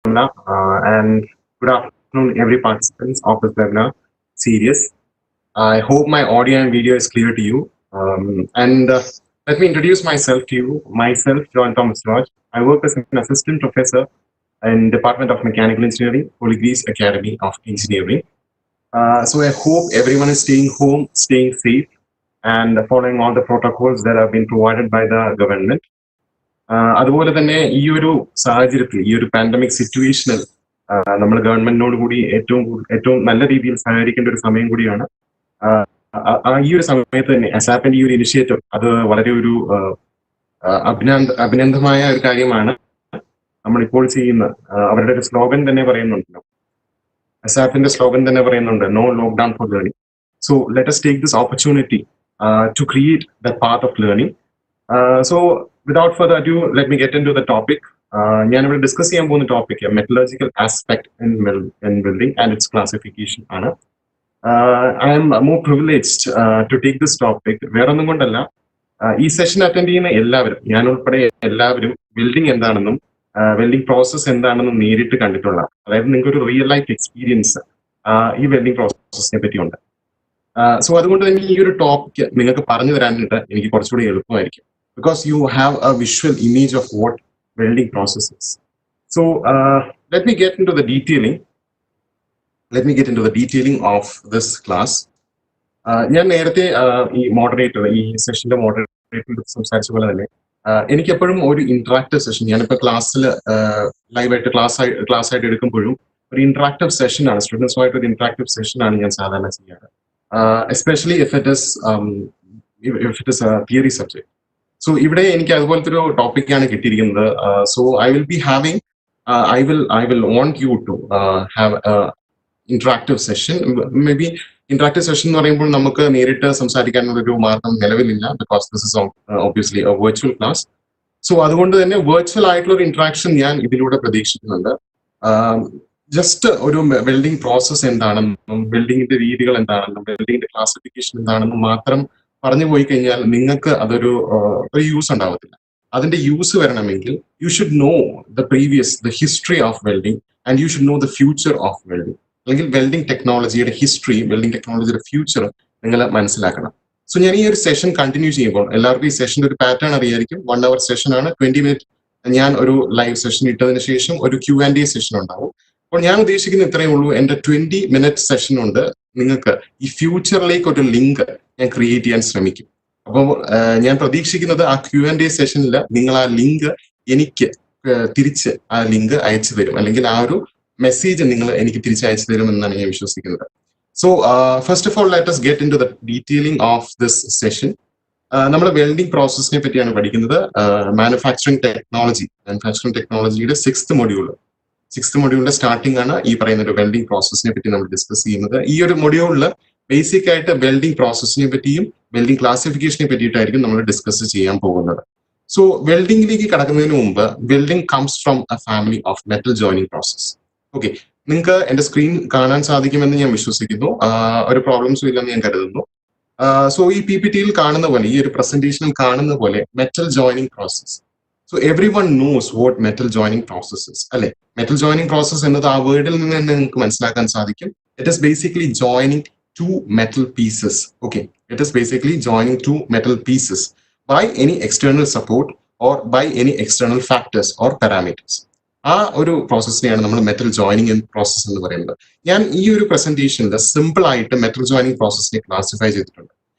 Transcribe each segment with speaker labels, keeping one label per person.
Speaker 1: and good afternoon, every participant of this webinar series. I hope my audio and video is clear to you. And let me introduce myself to you. Myself, John Thomas George. I work as an assistant professor in Department of Mechanical Engineering, Holy Greece Academy of Engineering. So I hope everyone is staying home, staying safe, and following all the protocols that have been provided by the government. അതുപോലെ തന്നെ ഈ ഒരു സാഹചര്യത്തിൽ ഈ ഒരു pandemic സിറ്റുവേഷനിൽ നമ്മൾ ഗവൺമെന്റിനോട് കൂടി ഏറ്റവും നല്ല രീതിയിൽ സഹകരിക്കേണ്ട ഒരു സമയം കൂടിയാണ്. ഈ ഒരു സമയത്ത് തന്നെ അസാപ്പിന്റെ ഈ ഒരു ഇനിഷ്യേറ്റീവ് അത് വളരെ ഒരു അഭിനന്ദമായ ഒരു കാര്യമാണ്. നമ്മളിപ്പോൾ ചെയ്യുന്ന അവരുടെ ഒരു സ്ലോഗൻ തന്നെ പറയുന്നുണ്ടല്ലോ, അസാപ്പിന്റെ സ്ലോഗൻ തന്നെ പറയുന്നുണ്ട്, no lockdown for learning. So let us take this opportunity to create that path of learning. So without further ado, let me get into the topic. ഞാനിവിടെ ഡിസ്കസ് ചെയ്യാൻ പോകുന്ന topic metallurgical aspect in building and its classification ആണ്. I am more privileged to take this topic. വേറൊന്നും കൊണ്ടല്ല, ഈ session attend ചെയ്യുന്ന എല്ലാവരും, ഞാൻ ഉൾപ്പെടെ എല്ലാവരും ബിൽഡിംഗ് എന്താണെന്നും വെൽഡിംഗ് പ്രോസസ് എന്താണെന്നും നേരിട്ട് കണ്ടിട്ടുള്ള, അതായത് നിങ്ങൾക്ക് ഒരു റിയൽ ലൈഫ് എക്സ്പീരിയൻസ് ഈ വെൽഡിംഗ് പ്രോസസ്സിനെ പറ്റിയുണ്ട്. സോ അതുകൊണ്ട് തന്നെ ഈ ഒരു ടോപ്പിക് നിങ്ങൾക്ക് പറഞ്ഞു തരാനായിട്ട് എനിക്ക് കുറച്ചുകൂടി എളുപ്പമായിരിക്കും, because you have a visual image of what welding process is. So let me get into the detailing of this class. ഞാൻ നേരത്തെ ഈ മോഡറേറ്റർ, ഈ സെഷന്റെ മോഡറേറ്റർ സംസാരിച്ച പോലെ തന്നെ എനിക്ക് എപ്പോഴും ഒരു ഇന്ററാക്റ്റീവ് സെഷൻ, ഞാനിപ്പോൾ ക്ലാസ്സിൽ ലൈവായിട്ട് ക്ലാസ് ആയിട്ട് എടുക്കുമ്പോഴും ഒരു ഇന്ററാക്റ്റീവ് സെഷനാണ്, സ്റ്റുഡൻസുമായിട്ട് ഒരു ഇന്ററാക്റ്റീവ് സെഷനാണ് ഞാൻ സാധാരണ ചെയ്യാറ്, especially if it is a theory subject. So ഇവിടെ എനിക്ക് അതുപോലത്തെ ഒരു ടോപ്പിക്കാണ് കിട്ടിയിരിക്കുന്നത്. So I will be having I will want you to have interactive session. Maybe interactive session എന്ന് പറയുമ്പോൾ നമുക്ക് നേരിട്ട് സംസാരിക്കാനുള്ള ഒരു മാർഗം നിലവിലില്ല, because this is obviously a virtual class. So അതുകൊണ്ട് തന്നെ വെർച്വൽ ആയിട്ടുള്ള ഒരു ഇന്ററാക്ഷൻ ഞാൻ ഇതിലൂടെ പ്രതീക്ഷിക്കുന്നുണ്ട്. ജസ്റ്റ് ഒരു വെൽഡിംഗ് പ്രോസസ് എന്താണെന്നും വെൽഡിങ്ങിന്റെ രീതികൾ എന്താണെന്നും വെൽഡിങ്ങിന്റെ ക്ലാസിഫിക്കേഷൻ എന്താണെന്നും മാത്രം പറഞ്ഞു പോയി കഴിഞ്ഞാൽ നിങ്ങൾക്ക് അതൊരു യൂസ് ഉണ്ടാവത്തില്ല. അതിന്റെ യൂസ് വരണമെങ്കിൽ you should know the history of welding and you should know the future of welding. അല്ലെങ്കിൽ വെൽഡിംഗ് ടെക്നോളജിയുടെ ഹിസ്റ്ററി, വെൽഡിംഗ് ടെക്നോളജിയുടെ ഫ്യൂച്ചർ നിങ്ങൾ മനസ്സിലാക്കണം. സോ ഞാൻ ഈ ഒരു സെഷൻ കണ്ടിന്യൂ ചെയ്യുമ്പോൾ എല്ലാവർക്കും ഈ സെഷന്റെ ഒരു പാറ്റേൺ അറിയായിരിക്കും. 1 hour സെഷൻ ആണ്. 20 minutes ഞാൻ ഒരു ലൈവ് സെഷൻ ഇട്ടതിന് ശേഷം ഒരു Q&A സെഷൻ ഉണ്ടാവും. അപ്പോൾ ഞാൻ ഉദ്ദേശിക്കുന്ന ഇത്രയേ ഉള്ളൂ. എന്റെ 20 minute സെഷൻ ഉണ്ട്. നിങ്ങൾക്ക് ഈ ഫ്യൂച്ചറിലേക്ക് ഒരു ലിങ്ക് ഞാൻ ക്രിയേറ്റ് ചെയ്യാൻ ശ്രമിക്കും. അപ്പോൾ ഞാൻ പ്രതീക്ഷിക്കുന്നത് ആ Q&A സെഷനിൽ നിങ്ങൾ ആ ലിങ്ക് എനിക്ക് തിരിച്ച് ആ ലിങ്ക് അയച്ചു തരും, അല്ലെങ്കിൽ ആ ഒരു മെസ്സേജ് നിങ്ങൾ എനിക്ക് തിരിച്ച് അയച്ചു തരും എന്നാണ് ഞാൻ വിശ്വസിക്കുന്നത്. So first of all let us get into the detailing of this session. നമ്മൾ വെൽഡിംഗ് പ്രോസസ്സിനെ പറ്റിയാണ് പഠിക്കുന്നത്. മാനുഫാക്ചറിംഗ് ടെക്നോളജിയുടെ 6th മൊഡ്യൂളിന്റെ സ്റ്റാർട്ടിംഗ് ആണ് ഈ പറയുന്ന ഒരു വെൽഡിംഗ് പ്രോസസ്സിനെ പറ്റി നമ്മൾ ഡിസ്കസ് ചെയ്യുന്നത്. ഈ ഒരു മൊഡ്യൂളിൽ ബേസിക് ആയിട്ട് വെൽഡിംഗ് പ്രോസസ്സിനെ പറ്റിയും വെൽഡിംഗ് ക്ലാസിഫിക്കേഷനെ പറ്റിയിട്ടായിരിക്കും നമ്മൾ ഡിസ്കസ് ചെയ്യാൻ പോകുന്നത്. സോ വെൽഡിംഗിലേക്ക് കടക്കുന്നതിന് മുമ്പ്, welding comes from A family of metal joining process. Okay, നിങ്ങൾക്ക് എന്റെ സ്ക്രീൻ കാണാൻ സാധിക്കുമെന്ന് ഞാൻ വിശ്വസിക്കുന്നു. ഒരു പ്രോബ്ലംസും ഇല്ലെന്ന് ഞാൻ കരുതുന്നു. സോ ഈ PPTയിൽ കാണുന്ന പോലെ, ഈ ഒരു പ്രസന്റേഷനിൽ കാണുന്ന പോലെ metal joining process. So every one knows what metal joining process is, അല്ലെ? മെറ്റൽ ജോയിനിങ് പ്രോസസ് എന്നത് ആ വേർഡിൽ നിന്ന് തന്നെ നിങ്ങൾക്ക് മനസ്സിലാക്കാൻ സാധിക്കും. It is basically joining two metal pieces. Okay, it is basically joining two metal pieces by any external support or by any external factors or parameters. ആ ഒരു പ്രോസസ്സിനെയാണ് നമ്മൾ മെറ്റൽ ജോയിനിങ് പ്രോസസ് എന്ന് പറയുന്നത്. ഞാൻ ഈ ഒരു പ്രസന്റേഷനിൽ സിമ്പിൾ ആയിട്ട് മെറ്റൽ ജോയിനിങ് പ്രോസസ്സിനെ ക്ലാസിഫൈ ചെയ്തിട്ടുണ്ട്.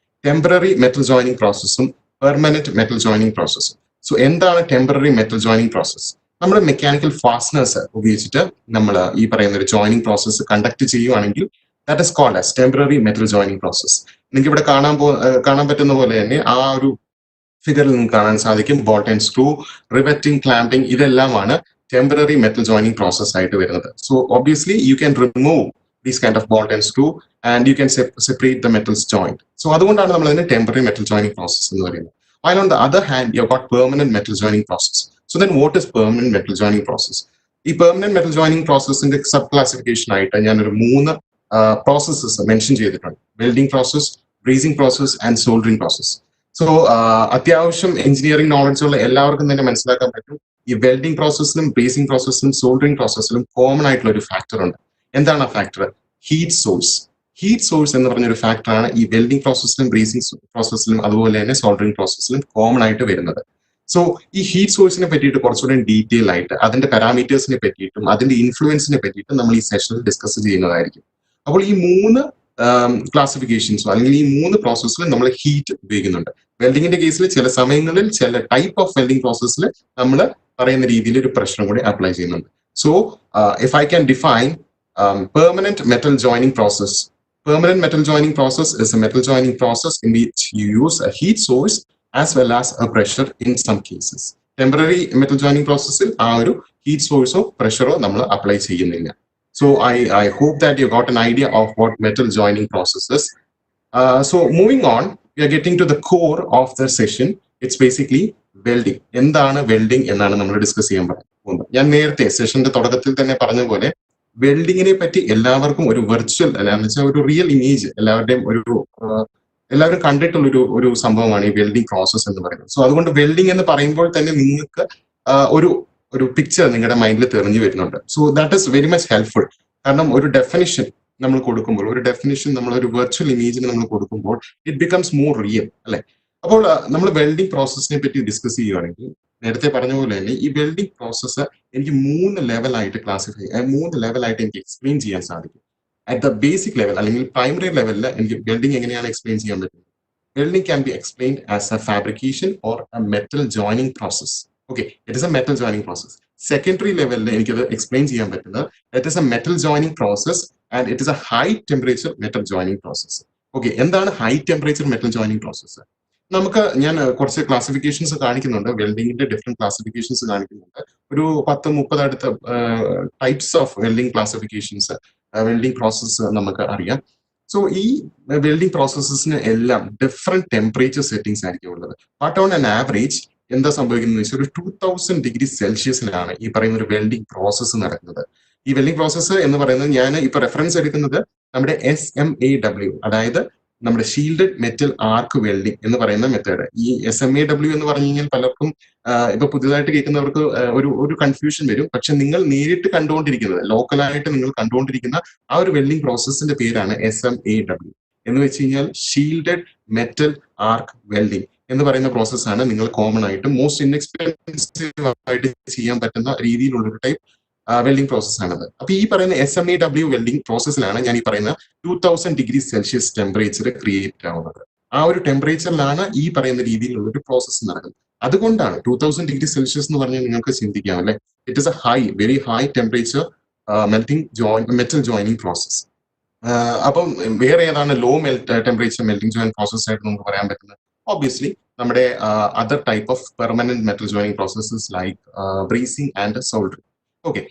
Speaker 1: ടെമ്പററി മെറ്റൽ ജോയിനിങ് പ്രോസസ്സും പെർമനന്റ് മെറ്റൽ ജോയിനിങ് പ്രോസസ്സും. സോ എന്താണ് ടെമ്പററി മെറ്റൽ ജോയിനിങ് പ്രോസസ്? നമ്മൾ മെക്കാനിക്കൽ ഫാസ്റ്റനേഴ്സ് ഉപയോഗിച്ചിട്ട് നമ്മൾ ഈ പറയുന്ന ഒരു ജോയിനിങ് പ്രോസസ്സ് കണ്ടക്ട് ചെയ്യുവാണെങ്കിൽ that is called as temporary metal joining process. നിങ്ങൾക്ക് ഇവിടെ കാണാൻ പറ്റുന്ന പോലെ തന്നെ ആ ഒരു ഫിഗറിൽ നിങ്ങൾക്ക് കാണാൻ സാധിക്കും. Bolt and screw, riveting, clamping, ഇതെല്ലാമാണ് ടെമ്പററി മെറ്റൽ ജോയിനിങ് പ്രോസസ് ആയിട്ട് വരുന്നത്. So obviously you can remove these kind of bolt and screw and you can separate the metals joint. So അതുകൊണ്ടാണ് നമ്മൾ അതിന് ടെമ്പററി മെറ്റൽ ജോയിനിങ് പ്രോസസ് എന്ന് പറയുന്നത്. While on the other hand, you've got permanent metal joining process. So then what is permanent metal joining process? ഈ permanent metal joining പ്രോസസ്സിന്റെ sub classification ആയിട്ട് ഞാനൊരു 3 processes mention ചെയ്തിട്ടുണ്ട്. Welding process, brazing process and soldering process. So അത്യാവശ്യം engineering knowledge ഉള്ള എല്ലാവർക്കും തന്നെ മനസ്സിലാക്കാൻ പറ്റും ഈ വെൽഡിംഗ് പ്രോസസ്സിലും ബ്രേസിംഗ് പ്രോസസ്സിലും സോൾഡറിംഗ് പ്രോസസ്സിലും കോമൺ ആയിട്ടുള്ള ഒരു ഫാക്ടർ ഉണ്ട്. എന്താണ് ആ factor? Heat source. Heat source എന്ന് പറഞ്ഞൊരു ഫാക്ടറാണ് ഈ വെൽഡിംഗ് പ്രോസസ്സിലും ബ്രേസിംഗ് പ്രോസസ്സിലും അതുപോലെ തന്നെ സോൾഡറിംഗ് പ്രോസസ്സിലും കോമൺ ആയിട്ട് വരുന്നത്. സോ ഈ ഹീറ്റ് സോഴ്സിനെ പറ്റിയിട്ട് കുറച്ചുകൂടി ഡീറ്റെയിൽ ആയിട്ട് അതിന്റെ പാരാമീറ്റേഴ്സിനെ പറ്റിയിട്ടും അതിന്റെ ഇൻഫ്ലുവൻസിനെ പറ്റിയിട്ടും നമ്മൾ ഈ സെഷനിൽ ഡിസ്കസ് ചെയ്യുന്നതായിരിക്കും. അപ്പോൾ ഈ മൂന്ന് ക്ലാസിഫിക്കേഷൻസോ അല്ലെങ്കിൽ ഈ മൂന്ന് പ്രോസസ്സിലും നമ്മൾ ഹീറ്റ് ഉപയോഗിക്കുന്നുണ്ട്. വെൽഡിങ്ങിന്റെ കേസിൽ ചില സമയങ്ങളിൽ ചില ടൈപ്പ് ഓഫ് വെൽഡിംഗ് പ്രോസസ്സിൽ നമ്മൾ പറയുന്ന രീതിയിൽ ഒരു പ്രഷറും കൂടി അപ്ലൈ ചെയ്യുന്നുണ്ട്. So if I can define permanent metal joining process. Permanent metal joining process is a metal joining process in which you use a heat source as well as a pressure in some cases. Temporary metal joining process ആ ഒരു heat source ഓ പ്രഷറോ നമ്മൾ apply ചെയ്യുന്നില്ല. So I hope that you got an idea of what metal joining process is. So moving on, we are getting to the core of the session. It's basically welding. എന്താണ് welding എന്നാണ് നമ്മൾ discuss ചെയ്യാൻ പോകുന്നത്. ഞാൻ നേരത്തെ സെഷന്റെ തുടക്കത്തിൽ തന്നെ പറഞ്ഞ പോലെ വെൽഡിങ്ങിനെ പറ്റി എല്ലാവർക്കും ഒരു വെർച്വൽ എന്ന് വെച്ചാൽ ഒരു റിയൽ ഇമേജ് എല്ലാവരും കണ്ടിട്ടുള്ള ഒരു സംഭവമാണ് ഈ വെൽഡിംഗ് പ്രോസസ് എന്ന് പറയുന്നത്. സോ അതുകൊണ്ട് വെൽഡിംഗ് എന്ന് പറയുമ്പോൾ തന്നെ നിങ്ങൾക്ക് ഒരു പിക്ചർ നിങ്ങളുടെ മൈൻഡിൽ തെളിഞ്ഞു വരുന്നുണ്ട്. So that is very much helpful. കാരണം ഒരു ഡെഫിനിഷൻ നമ്മൾ കൊടുക്കുമ്പോൾ നമ്മൾ ഒരു വെർച്വൽ ഇമേജിന് നമ്മൾ കൊടുക്കുമ്പോൾ ഇറ്റ് ബിക്കംസ് മോർ റിയൽ അല്ലെ. അപ്പോൾ നമ്മൾ വെൽഡിംഗ് പ്രോസസ്സിനെ പറ്റി ഡിസ്കസ് ചെയ്യുകയാണെങ്കിൽ നേരത്തെ പറഞ്ഞ പോലെ തന്നെ ഈ വെൽഡിംഗ് പ്രോസസ്സ് എനിക്ക് മൂന്ന് ലെവലായിട്ട് എനിക്ക് എക്സ്പ്ലെയിൻ ചെയ്യാൻ സാധിക്കും. അറ്റ് ദ ബേസിക് ലെവൽ അല്ലെങ്കിൽ പ്രൈമറി ലെവലിൽ എനിക്ക് വെൽഡിംഗ് എങ്ങനെയാണ് എക്സ്പ്ലെയിൻ ചെയ്യാൻ പറ്റുന്നത്? Welding can be explained as a fabrication or a metal joining process. Okay, it is a metal joining process. Secondary ലെവലിൽ എനിക്കത് എക്സ്പ്ലെയിൻ ചെയ്യാൻ പറ്റുന്നത് it is a metal joining process and it is a high temperature metal joining process. Okay, എന്താണ് high temperature metal joining process? ഞാൻ കുറച്ച് classifications കാണിക്കുന്നുണ്ട്. വെൽഡിങ്ങിന്റെ different classifications കാണിക്കുന്നുണ്ട്. ഒരു 10-30 അടുത്ത types of welding classifications welding process നമുക്ക് അറിയാം. സോ ഈ വെൽഡിംഗ് പ്രോസസ്സസിന് എല്ലാം ഡിഫറെന്റ് ടെമ്പറേച്ചർ സെറ്റിംഗ്സ് ആയിരിക്കും ഉള്ളത്. ബട്ട് ഓൺ ആൻ ആവറേജ് എന്താ സംഭവിക്കുന്നത് വെച്ചാൽ ഒരു 2000 ഡിഗ്രി സെൽഷ്യസിലാണ് ഈ പറയുന്ന ഒരു വെൽഡിംഗ് പ്രോസസ്സ് നടക്കുന്നത്. ഈ വെൽഡിംഗ് പ്രോസസ്സ് എന്ന് പറയുന്നത് ഞാൻ ഇപ്പൊ റെഫറൻസ് എടുക്കുന്നത് നമ്മുടെ SMAW, അതായത് നമ്മുടെ ഷീൽഡഡ് മെറ്റൽ ആർക്ക് വെൽഡിംഗ് എന്ന് പറയുന്ന മെത്തേഡ്. ഈ SMAW എന്ന് പറഞ്ഞു കഴിഞ്ഞാൽ പലർക്കും ഇപ്പൊ പുതിയതായിട്ട് കേൾക്കുന്നവർക്ക് ഒരു കൺഫ്യൂഷൻ വരും. പക്ഷെ നിങ്ങൾ നേരിട്ട് കണ്ടുകൊണ്ടിരിക്കുന്നത്, ലോക്കലായിട്ട് നിങ്ങൾ കണ്ടുകൊണ്ടിരിക്കുന്ന ആ ഒരു വെൽഡിംഗ് പ്രോസസ്സിന്റെ പേരാണ് SMAW എന്ന് വെച്ച് കഴിഞ്ഞാൽ ഷീൽഡഡ് മെറ്റൽ ആർക്ക് വെൽഡിംഗ് എന്ന് പറയുന്ന പ്രോസസ്സാണ് നിങ്ങൾ കോമൺ ആയിട്ട് മോസ്റ്റ് ഇൻഎക്സ്പെൻസീവ് ആയിട്ട് ചെയ്യാൻ പറ്റുന്ന രീതിയിലുള്ള ഒരു ടൈപ്പ് വെൽഡിംഗ് പ്രോസസ്സാണത്. അപ്പൊ ഈ പറയുന്ന SMAW വെൽഡിംഗ് പ്രോസസ്സിലാണ് ഞാൻ ഈ പറയുന്ന 2000 ഡിഗ്രി സെൽഷ്യസ് ടെമ്പറേച്ചർ ക്രിയേറ്റ് ആവുന്നത്. ആ ഒരു ടെമ്പറേച്ചറിലാണ് ഈ പറയുന്ന രീതിയിലുള്ള ഒരു പ്രോസസ്സ് നടക്കുന്നത്. അതുകൊണ്ടാണ് 2000 ഡിഗ്രി സെൽഷ്യസ് എന്ന് പറഞ്ഞാൽ നിങ്ങൾക്ക് ചിന്തിക്കാം അല്ലെ, it is a very high temperature metal joining process. അപ്പം വേറെ ഏതാണ് low temperature melting join process ആയിട്ട് നമുക്ക് പറയാൻ പറ്റുന്നത്? ഒബ്വിയസ്ലി നമ്മുടെ other type of permanent metal joining processes like brazing and soldering. Okay,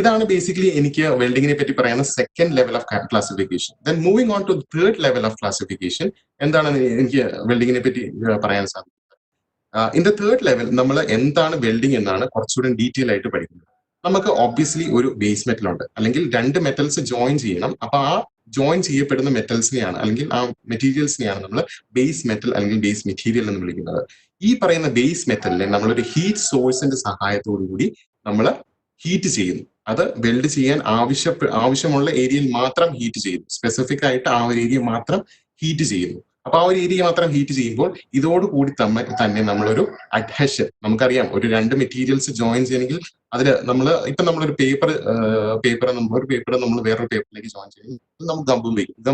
Speaker 1: ഇതാണ് ബേസിക്കലി എനിക്ക് വെൽഡിങ്ങിനെ പറ്റി പറയുന്ന second level of classification. Then moving on to third level of classification, എന്താണ് എനിക്ക് വെൽഡിങ്ങിനെ പറ്റി പറയാൻ സാധിക്കുന്നത്? ഇൻ ദ തേർഡ് ലെവൽ നമ്മൾ എന്താണ് വെൽഡിംഗ് എന്നാണ് കുറച്ചുകൂടി ഡീറ്റെയിൽ ആയിട്ട് പഠിക്കുന്നത്. നമുക്ക് ഒബ്വിയസ്ലി ഒരു ബേസ് മെറ്റൽ ഉണ്ട്, അല്ലെങ്കിൽ രണ്ട് മെറ്റൽസ് ജോയിൻ ചെയ്യണം. അപ്പൊ ആ ജോയിൻ ചെയ്യപ്പെടുന്ന മെറ്റൽസിനെയാണ് അല്ലെങ്കിൽ ആ മെറ്റീരിയൽസിനെയാണ് നമ്മൾ ബേസ് മെറ്റൽ അല്ലെങ്കിൽ ബേസ് മെറ്റീരിയൽ എന്ന് വിളിക്കുന്നത്. ഈ പറയുന്ന ബേസ് മെറ്റലിനെ നമ്മളൊരു ഹീറ്റ് സോഴ്സിന്റെ സഹായത്തോടു കൂടി നമ്മൾ ഹീറ്റ് ചെയ്യുന്നു. അത് വെൽഡ് ചെയ്യാൻ ആവശ്യമുള്ള ഏരിയയിൽ മാത്രം ഹീറ്റ് ചെയ്യുന്നു. സ്പെസിഫിക് ആയിട്ട് ആ ഒരു ഏരിയ മാത്രം ഹീറ്റ് ചെയ്യുന്നു. അപ്പൊ ആ ഒരു ഏരിയ മാത്രം ഹീറ്റ് ചെയ്യുമ്പോൾ ഇതോടുകൂടി തന്നെ നമ്മളൊരു അഡ്ഹഷൻ, നമുക്കറിയാം ഒരു രണ്ട് മെറ്റീരിയൽസ് ജോയിൻ ചെയ്യണമെങ്കിൽ അതിൽ നമ്മളൊരു പേപ്പർ നമ്മൾ വേറൊരു പേപ്പറിലേക്ക് ജോയിൻ ചെയ്യുന്നത് നമ്മൾ ഗം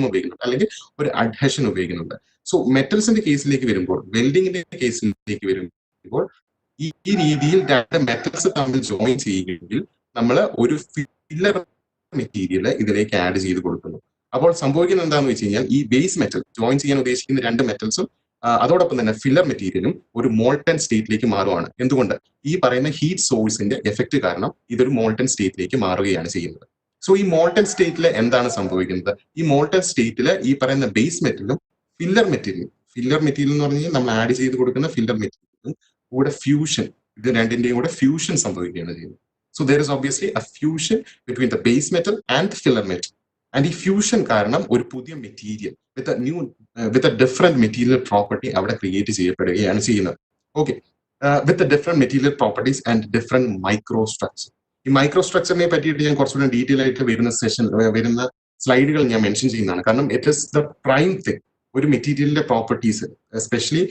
Speaker 1: ഉപയോഗിക്കുന്നുണ്ട്, അല്ലെങ്കിൽ ഒരു അഡ്ഹഷൻ ഉപയോഗിക്കുന്നുണ്ട്. സോ മെറ്റൽസിന്റെ കേസിലേക്ക് വരുമ്പോൾ, വെൽഡിങ്ങിന്റെ കേസിലേക്ക് വരുമ്പോൾ ഈ രീതിയിൽ രണ്ട് മെറ്റൽസ് തമ്മിൽ ജോയിൻ ചെയ്യുകയെങ്കിൽ നമ്മൾ ഒരു ഫില്ലർ മെറ്റീരിയൽ ഇതിലേക്ക് ആഡ് ചെയ്ത് കൊടുക്കുന്നു. അപ്പോൾ സംഭവിക്കുന്നത് എന്താണെന്ന് വെച്ച് കഴിഞ്ഞാൽ ഈ ബേസ് മെറ്റൽ ജോയിൻ ചെയ്യാൻ ഉദ്ദേശിക്കുന്ന രണ്ട് മെറ്റൽസും അതോടൊപ്പം തന്നെ ഫില്ലർ മെറ്റീരിയലും ഒരു മോൾട്ടൺ സ്റ്റേറ്റിലേക്ക് മാറുകയാണ്. എന്തുകൊണ്ട്? ഈ പറയുന്ന ഹീറ്റ് സോഴ്സിന്റെ എഫക്ട് കാരണം ഇതൊരു മോൾട്ടൺ സ്റ്റേറ്റിലേക്ക് മാറുകയാണ് ചെയ്യുന്നത്. സോ ഈ മോൾട്ടൺ സ്റ്റേറ്റിൽ എന്താണ് സംഭവിക്കുന്നത്? ഈ മോൾട്ടൺ സ്റ്റേറ്റിൽ ഈ പറയുന്ന ബേസ് മെറ്റലും ഫില്ലർ മെറ്റീരിയൽ എന്ന് പറഞ്ഞാൽ നമ്മൾ ആഡ് ചെയ്ത് കൊടുക്കുന്ന ഫില്ലർ മെറ്റീരിയലും കൂടെ ഫ്യൂഷൻ, ഇത് രണ്ടിന്റെയും കൂടെ ഫ്യൂഷൻ സംഭവിക്കുകയാണ് ചെയ്യുന്നത്. So there is obviously A fusion between the base metal and filler metal. And ഈ ഫ്യൂഷൻ കാരണം ഒരു പുതിയ material with a different material property അവിടെ ക്രിയേറ്റ് ചെയ്യപ്പെടുകയാണ് ചെയ്യുന്നത്. Okay, with different material properties and different micro structure. ഈ micro സ്ട്രക്ചറിനെ പറ്റിയിട്ട് ഞാൻ കുറച്ചുകൂടി ഡീറ്റെയിൽ ആയിട്ട് വരുന്ന സ്ലൈഡുകൾ ഞാൻ മെൻഷൻ ചെയ്യുന്നതാണ്. കാരണം it is the prime thing. ഒരു മെറ്റീരിയലിന്റെ പ്രോപ്പർട്ടീസ്, എസ്പെഷ്യലി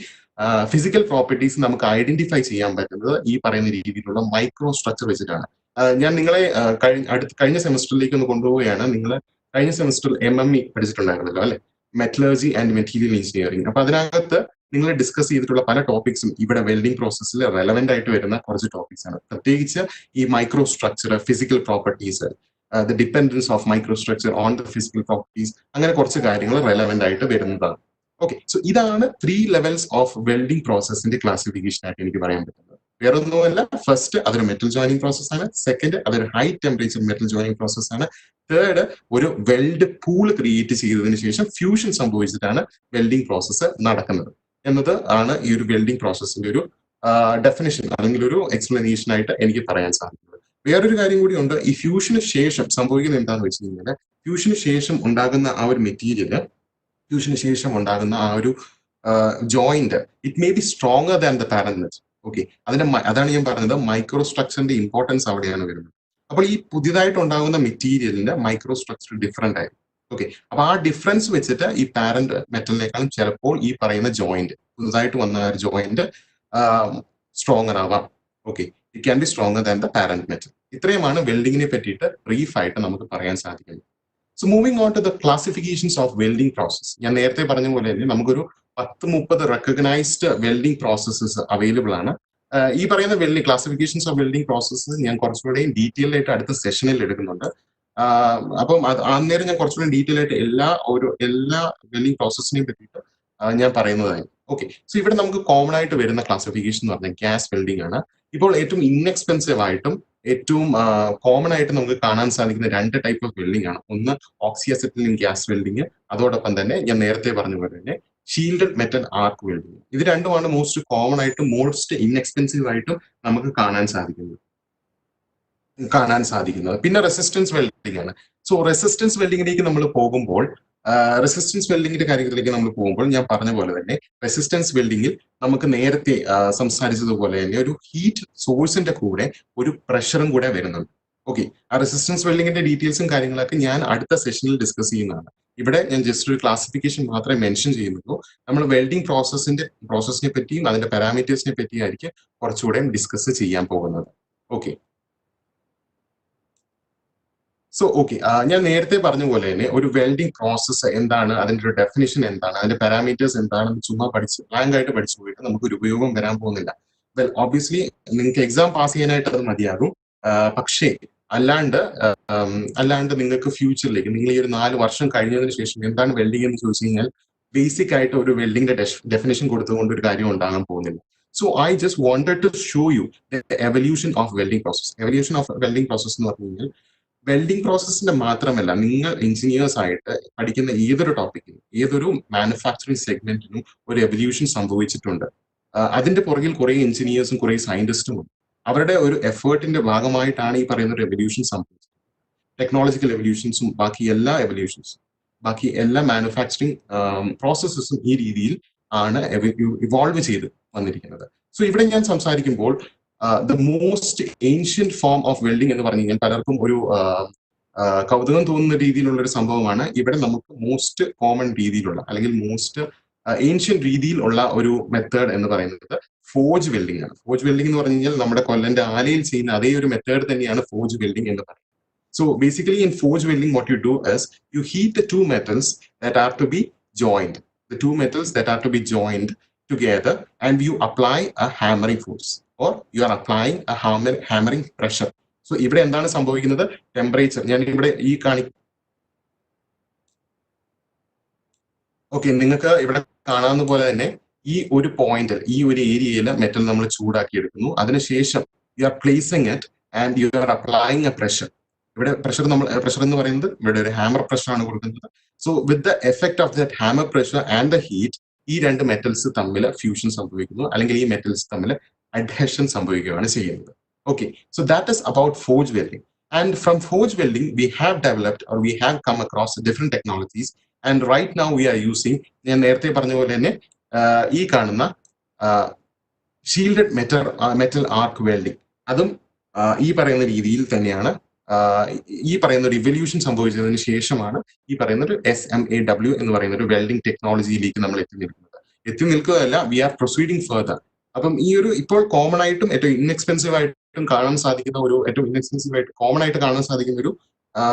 Speaker 1: ഫിസിക്കൽ പ്രോപ്പർട്ടീസ് നമുക്ക് ഐഡന്റിഫൈ ചെയ്യാൻ പറ്റുന്നത് ഈ പറയുന്ന രീതിയിലുള്ള മൈക്രോ സ്ട്രക്ചർ വെച്ചിട്ടാണ്. ഞാൻ നിങ്ങളെ കഴിഞ്ഞ സെമസ്റ്ററിലേക്ക് ഒന്ന് കൊണ്ടുപോവുകയാണ്. നിങ്ങൾ കഴിഞ്ഞ സെമസ്റ്ററിൽ MME പഠിച്ചിട്ടുണ്ടായിരുന്നല്ലോ അല്ലെ, മെറ്റലർജി ആൻഡ് മെറ്റീരിയൽ എഞ്ചിനീയറിംഗ്. അപ്പൊ അതിനകത്ത് നിങ്ങൾ ഡിസ്കസ് ചെയ്തിട്ടുള്ള പല ടോപ്പിക്സും ഇവിടെ വെൽഡിംഗ് പ്രോസസ്സിൽ റെലവെന്റ് ആയിട്ട് വരുന്ന കുറച്ച് ടോപ്പിക്സ് ആണ്. പ്രത്യേകിച്ച് ഈ micro structure, physical properties, the dependence of micro structure on the physical properties, അങ്ങനെ കുറച്ച് കാര്യങ്ങൾ റെലവെന്റ് ആയിട്ട് വരുന്നതാണ്. ഓക്കെ, സോ ഇതാണ് 3 ലെവൽസ് ഓഫ് വെൽഡിംഗ് പ്രോസസ്സിന്റെ ക്ലാസിഫിക്കേഷൻ ആയിട്ട് എനിക്ക് പറയാൻ പറ്റുന്നത്. വേറൊന്നുമല്ല, ഫസ്റ്റ് അതൊരു മെറ്റൽ ജോയിനിങ് പ്രോസസ് ആണ്. സെക്കൻഡ് അതൊരു high temperature metal joining process ആണ്. തേർഡ് ഒരു വെൽഡ് പൂൾ ക്രിയേറ്റ് ചെയ്തതിനു ശേഷം ഫ്യൂഷൻ സംഭവിച്ചിട്ടാണ് വെൽഡിംഗ് പ്രോസസ്സ് നടക്കുന്നത് എന്നത് ആണ് ഈ ഒരു വെൽഡിംഗ് പ്രോസസ്സിന്റെ ഒരു ഡെഫിനിഷൻ അല്ലെങ്കിൽ ഒരു എക്സ്പ്ലനേഷൻ ആയിട്ട് എനിക്ക് പറയാൻ സാധിക്കുന്നത്. വേറൊരു കാര്യം കൂടി ഉണ്ട്. ഈ ഫ്യൂഷന് ശേഷം സംഭവിക്കുന്നത് എന്താണെന്ന് വെച്ച് കഴിഞ്ഞാൽ, ഫ്യൂഷന് ശേഷം ഉണ്ടാകുന്ന ആ ഒരു മെറ്റീരിയല്, ഫ്യൂഷന് ശേഷം ഉണ്ടാകുന്ന ആ ഒരു joint, it may be stronger than the parent. Okay, അതാണ് ഞാൻ പറഞ്ഞത്, മൈക്രോ സ്ട്രക്ചറിന്റെ ഇമ്പോർട്ടൻസ് അവിടെയാണ് വരുന്നത്. അപ്പോൾ ഈ പുതിയതായിട്ട് ഉണ്ടാകുന്ന മെറ്റീരിയലിന്റെ മൈക്രോ സ്ട്രക്ചർ ഡിഫറെന്റ് ആയിരിക്കും. ഓക്കെ, അപ്പൊ ആ ഡിഫറൻസ് വെച്ചിട്ട് ഈ പാരന്റ് മെറ്റലിനേക്കാളും ചിലപ്പോൾ ഈ പറയുന്ന ജോയിന്റ്, പുതുതായിട്ട് വന്ന ജോയിന്റ് സ്ട്രോങ്ങർ ആവാം. Okay, it can be stronger than the parent metal. ഇത്രയുമാണ് വെൽഡിങ്ങിനെ പറ്റിയിട്ട് ബ്രീഫ് ആയിട്ട് നമുക്ക് പറയാൻ സാധിക്കുന്നത്. So moving on to the classifications of welding process. ഞാൻ നേരത്തെ പറഞ്ഞ പോലെ തന്നെ നമുക്കൊരു 10-30 റെക്കഗ്നൈസ്ഡ് വെൽഡിംഗ് പ്രോസസ്സസ് അവൈലബിൾ ആണ്. ഈ പറയുന്ന welding classifications of welding processes ഞാൻ കുറച്ചുകൂടെ ഡീറ്റെയിൽ ആയിട്ട് അടുത്ത സെഷനിൽ എടുക്കുന്നുണ്ട്. അപ്പം അന്നേരം ഞാൻ കുറച്ചുകൂടി ഡീറ്റെയിൽ ആയിട്ട് എല്ലാ വെൽഡിംഗ് പ്രോസസ്സിനെയും പറ്റിയിട്ട് ഞാൻ പറയുന്നതായിരുന്നു. ഓക്കെ, സോ ഇവിടെ നമുക്ക് കോമൺ ആയിട്ട് വരുന്ന ക്ലാസിഫിക്കേഷൻ എന്ന് പറഞ്ഞാൽ ഗ്യാസ് വെൽഡിംഗ് ആണ്. ഇപ്പോൾ ഏറ്റവും ഇൻഎക്സ്പെൻസീവ് ആയിട്ടും ഏറ്റവും കോമൺ ആയിട്ട് നമുക്ക് കാണാൻ സാധിക്കുന്ന 2 ടൈപ്പ് ഓഫ് വെൽഡിംഗ് ആണ്. ഒന്ന് ഓക്സിയസെറ്റിലിൻ ഗ്യാസ് വെൽഡിംഗ്, അതോടൊപ്പം തന്നെ ഞാൻ നേരത്തെ പറഞ്ഞ പോലെ തന്നെ ഷീൽഡഡ് മെറ്റൽ ആർക്ക് വെൽഡിംഗ്. ഇത് രണ്ടുമാണ് മോസ്റ്റ് കോമൺ ആയിട്ടും മോസ്റ്റ് ഇൻഎക്സ്പെൻസീവ് ആയിട്ടും നമുക്ക് കാണാൻ സാധിക്കുന്നത്. പിന്നെ റെസിസ്റ്റൻസ് വെൽഡിംഗ് ആണ്. സോ റെസിസ്റ്റൻസ് വെൽഡിങ്ങിലേക്ക് നമ്മൾ പോകുമ്പോൾ, റെസിസ്റ്റൻസ് വെൽഡിങ്ങിന്റെ കാര്യത്തിലേക്ക് നമ്മൾ പോകുമ്പോൾ ഞാൻ പറഞ്ഞ പോലെ തന്നെ റെസിസ്റ്റൻസ് വെൽഡിങ്ങിൽ നമുക്ക് നേരത്തെ സംസാരിച്ചതുപോലെ തന്നെ ഒരു ഹീറ്റ് സോഴ്സിന്റെ കൂടെ ഒരു പ്രഷറും കൂടെ വരുന്നുണ്ട്. ഓക്കെ, ആ റെസിസ്റ്റൻസ് വെൽഡിങ്ങിന്റെ ഡീറ്റെയിൽസും കാര്യങ്ങളൊക്കെ ഞാൻ അടുത്ത സെഷനിൽ ഡിസ്കസ് ചെയ്യുന്നതാണ്. ഇവിടെ ഞാൻ ജസ്റ്റ് ഒരു ക്ലാസിഫിക്കേഷൻ മാത്രമേ മെൻഷൻ ചെയ്യുന്നുള്ളൂ. നമ്മൾ വെൽഡിംഗ് പ്രോസസ്സിനെ പറ്റിയും അതിന്റെ പാരാമീറ്റേഴ്സിനെ പറ്റിയായിരിക്കും കുറച്ചുകൂടെ ഡിസ്കസ് ചെയ്യാൻ പോകുന്നത്. ഓക്കെ, സോ ഓക്കെ, ഞാൻ നേരത്തെ പറഞ്ഞ പോലെ തന്നെ ഒരു വെൽഡിംഗ് പ്രോസസ്സ് എന്താണ്, അതിന്റെ ഒരു ഡെഫിനിഷൻ എന്താണ്, അതിന്റെ പാരാമീറ്റേഴ്സ് എന്താണെന്ന് ചുമ്മാ ബ്ലാങ്ക് ആയിട്ട് പഠിച്ചു പോയിട്ട് നമുക്ക് ഒരു ഉപയോഗം വരാൻ പോകുന്നില്ല. വെൽ ഓബ്വിയസ്ലി നിങ്ങൾക്ക് എക്സാം പാസ് ചെയ്യാനായിട്ട് അത് മതിയാകും. പക്ഷേ അല്ലാണ്ട് നിങ്ങൾക്ക് ഫ്യൂച്ചറിലേക്ക്, നിങ്ങൾ ഈ ഒരു 4 വർഷം കഴിഞ്ഞതിന് ശേഷം എന്താണ് വെൽഡിംഗ് എന്ന് ചോദിച്ചു കഴിഞ്ഞാൽ ബേസിക് ആയിട്ട് ഒരു വെൽഡിംഗിന്റെ ഡെഫിനിഷൻ കൊടുത്തുകൊണ്ട് ഒരു കാര്യം ഉണ്ടാകാൻ പോകുന്നില്ല. So I just wanted to show you the evolution of welding process. Evolution of welding process എന്ന് പറഞ്ഞു കഴിഞ്ഞാൽ വെൽഡിംഗ് പ്രോസസ്സിന്റെ മാത്രമല്ല, നിങ്ങൾ എഞ്ചിനീയേഴ്സ് ആയിട്ട് പഠിക്കുന്ന ഏതൊരു ടോപ്പിക്കിനും, ഏതൊരു മാനുഫാക്ചറിങ് സെഗ്മെന്റിനും ഒരു എവല്യൂഷൻ സംഭവിച്ചിട്ടുണ്ട്. അതിന്റെ പുറകിൽ കുറെ എഞ്ചിനീയേഴ്സും കുറെ സയന്റിസ്റ്റും ഉണ്ട്. അവരുടെ ഒരു എഫേർട്ടിന്റെ ഭാഗമായിട്ടാണ് ഈ പറയുന്ന ഒരു എവല്യൂഷൻ സംഭവിച്ചത്. ടെക്നോളജിക്കൽ എവല്യൂഷൻസും ബാക്കി എല്ലാ മാനുഫാക്ചറിങ് പ്രോസസ്സസും ഈ രീതിയിൽ ആണ് ഇവോൾവ് ചെയ്ത് വന്നിരിക്കുന്നത്. സോ ഇവിടെ ഞാൻ സംസാരിക്കുമ്പോൾ the most ancient form of welding എന്ന് പറഞ്ഞു കഴിഞ്ഞാൽ പലർക്കും ഒരു കൗതുകം തോന്നുന്ന രീതിയിലുള്ള ഒരു സംഭവമാണ്. ഇവിടെ നമുക്ക് മോസ്റ്റ് കോമൺ രീതിയിലുള്ള അല്ലെങ്കിൽ മോസ്റ്റ് ഏൻഷ്യന്റ് രീതിയിലുള്ള ഒരു മെത്തേഡ് എന്ന് പറയുന്നത് ഫോർജ് വെൽഡിംഗ് ആണ്. ഫോർജ് വെൽഡിംഗ് എന്ന് പറഞ്ഞു കഴിഞ്ഞാൽ നമ്മുടെ കൊല്ലന്റെ ആലയിൽ ചെയ്യുന്ന അതേ ഒരു മെത്തേഡ് തന്നെയാണ് ഫോർജ് വെൽഡിംഗ് എന്ന് പറയുന്നത്. So basically in forge welding what you do is you heat the two metals that are to be joined. The two metals that are to be joined together and you apply a hammering force or you are applying a hammering pressure. So ഇവിടെ എന്താണ് സംഭവിക്കുന്നത്? Temperature ഞാൻ ഇവിടെ ഈ okay, നിങ്ങൾക്ക് ഇവിടെ കാണാവുന്ന പോലെ തന്നെ ഈ ഒരു പോയിന്റിൽ, ഈ ഒരു ഏരിയയിൽ മെറ്റൽ നമ്മൾ ചൂടാക്കി എടുക്കുന്നു. അതിനുശേഷം you are placing it and you are applying A pressure. ഇവിടെ പ്രഷർ എന്ന് പറയുന്നത് ഇവിടെ ഒരു ഹാമർ പ്രഷർ ആണ് കൊടുക്കുന്നത്. So with the effect of that hammer pressure and the heat ഈ 2 മെറ്റൽസ് തമ്മിൽ ഫ്യൂഷൻ സംഭവിക്കുന്നു, അല്ലെങ്കിൽ ഈ മെറ്റൽസ് തമ്മിൽ അഡ്ഹഷൻ സംഭവിക്കുകയാണ് ചെയ്യുന്നത്. Okay, so that is about forge welding. And from forge welding we have developed or we have come across different technologies and right now we are using, ഞാൻ നേരത്തെ പറഞ്ഞ പോലെ തന്നെ ഈ കാണുന്ന ഷീൽഡഡ് മെറ്റൽ ആർക്ക് വെൽഡിംഗ്, അതും ഈ പറയുന്ന രീതിയിൽ തന്നെയാണ്. ഈ പറയുന്ന ഒരു ഇവല്യൂഷൻ സംഭവിച്ചതിന് ശേഷമാണ് ഈ പറയുന്ന ഒരു SMAW എന്ന് പറയുന്ന ഒരു വെൽഡിംഗ് ടെക്നോളജിയിലേക്ക് നമ്മൾ എത്തി നിൽക്കുകയല്ല, വി ആർ പ്രൊസീഡിങ് ഫർദർ. അപ്പം ഈ ഒരു ഇപ്പോൾ കോമൺ ആയിട്ടും ഏറ്റവും ഇൻഎക്സ്പെൻസീവ് ആയിട്ടും കാണാൻ സാധിക്കുന്ന ഒരു ഏറ്റവും ഇൻഎക്സ്പെൻസീവ് ആയിട്ട് കോമൺ ആയിട്ട് കാണാൻ സാധിക്കുന്ന ഒരു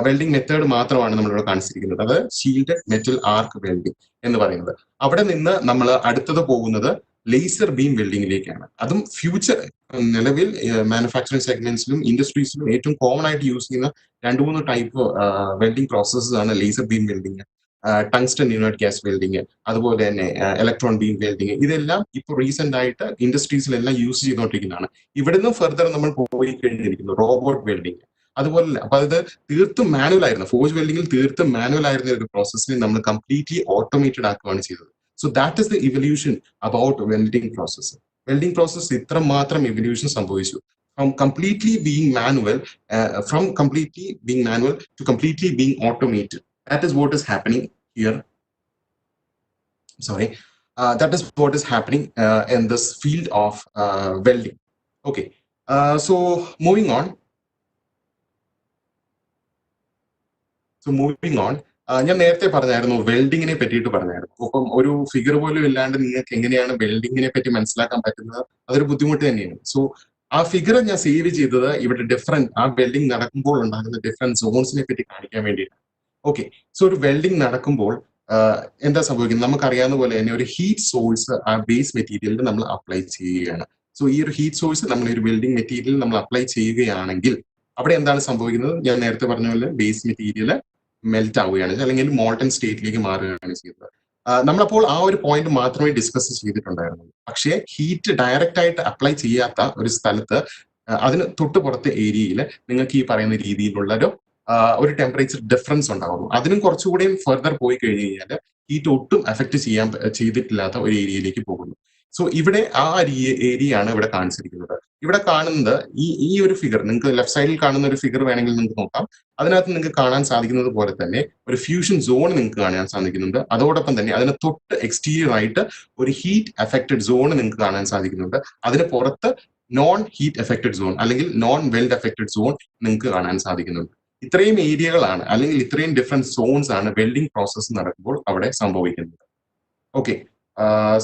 Speaker 1: വെൽഡിംഗ് മെത്തേഡ് മാത്രമാണ് നമ്മളിവിടെ കാണിച്ചിരിക്കുന്നത്. അത് ഷീൽഡഡ് മെറ്റൽ ആർക്ക് വെൽഡിംഗ് എന്ന് പറയുന്നത്. അവിടെ നിന്ന് നമ്മൾ അടുത്തത് പോകുന്നത് ലേസർ ബീം വെൽഡിങ്ങിലേക്കാണ്. അതും ഫ്യൂച്ചർ നിലവിൽ മാനുഫാക്ചറിംഗ് സെഗ്മെന്റ്സിലും ഇൻഡസ്ട്രീസിലും ഏറ്റവും കോമൺ ആയിട്ട് യൂസ് ചെയ്യുന്ന 2-3 ടൈപ്പ് വെൽഡിംഗ് പ്രോസസ്സസ് ആണ് laser beam welding, tungsten inert gas welding, അതുപോലെ തന്നെ ഇലക്ട്രോൺ ബീം വെൽഡിങ്. ഇതെല്ലാം ഇപ്പോൾ റീസെന്റ് ആയിട്ട് ഇൻഡസ്ട്രീസിലെല്ലാം യൂസ് ചെയ്തുകൊണ്ടിരിക്കുന്നതാണ്. ഇവിടുന്ന് ഫർദർ നമ്മൾ പോയി കഴിഞ്ഞിരിക്കുന്നു റോബോട്ട് വെൽഡിങ്. അതുപോലെ അപ്പൊ അത് തീർത്തും മാനുവൽ ആയിരുന്നു. ഫോഴ്സ് വെൽഡിങ്ങിൽ തീർത്തും മാനുവൽ ആയിരുന്ന ഒരു പ്രോസസ്സിനെ നമ്മൾ കംപ്ലീറ്റ്ലി ഓട്ടോമേറ്റഡ് ആക്കുകയാണ് ചെയ്തത്. So that is the evolution about welding process. Welding process ഇത്രമാത്രം ഇവല്യൂഷൻ സംഭവിച്ചു. From completely being manual, to completely being automated. That is what is happening here. Sorry, that is what is happening in this field of welding. Okay, so moving on. ഞാൻ നേരത്തെ പറഞ്ഞായിരുന്നു വെൽഡിങ്ങിനെ പറ്റിയിട്ട് പറഞ്ഞായിരുന്നു. അപ്പം ഒരു figure പോലും ഇല്ലാണ്ട് നിങ്ങൾക്ക് എങ്ങനെയാണ് വെൽഡിങ്ങിനെ പറ്റി മനസ്സിലാക്കാൻ പറ്റുന്നത്? അതൊരു ബുദ്ധിമുട്ട് തന്നെയാണ്. സോ ആ ഫിഗർ ഞാൻ സേവ് ചെയ്തത് ഇവിടെ ആ വെൽഡിങ് നടക്കുമ്പോൾ ഉണ്ടാകുന്ന ഡിഫറെന്റ് സോൺസിനെ പറ്റി കാണിക്കാൻ വേണ്ടിയിട്ടാണ്. ഓക്കെ, സോ ഒരു വെൽഡിങ് നടക്കുമ്പോൾ എന്താ സംഭവിക്കുന്നത്? നമുക്കറിയാവുന്ന പോലെ തന്നെ ഒരു ഹീറ്റ് സോഴ്സ് ആ ബേസ് മെറ്റീരിയലിൽ നമ്മൾ അപ്ലൈ ചെയ്യുകയാണ്. സോ ഈ ഒരു ഹീറ്റ് സോഴ്സ് നമ്മൾ ഒരു വെൽഡിംഗ് മെറ്റീരിയൽ നമ്മൾ അപ്ലൈ ചെയ്യുകയാണെങ്കിൽ അവിടെ എന്താണ് സംഭവിക്കുന്നത്? ഞാൻ നേരത്തെ പറഞ്ഞ പോലെ ബേസ് മെറ്റീരിയൽ മെൽറ്റ് ആവുകയാണ്, അല്ലെങ്കിൽ മോൾട്ടൺ സ്റ്റേറ്റിലേക്ക് മാറുകയാണ് ചെയ്തത്. നമ്മളപ്പോൾ ആ ഒരു പോയിന്റ് മാത്രമേ ഡിസ്കസ് ചെയ്തിട്ടുണ്ടായിരുന്നുള്ളൂ. പക്ഷേ ഹീറ്റ് ഡയറക്റ്റ് ആയിട്ട് അപ്ലൈ ചെയ്യാത്ത ഒരു സ്ഥലത്ത് അതിന് തൊട്ട് പുറത്തെ ഏരിയയിൽ നിങ്ങൾക്ക് ഈ പറയുന്ന രീതിയിലുള്ള ഒരു ടെമ്പറേച്ചർ ഡിഫറൻസ് ഉണ്ടാകുന്നു. അതിനും കുറച്ചുകൂടെയും ഫർദർ പോയി കഴിഞ്ഞ് കഴിഞ്ഞാൽ ഹീറ്റ് ഒട്ടും എഫക്ട് ചെയ്തിട്ടില്ലാത്ത ഒരു ഏരിയയിലേക്ക് പോകുന്നു. സോ ഇവിടെ ആ ഏരിയ ആണ് ഇവിടെ കാണിച്ചിരിക്കുന്നത്. ഇവിടെ കാണുന്നത് ഈ ഒരു ഫിഗർ, നിങ്ങൾക്ക് ലെഫ്റ്റ് സൈഡിൽ കാണുന്ന ഒരു ഫിഗർ വേണമെങ്കിൽ നിങ്ങൾക്ക് നോക്കാം. അതിനകത്ത് നിങ്ങൾക്ക് കാണാൻ സാധിക്കുന്നത് പോലെ തന്നെ ഒരു ഫ്യൂഷൻ സോൺ നിങ്ങൾക്ക് കാണാൻ സാധിക്കുന്നുണ്ട്. അതോടൊപ്പം തന്നെ അതിന് തൊട്ട് എക്സ്റ്റീരിയർ ആയിട്ട് ഒരു ഹീറ്റ് എഫക്റ്റഡ് സോൺ നിങ്ങൾക്ക് കാണാൻ സാധിക്കുന്നുണ്ട്. അതിന് പുറത്ത് നോൺ ഹീറ്റ് എഫക്റ്റഡ് സോൺ അല്ലെങ്കിൽ നോൺ വെൽഡ് എഫക്റ്റഡ് സോൺ നിങ്ങൾക്ക് കാണാൻ സാധിക്കുന്നുണ്ട്. ഇത്രയും ഏരിയകളാണ് അല്ലെങ്കിൽ ഇത്രയും ഡിഫറെന്റ് സോൺസ് ആണ് വെൽഡിംഗ് പ്രോസസ്സ് നടക്കുമ്പോൾ അവിടെ സംഭവിക്കുന്നത്. ഓക്കെ,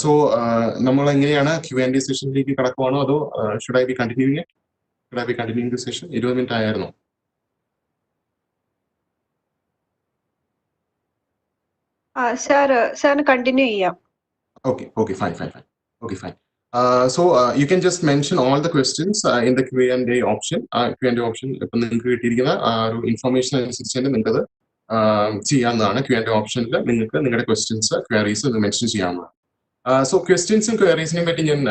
Speaker 1: സോ നമ്മൾ എങ്ങനെയാണ് Q&A സെഷനിലേക്ക് കടക്കുവാണോ അതോ should I B continuing the session? 20 minute ആയിരുന്നു.
Speaker 2: സാറിന് കണ്ടിന്യൂ ചെയ്യാം.
Speaker 1: Okay, fine. Okay, fine. So you can just mention all the questions in the Q&A option. Q&A option ഇപ്പം നിങ്ങൾക്ക് കിട്ടിയിരിക്കുന്ന ഒരു ഇൻഫർമേഷൻ അനുസരിച്ച് തന്നെ നിങ്ങൾക്കത് ചെയ്യാവുന്നതാണ്. Q&A ഓപ്ഷനിൽ നിങ്ങൾക്ക് നിങ്ങളുടെ ക്വസ്റ്റ്യൻസ് ക്വയറീസ് മെൻഷൻ ചെയ്യാവുന്നതാണ്. സോ ക്വസ്റ്റ്യൻസും ക്വയറീസിനെയും പറ്റി ഞാൻ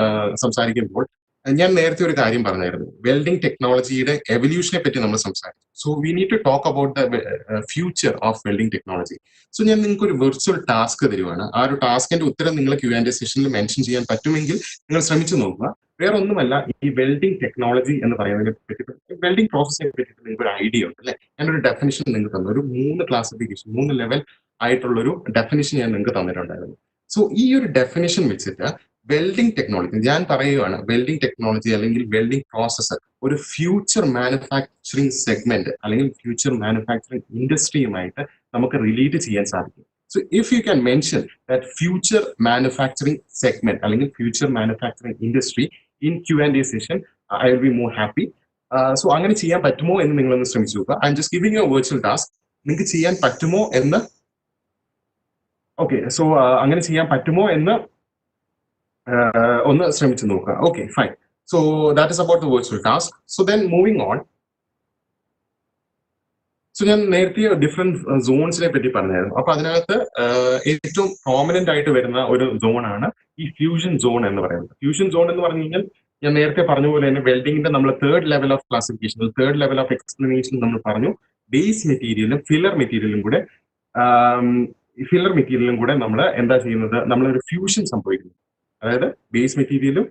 Speaker 1: സംസാരിക്കുമ്പോൾ ഞാൻ നേരത്തെ ഒരു കാര്യം പറഞ്ഞായിരുന്നു, വെൽഡിംഗ് ടെക്നോളജിയുടെ എവല്യൂഷനെ പറ്റി നമ്മൾ സംസാരിച്ചു. So we need to talk about the future of welding technology. So ഞാൻ നിങ്ങൾക്ക് ഒരു വെർച്വൽ ടാസ്ക് തരുവാണ്. ആ ഒരു ടാസ്കിന്റെ ഉത്തരം നിങ്ങൾ Q&A സെഷനിൽ മെൻഷൻ ചെയ്യാൻ പറ്റുമെങ്കിൽ നിങ്ങൾ ശ്രമിച്ചു നോക്കുക. വേറെ ഒന്നുമല്ല, ഈ വെൽഡിംഗ് ടെക്നോളജി എന്ന് പറയുന്നതിനെ പറ്റിയിട്ട്, വെൽഡിംഗ് പ്രോസസ്സിനെ പറ്റിയിട്ട് നിങ്ങൾക്ക് ഒരു ഐഡിയ ഉണ്ട് അല്ലെ? ഞാനൊരു ഡെഫിനിഷൻ നിങ്ങൾക്ക് തന്നു, ഒരു 3 ക്ലാസിഫിക്കേഷൻ 3 ലെവൽ ആയിട്ടുള്ളൊരു ഡെഫിനിഷൻ ഞാൻ നിങ്ങൾക്ക് തന്നിട്ടുണ്ടായിരുന്നു. സോ ഈ ഒരു ഡെഫിനിഷൻ വെച്ചിട്ട് വെൽഡിംഗ് ടെക്നോളജി ഞാൻ പറയുകയാണ്, വെൽഡിംഗ് ടെക്നോളജി അല്ലെങ്കിൽ വെൽഡിംഗ് പ്രോസസ്സ് ഒരു ഫ്യൂച്ചർ മാനുഫാക്ചറിങ് സെഗ്മെന്റ് അല്ലെങ്കിൽ ഫ്യൂച്ചർ മാനുഫാക്ചറിങ് ഇൻഡസ്ട്രിയുമായിട്ട് നമുക്ക് റിലേറ്റ് ചെയ്യാൻ സാധിക്കും. So if you can mention that future manufacturing segment അല്ലെങ്കിൽ future manufacturing industry in Q&A session, I will be more happy. So അങ്ങനെ ചെയ്യാൻ പറ്റുമോ എന്ന് നിങ്ങളൊന്ന് ശ്രമിച്ചു നോക്കുക. I'm just giving you a virtual task. നിങ്ങൾക്ക് ചെയ്യാൻ പറ്റുമോ എന്ന് സോ അങ്ങനെ ചെയ്യാൻ പറ്റുമോ എന്ന് ഒന്ന് ശ്രമിച്ചു നോക്കുക. Okay, fine. So that is about the virtual task. So then moving on. So ഞാൻ നേരത്തെ ഡിഫറെന്റ് സോൺസിനെ പറ്റി പറഞ്ഞായിരുന്നു. അപ്പൊ അതിനകത്ത് ഏറ്റവും പ്രോമിനന്റ് ആയിട്ട് വരുന്ന ഒരു സോണാണ് ഈ ഫ്യൂഷൻ സോൺ എന്ന് പറയുന്നത്. ഫ്യൂഷൻ സോൺ എന്ന് പറഞ്ഞു കഴിഞ്ഞാൽ ഞാൻ നേരത്തെ പറഞ്ഞ പോലെ തന്നെ വെൽഡിങ്ങിന്റെ നമ്മൾ third level of classification, third level of explanation നമ്മൾ പറഞ്ഞു. ബേസ് മെറ്റീരിയലും ഫില്ലർ മെറ്റീരിയലും കൂടെ നമ്മൾ എന്താ ചെയ്യുന്നത്? നമ്മളൊരു ഫ്യൂഷൻ സംഭവിക്കുന്നു. അതായത് ബേസ് മെറ്റീരിയലും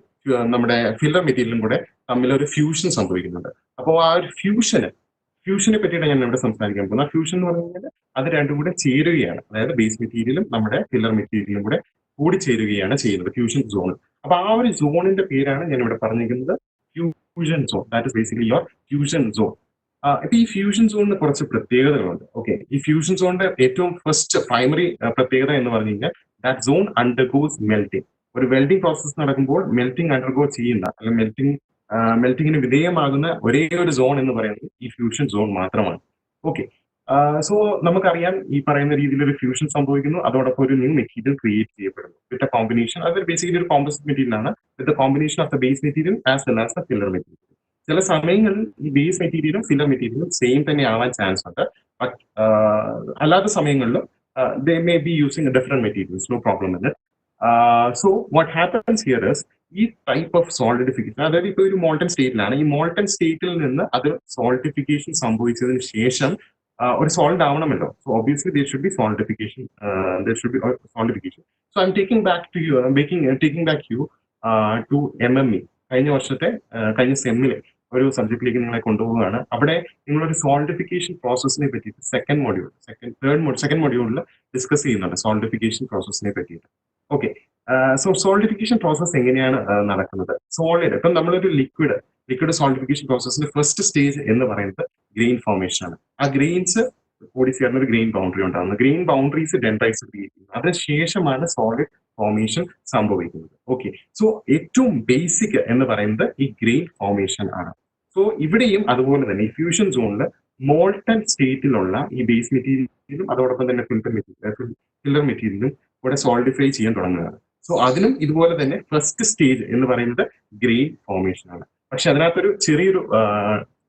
Speaker 1: നമ്മുടെ ഫില്ലർ മെറ്റീരിയലും കൂടെ തമ്മിലൊരു ഫ്യൂഷൻ സംഭവിക്കുന്നുണ്ട്. അപ്പോൾ ആ ഒരു ഫ്യൂഷനെ പറ്റിയിട്ട് ഞാൻ ഇവിടെ സംസാരിക്കാൻ പോകുന്നത്. ആ ഫ്യൂഷൻ എന്ന് പറഞ്ഞു കഴിഞ്ഞാൽ അത് രണ്ടും കൂടെ ചേരുകയാണ്. അതായത് ബേസ് മെറ്റീരിയലും നമ്മുടെ ഫില്ലർ മെറ്റീരിയലും കൂടെ കൂടിച്ചേരുകയാണ് ചെയ്യുന്നത് ഫ്യൂഷൻ സോൺ. അപ്പൊ ആ ഒരു സോണിന്റെ പേരാണ് ഞാൻ ഇവിടെ പറഞ്ഞിരിക്കുന്നത് fusion zone. That is basically your fusion zone. ഇപ്പൊ ഈ ഫ്യൂഷൻ സോണിന് കുറച്ച് പ്രത്യേകതകളുണ്ട്. ഓക്കെ, ഈ ഫ്യൂഷൻ സോണിന്റെ ഏറ്റവും ഫസ്റ്റ് പ്രൈമറി പ്രത്യേകത എന്ന് പറഞ്ഞു കഴിഞ്ഞാൽ ദാറ്റ് സോൺ അണ്ടർഗോസ് മെൽറ്റിംഗ്. ഒരു വെൽഡിംഗ് പ്രോസസ് നടക്കുമ്പോൾ മെൽറ്റിംഗ് അണ്ടർഗോ ചെയ്യുന്ന അല്ലെങ്കിൽ മെൽറ്റിങ്ങിന് വിധേയമാകുന്ന ഒരേ ഒരു സോൺ എന്ന് പറയുന്നത് ഈ ഫ്യൂഷൻ സോൺ മാത്രമാണ്. ഓക്കെ, സോ നമുക്കറിയാം ഈ പറയുന്ന രീതിയിൽ ഒരു ഫ്യൂഷൻ സംഭവിക്കുന്നു, അതോടൊപ്പം ഒരു ന്യൂ മെറ്റീരിയൽ ക്രിയേറ്റ് ചെയ്യപ്പെടുന്നു വിത്ത് എ കോമ്പിനേഷൻ. അത് ബേസിക്കലി ഒരു കോമ്പോസിറ്റ് മെറ്റീരിയൽ ആണ് with combination of the base material as well as the filler material. ചില സമയങ്ങളിൽ ഈ ബേസ് മെറ്റീരിയലും ഫില്ലർ മെറ്റീരിയലും സെയിം തന്നെ ആവാൻ ചാൻസ് ഉണ്ട്. ബട്ട് അല്ലാത്ത സമയങ്ങളിൽ they may be using different materials, no problem in it. So what happens here is ഈ ടൈപ്പ് ഓഫ് സോളിഡിഫിക്കേഷൻ, അതായത് ഇപ്പോൾ ഒരു മോൾട്ടൺ സ്റ്റേറ്റിലാണ്, ഈ മോൾട്ടൺ സ്റ്റേറ്റിൽ നിന്ന് അത് സോളിഡിഫിക്കേഷൻ സംഭവിച്ചതിന് ശേഷം ഒരു സോൾഡ് ആവണമല്ലോ. So obviously there should be solidification. So I'm taking back you to MME. കഴിഞ്ഞ സെമ്മിലെ ഒരു സബ്ജക്റ്റിലേക്ക് നിങ്ങളെ കൊണ്ടുപോവുകയാണ്. അവിടെ നിങ്ങളൊരു സോളിഡിഫിക്കേഷൻ പ്രോസസ്സിനെ പറ്റിയിട്ട് സെക്കൻഡ് മൊഡ്യൂളിൽ ഡിസ്കസ് ചെയ്യുന്നുണ്ട് സോളിഡിഫിക്കേഷൻ പ്രോസസ്സിനെ പറ്റിയിട്ട്. ഓക്കെ, സോ സോളിഡിഫിക്കേഷൻ പ്രോസസ് എങ്ങനെയാണ് നടക്കുന്നത്? സോളിഡ്, ഇപ്പം നമ്മളൊരു ലിക്വിഡ് സോളിഡിഫിക്കേഷൻ പ്രോസസ്സിന്റെ ഫസ്റ്റ് സ്റ്റേജ് എന്ന് പറയുന്നത് ഗ്രെയിൻ ഫോർമേഷൻ ആണ്. ആ ഗ്രെയിൻസ് കൂടി ചേർന്ന ഒരു ഗ്രെയിൻ ബൗണ്ടറി ഉണ്ടാകുന്നത്. ഗ്രെയിൻ ബൗണ്ടറീസ് ഡെൻഡ്രൈറ്റ്സ് ക്രിയേറ്റ് ചെയ്യുന്നത്. അതിനുശേഷമാണ് സോളിഡ് ഫോർമേഷൻ സംഭവിക്കുന്നത്. ഓക്കെ, സോ ഏറ്റവും ബേസിക് എന്ന് പറയുന്നത് ഈ ഗ്രെയിൻ ഫോർമേഷൻ ആണ്. സോ ഇവിടെയും അതുപോലെ തന്നെ ഈ ഫ്യൂഷൻ സോണിൽ മോൾട്ടൺ സ്റ്റേറ്റിലുള്ള ഈ ബേസ് മെറ്റീരിയലും അതോടൊപ്പം തന്നെ ഫില്ലർ മെറ്റീരിയലും ഇവിടെ സോളിഡിഫൈ ചെയ്യാൻ തുടങ്ങുകയാണ്. സോ അതിനും ഇതുപോലെ തന്നെ ഫസ്റ്റ് സ്റ്റേജ് എന്ന് പറയുന്നത് ഗ്രെയിൻ ഫോർമേഷൻ ആണ്. പക്ഷെ അതിനകത്തൊരു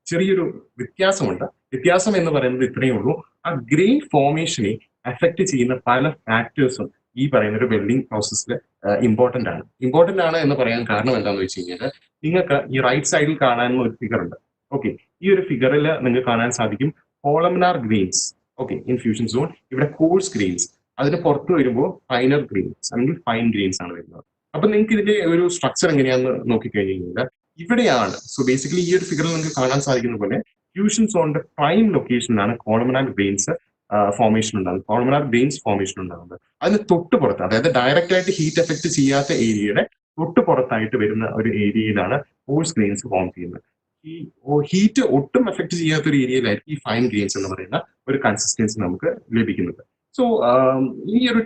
Speaker 1: ചെറിയൊരു വ്യത്യാസമുണ്ട്. വ്യത്യാസം എന്ന് പറയുന്നത് ഇത്രയേ ഉള്ളൂ, ആ ഗ്രെയിൻ ഫോർമേഷനെ അഫക്ട് ചെയ്യുന്ന പല ഫാക്ടേഴ്സും ഈ പറയുന്ന ഒരു വെൽഡിംഗ് പ്രോസസ്സിൽ ഇമ്പോർട്ടന്റ് ആണ് എന്ന് പറയാൻ കാരണം എന്താണെന്ന് വെച്ച് കഴിഞ്ഞാൽ, നിങ്ങൾക്ക് ഈ റൈറ്റ് സൈഡിൽ കാണാനുള്ള ഒരു ഫിഗർ ഉണ്ട്. ഓക്കെ, ഈ ഒരു ഫിഗറിൽ നിങ്ങൾക്ക് കാണാൻ സാധിക്കും columnar grains. Okay, in fusion zone ഇവിടെ കോഴ്സ് ഗ്രെയിൻസ്, അതിന് പുറത്ത് വരുമ്പോൾ ഫൈനർ ഗ്രെയിൻസ് അല്ലെങ്കിൽ ഫൈൻ ഗ്രെയിൻസ് ആണ് വരുന്നത്. അപ്പൊ നിങ്ങൾക്ക് ഇതിന്റെ ഒരു സ്ട്രക്ചർ എങ്ങനെയാണെന്ന് നോക്കിക്കഴിഞ്ഞ് കഴിഞ്ഞാൽ ഇവിടെയാണ്. സോ ബേസിക്കലി ഈ ഒരു ഫിഗറിൽ നിങ്ങൾക്ക് കാണാൻ സാധിക്കുന്ന പോലെ ഫ്യൂഷൻ സോണിന്റെ പ്രൈം ലൊക്കേഷനിലാണ് കോളംനാർ ഗ്രെയിൻസ് ഫോർമേഷൻ ഉണ്ടാകുന്നത്. അതിന് തൊട്ട് പുറത്ത്, അതായത് ഡയറക്റ്റ് ആയിട്ട് ഹീറ്റ് എഫക്ട് ചെയ്യാത്ത ഏരിയയുടെ തൊട്ട് പുറത്തായിട്ട് വരുന്ന ഒരു ഏരിയയിലാണ് കോഴ്സ് ഗ്രെയിൻസ് ഫോം ചെയ്യുന്നത്. ഈ ഹീറ്റ് ഒട്ടും എഫക്ട് ചെയ്യാത്ത ഒരു ഏരിയയിലായിരിക്കും ഈ ഫൈൻ ഗ്രെയിൻസ് എന്ന് പറയുന്ന ഒരു കൺസിസ്റ്റൻസി നമുക്ക് ലഭിക്കുന്നത്. സോ ഈ ഒരു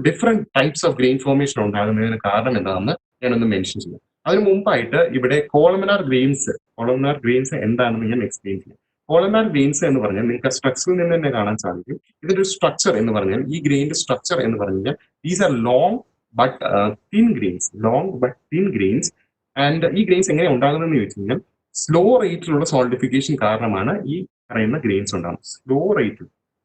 Speaker 1: different types of grain formation ഉണ്ടാകുന്നതിന് കാരണം എന്താണെന്ന് ഞാനൊന്ന് മെൻഷൻ ചെയ്യാം. അതിന് മുമ്പായിട്ട് ഇവിടെ കോളംനാർ ഗ്രെയിൻസ് എന്താണെന്ന് ഞാൻ എക്സ്പ്ലെയിൻ ചെയ്യാം. കോളംനാർ ഗ്രെയിൻസ് എന്ന് പറഞ്ഞാൽ നിങ്ങൾക്ക് സ്ട്രക്ചറിൽ നിന്ന് തന്നെ കാണാൻ സാധിക്കും. ഇതിന്റെ ഒരു സ്ട്രക്ചർ എന്ന് പറഞ്ഞാൽ, ഈ ഗ്രെയിന്റെ സ്ട്രക്ചർ എന്ന് പറഞ്ഞാൽ these are long but thin grains. And ഈ ഗ്രെയിൻസ് എങ്ങനെ ഉണ്ടാകുന്നതെന്ന് ചോദിച്ചു കഴിഞ്ഞാൽ സ്ലോ റേറ്റിലുള്ള സോളിഡിഫിക്കേഷൻ കാരണമാണ് ഈ പറയുന്ന ഗ്രെയിൻസ് ഉണ്ടാകുന്നത്.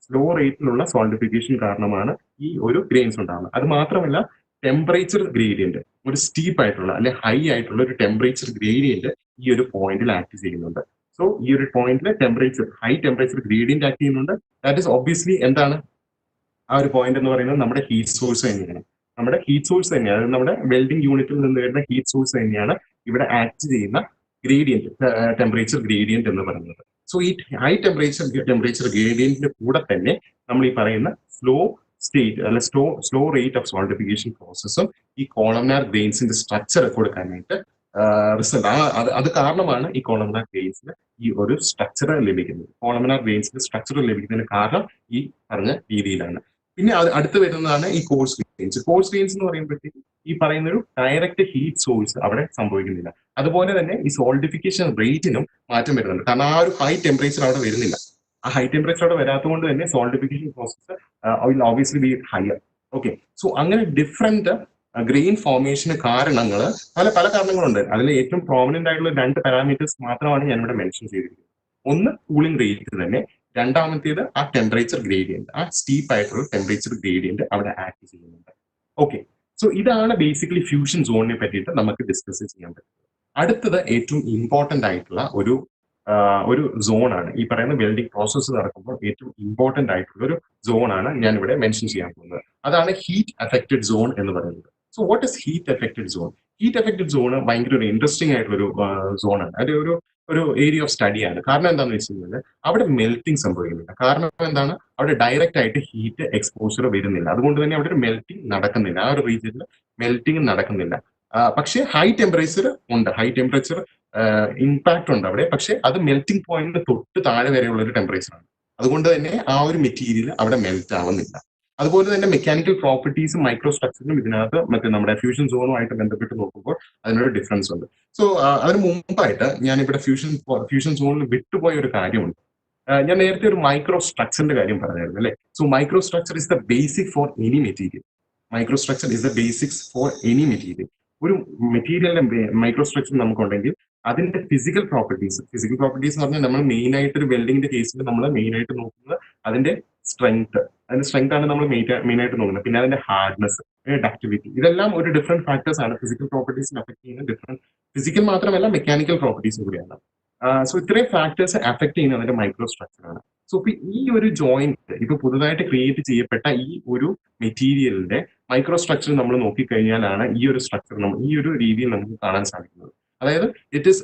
Speaker 1: സ്ലോ റേറ്റിലുള്ള സോളിഡിഫിക്കേഷൻ കാരണമാണ് ഈ ഒരു ഗ്രെയിൻസ് ഉണ്ടാകുന്നത്. അത് മാത്രമല്ല ടെമ്പറേച്ചർ ഗ്രേഡിയന്റ്, ഒരു സ്റ്റീപ്പ് ആയിട്ടുള്ള അല്ലെ ഹൈ ആയിട്ടുള്ള ഒരു ടെമ്പറേച്ചർ ഗ്രേഡിയന്റ് ഈ ഒരു പോയിന്റിൽ ആക്ട് ചെയ്യുന്നുണ്ട്. സോ ഈ ഒരു പോയിന്റിൽ ഹൈ ടെമ്പറേച്ചർ ഗ്രേഡിയന്റ് ആക്ട് ചെയ്യുന്നുണ്ട്. ദാറ്റ് ഇസ് ഒബ്വിയസ്ലി എന്താണ് ആ ഒരു പോയിന്റ് എന്ന് പറയുന്നത് നമ്മുടെ ഹീറ്റ് സോഴ്സ് തന്നെയാണ്. അതായത് നമ്മുടെ വെൽഡിംഗ് യൂണിറ്റിൽ നിന്ന് വരുന്ന ഹീറ്റ് സോഴ്സ് തന്നെയാണ് ഇവിടെ ആക്ട് ചെയ്യുന്ന ടെമ്പറേച്ചർ ഗ്രേഡിയന്റ് എന്ന് പറയുന്നത്. സോ ഈ ഹൈ ടെമ്പറേച്ചർ ഗ്രേഡിയന്റിന്റെ കൂടെ തന്നെ നമ്മൾ ഈ പറയുന്ന സ്ലോ റേറ്റ് ഓഫ് സോളിഡിഫിക്കേഷൻ പ്രോസസ്സും ഈ കോളംനാർ ഗ്രെയിൻസിന്റെ സ്ട്രക്ചർ കൊടുക്കാനായിട്ട് അത് കാരണമാണ് ഈ കോളംനാർ ഗ്രെയിൻസിന് ഈ ഒരു സ്ട്രക്ചർ ലഭിക്കുന്നത്. കോളംനാർ ഗ്രെയിൻസിന്റെ സ്ട്രക്ചർ ലഭിക്കുന്നതിന് കാരണം ഈ പറഞ്ഞ രീതിയിലാണ്. പിന്നെ അടുത്ത് വരുന്നതാണ് ഈ കോഴ്സ് ഗ്രെയിൻസ് എന്ന് പറയുമ്പോഴത്തേക്ക് ഈ പറയുന്ന ഒരു ഡയറക്റ്റ് ഹീറ്റ് സോഴ്സ് അവിടെ സംഭവിക്കുന്നില്ല. അതുപോലെ തന്നെ ഈ സോളിഡിഫിക്കേഷൻ റേറ്റിനും മാറ്റം വരുന്നുണ്ട്. കാരണം ആ ഒരു ഹൈ ടെമ്പറേച്ചർ അവിടെ വരുന്നില്ല. ആ ഹൈ ടെമ്പറേച്ചർ അവിടെ വരാത്തതുകൊണ്ട് തന്നെ solidification process obviously B higher. Okay, so അങ്ങനെ ഡിഫറെന്റ് ഗ്രെയിൻ ഫോർമേഷന് കാരണങ്ങൾ പല കാരണങ്ങളുണ്ട്. അതിൽ ഏറ്റവും പ്രോമിനന്റ് ആയിട്ടുള്ള 2 പാരാമീറ്റേഴ്സ് മാത്രമാണ് ഞാൻ ഇവിടെ മെൻഷൻ ചെയ്തിരിക്കുന്നത്. ഒന്ന് കൂളിംഗ് റേറ്റ് തന്നെ, രണ്ടാമത്തേത് ആ ടെമ്പറേച്ചർ ഗ്രേഡിയന്റ്, ആ സ്റ്റീപ്പ് ആയിട്ടുള്ള ടെമ്പറേച്ചർ ഗ്രേഡിയന്റ് അവിടെ ആക്ട് ചെയ്യുന്നുണ്ട്. ഓക്കെ, സോ ഇതാണ് ബേസിക്കലി ഫ്യൂഷൻ സോണിനെ പറ്റിയിട്ട് നമുക്ക് ഡിസ്കസ് ചെയ്യാൻ പറ്റുന്നത്. അടുത്തത് ഏറ്റവും ഇമ്പോർട്ടന്റ് ആയിട്ടുള്ള ഒരു സോണാണ്. ഈ പറയുന്ന വെൽഡിംഗ് പ്രോസസ്സ് നടക്കുമ്പോൾ ഏറ്റവും ഇമ്പോർട്ടന്റ് ആയിട്ടുള്ള ഒരു സോണാണ് ഞാൻ ഇവിടെ മെൻഷൻ ചെയ്യാൻ പോകുന്നത്. അതാണ് ഹീറ്റ് അഫക്റ്റഡ് സോൺ എന്ന് പറയുന്നത്. So what is heat affected zone? Heat affected zone ഭയങ്കര ഒരു ഇൻട്രസ്റ്റിംഗ് ആയിട്ടുള്ള ഒരു സോണാണ്. അത് ഒരു ഒരു ഏരിയ ഓഫ് സ്റ്റഡിയാണ്. കാരണം എന്താണെന്ന് വെച്ച് കഴിഞ്ഞാൽ അവിടെ മെൽറ്റിംഗ് സംഭവിക്കുന്നില്ല. കാരണം എന്താണ്? അവിടെ ഡയറക്റ്റ് ആയിട്ട് ഹീറ്റ് എക്സ്പോഷർ വരുന്നില്ല. അതുകൊണ്ട് തന്നെ അവിടെ ഒരു മെൽറ്റിംഗ് നടക്കുന്നില്ല. ആ ഒരു റീജിയനിൽ മെൽറ്റിംഗ് നടക്കുന്നില്ല. പക്ഷേ ഹൈ ടെമ്പറേച്ചർ ഉണ്ട്. ഹൈ ടെമ്പറേച്ചർ ഇമ്പാക്ട് ഉണ്ട് അവിടെ. പക്ഷെ അത് മെൽറ്റിംഗ് പോയിന്റിന് തൊട്ട് താഴെ വരെയുള്ള ഒരു ടെമ്പറേച്ചറാണ്. അതുകൊണ്ട് തന്നെ ആ ഒരു മെറ്റീരിയൽ അവിടെ മെൽറ്റ് ആവുന്നില്ല. അതുപോലെ തന്നെ മെക്കാനിക്കൽ പ്രോപ്പർട്ടീസും മൈക്രോ സ്ട്രക്ചറിനും ഇതിനകത്ത് മറ്റേ നമ്മുടെ ഫ്യൂഷൻ സോണുമായിട്ട് ബന്ധപ്പെട്ട് നോക്കുമ്പോൾ അതിനൊരു ഡിഫറൻസ് ഉണ്ട്. സോ അതിന് മുമ്പായിട്ട് ഞാൻ ഇവിടെ ഫ്യൂഷൻ സോണിൽ വിട്ടുപോയ ഒരു കാര്യമുണ്ട്. ഞാൻ നേരത്തെ ഒരു മൈക്രോ സ്ട്രക്ചറിന്റെ കാര്യം പറഞ്ഞായിരുന്നു അല്ലെ. So micro structure is the basic for any material. Micro structure is the basics for any material. ഒരു മെറ്റീരിയലിന്റെ മൈക്രോ സ്ട്രക്ചർ നമുക്കുണ്ടെങ്കിൽ അതിന്റെ ഫിസിക്കൽ പ്രോപ്പർട്ടീസ് എന്ന് പറഞ്ഞാൽ നമ്മൾ മെയിൻ ആയിട്ട് ഒരു വെൽഡിങ്ങിന്റെ കേസിൽ നമ്മൾ മെയിൻ ആയിട്ട് നോക്കുന്നത് അതിന്റെ സ്ട്രെങ്ത് ആണ് നമ്മൾ മെയിൻ ആയിട്ട് നോക്കുന്നത്. പിന്നെ അതിന്റെ ഹാർഡ്നെസ്, ഡക്ടിവിറ്റി, ഇതെല്ലാം ഒരു ഡിഫറെന്റ് ഫാക്ടേഴ്സ് ആണ് ഫിസിക്കൽ പ്രോപ്പർട്ടീസിനെ അഫക്ട് ചെയ്യുന്ന ഡിഫറെന്റ് ഫിസിക്കൽ മാത്രമല്ല മെക്കാനിക്കൽ പ്രോപ്പർട്ടീസും കൂടിയാണ്. സോ ഇത്രയും ഫാക്ടേഴ്സ് അഫക്ട് ചെയ്യുന്ന അതിന്റെ മൈക്രോ സ്ട്രക്ചർ ആണ്. സോ ഇപ്പൊ ഈ ഒരു ജോയിന്റ് ഇപ്പൊ പുതുതായിട്ട് ക്രിയേറ്റ് ചെയ്യപ്പെട്ട ഈ ഒരു മെറ്റീരിയലിന്റെ മൈക്രോ സ്ട്രക്ചർ നമ്മൾ നോക്കിക്കഴിഞ്ഞാലാണ് ഈ ഒരു സ്ട്രക്ചർ ഈ ഒരു രീതിയിൽ നമുക്ക് കാണാൻ സാധിക്കുന്നത്. അതായത് it is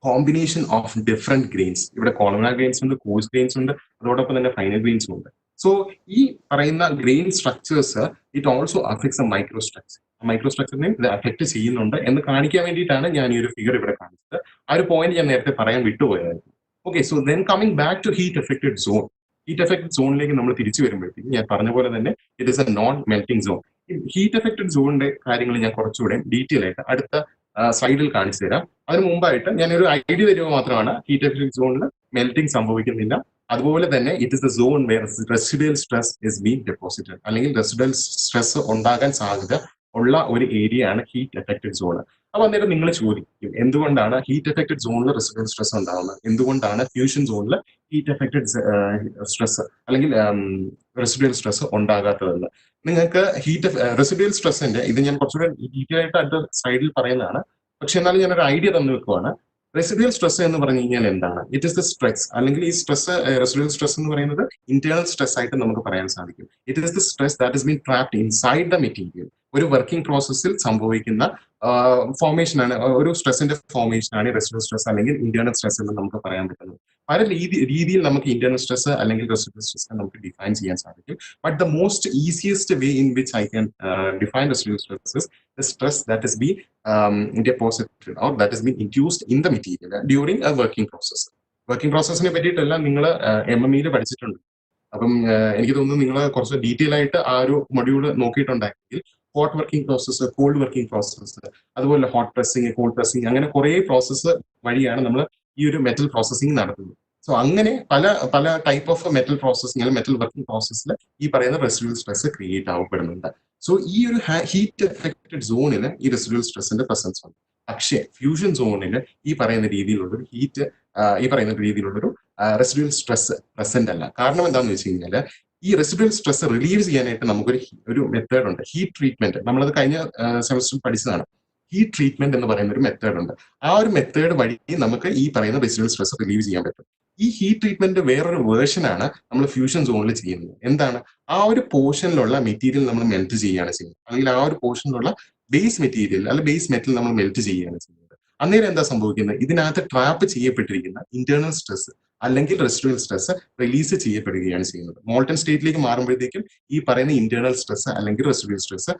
Speaker 1: combination of different grains. ഇവിടെ കോളംനാർ ഗ്രെയിൻസ് ഉണ്ട്, കോഴ്സ് ഗ്രെയിൻസ് ഉണ്ട്, അതോടൊപ്പം തന്നെ ഫൈനൽ ഗ്രെയിൻസും ഉണ്ട്. സോ ഈ പറയുന്ന grain structures it also affects a micro structure. Micro സ്ട്രക്ചറിനെ ഇത് അഫക്ട് ചെയ്യുന്നുണ്ട് എന്ന് കാണിക്കാൻ വേണ്ടിയിട്ടാണ് ഞാൻ ഈ ഒരു ഫിഗർ ഇവിടെ കാണിച്ചത്. ആ ഒരു പോയിന്റ് ഞാൻ നേരത്തെ പറയാൻ വിട്ടുപോയതായിരുന്നു. Okay, so then coming back to heat affected zone. Heat affected സോണിലേക്ക് നമ്മൾ തിരിച്ചു വരുമ്പോഴത്തേക്കും ഞാൻ പറഞ്ഞ പോലെ തന്നെ it is a non melting zone. Heat affected സോണിന്റെ കാര്യങ്ങൾ ഞാൻ കുറച്ചുകൂടെ ഡീറ്റെയിൽ ആയിട്ട് അടുത്ത സ്ലൈഡിൽ കാണിച്ചു തരാം. അതിന് മുമ്പായിട്ട് ഞാനൊരു ഐഡിയ തരുക മാത്രമാണ്. ഹീറ്റ് എഫക്റ്റഡ് സോണിൽ മെൽറ്റിംഗ് സംഭവിക്കുന്നില്ല. അതുപോലെ തന്നെ it is the zone where residual stress is been deposited, അല്ലെങ്കിൽ റെസിഡ്യൂവൽ സ്ട്രെസ് ഉണ്ടാകാൻ സാധ്യത ഉള്ള ഒരു ഏരിയ ആണ് ഹീറ്റ് എഫക്റ്റഡ് സോൺ. അപ്പൊ അന്നേരം നിങ്ങൾ ചോദിക്കും, എന്തുകൊണ്ടാണ് ഹീറ്റ് എഫക്റ്റഡ് സോണിൽ റെസിഡ്യൂവൽ സ്ട്രെസ് ഉണ്ടാകുന്നത്, എന്തുകൊണ്ടാണ് ഫ്യൂഷൻ സോണിൽ ഹീറ്റ് എഫക്റ്റഡ് സ്ട്രെസ് അല്ലെങ്കിൽ റെസിഡ്യൂവൽ സ്ട്രെസ് ഉണ്ടാകാത്തതെന്ന്. നിങ്ങൾക്ക് റെസിഡ്യൂവൽ സ്ട്രെസ്സിന്റെ ഇത് ഞാൻ കുറച്ചുകൂടെ ഡീറ്റെയിൽ ആയിട്ട് അടുത്ത സ്ലൈഡിൽ പറയുന്നതാണ്. പക്ഷെ എന്നാലും ഞാനൊരു ഐഡിയ തന്നു വെക്കുവാണ്. റെസിഡ്യൂവൽ സ്ട്രെസ് എന്ന് പറഞ്ഞു കഴിഞ്ഞാൽ എന്താണ്? ഇറ്റ് ഇസ് ദ സ്ട്രെസ്, അല്ലെങ്കിൽ ഈ സ്ട്രെസ് റെസിഡ്യൂവൽ സ്ട്രെസ് എന്ന് പറയുന്നത് ഇന്റേണൽ സ്ട്രെസ് ആയിട്ട് നമുക്ക് പറയാൻ സാധിക്കും. It is the stress that is been trapped inside the material. ഒരു വർക്കിംഗ് പ്രോസസ്സിൽ സംഭവിക്കുന്ന ഫോർമേഷൻ ആണ്, ഒരു സ്ട്രെസിന്റെ ഫോർമേഷൻ ആണ് റെസിഡ്യൂവൽ സ്ട്രെസ് അല്ലെങ്കിൽ ഇന്റേണൽ സ്ട്രെസ് എന്ന് നമുക്ക് പറയാൻ പറ്റുന്നത്. പല രീതിയിൽ നമുക്ക് ഇന്റേണൽ സ്ട്രെസ് അല്ലെങ്കിൽ റെസിഡ്യൂവൽ സ്ട്രെസ് നമുക്ക് ഡിഫൈൻ ചെയ്യാൻ സാധിക്കും. But the most easiest way in which I can define residual stress is the stress that is been deposited or that has been induced in the material during a working process. Working പ്രോസസ്സിനെ പറ്റിയിട്ടെല്ലാം നിങ്ങൾ MME പഠിച്ചിട്ടുണ്ട്. അപ്പം എനിക്ക് തോന്നുന്നു നിങ്ങൾ കുറച്ച് detail ആയിട്ട് ആ ഒരു മൊഡ്യൂൾ നോക്കിയിട്ടുണ്ടെങ്കിൽ hot working process, cold working process, അതുപോലെ ഹോട്ട് പ്രസ്സിങ്, കോൾഡ് പ്രസ്സിങ്, അങ്ങനെ കുറെ പ്രോസസ്സ് വഴിയാണ് നമ്മൾ ഈ ഒരു മെറ്റൽ പ്രോസസ്സിങ് നടത്തുന്നത്. സോ അങ്ങനെ പല ടൈപ്പ് ഓഫ് മെറ്റൽ പ്രോസസ്സിങ് അല്ലെങ്കിൽ മെറ്റൽ വർക്കിംഗ് പ്രോസസ്സിൽ ഈ പറയുന്ന റെസിഡ്യൂവൽ സ്ട്രെസ് ക്രിയേറ്റ് ആവപ്പെടുന്നുണ്ട്. സോ ഈ ഒരു ഹീറ്റ് എഫക്റ്റഡ് സോണിൽ ഈ റെസിഡ്യൂവൽ സ്ട്രെസിന്റെ പ്രസൻസ് ഉണ്ട്. പക്ഷേ ഫ്യൂഷൻ സോണിൽ ഈ പറയുന്ന രീതിയിലുള്ളൊരു റെസിഡ്യൂവൽ സ്ട്രെസ് പ്രസന്റ് അല്ല. കാരണം എന്താണെന്ന് വെച്ച് കഴിഞ്ഞാൽ ഈ റെസിഡ്യൂവൽ സ്ട്രെസ് റിലീവ് ചെയ്യാനായിട്ട് നമുക്കൊരു മെത്തേഡ് ഉണ്ട്, ഹീറ്റ് ട്രീറ്റ്മെന്റ്. നമ്മളത് കഴിഞ്ഞ സെമസ്റ്ററിൽ പഠിച്ചതാണ്. ഹീറ്റ് ട്രീറ്റ്മെന്റ് എന്ന് പറയുന്ന ഒരു മെത്തേഡ് ഉണ്ട്. ആ ഒരു മെത്തേഡ് വഴി നമുക്ക് ഈ പറയുന്ന റെസിഡ്യൂവൽ സ്ട്രെസ് റിലീവ് ചെയ്യാൻ പറ്റും. ഈ ഹീറ്റ് ട്രീറ്റ്മെന്റ് വേറൊരു വേർഷനാണ് നമ്മൾ ഫ്യൂഷൻ സോണിൽ ചെയ്യുന്നത്. എന്താണ്? ആ ഒരു പോർഷനിലുള്ള മെറ്റീരിയൽ നമ്മൾ മെൽറ്റ് ചെയ്യുകയാണ് ചെയ്യുന്നത്, അല്ലെങ്കിൽ ആ ഒരു പോർഷനിലുള്ള ബേസ് മെറ്റീരിയൽ അല്ലെങ്കിൽ ബേസ് മെറ്റൽ നമ്മൾ മെൽറ്റ് ചെയ്യുകയാണ് ചെയ്യുന്നത്. അന്നേരം എന്താ സംഭവിക്കുന്നത്? ഇതിനകത്ത് ട്രാപ്പ് ചെയ്യപ്പെട്ടിരിക്കുന്ന ഇന്റേണൽ സ്ട്രെസ് അല്ലെങ്കിൽ റെസിഡ്യൂവൽ സ്ട്രെസ് റിലീസ് ചെയ്യപ്പെടുകയാണ് ചെയ്യുന്നത്. മോൾട്ടൺ സ്റ്റേറ്റിലേക്ക് മാറുമ്പോഴത്തേക്കും ഈ പറയുന്ന ഇന്റേണൽ സ്ട്രെസ് അല്ലെങ്കിൽ റെസിഡ്യൂവൽ സ്ട്രെസ്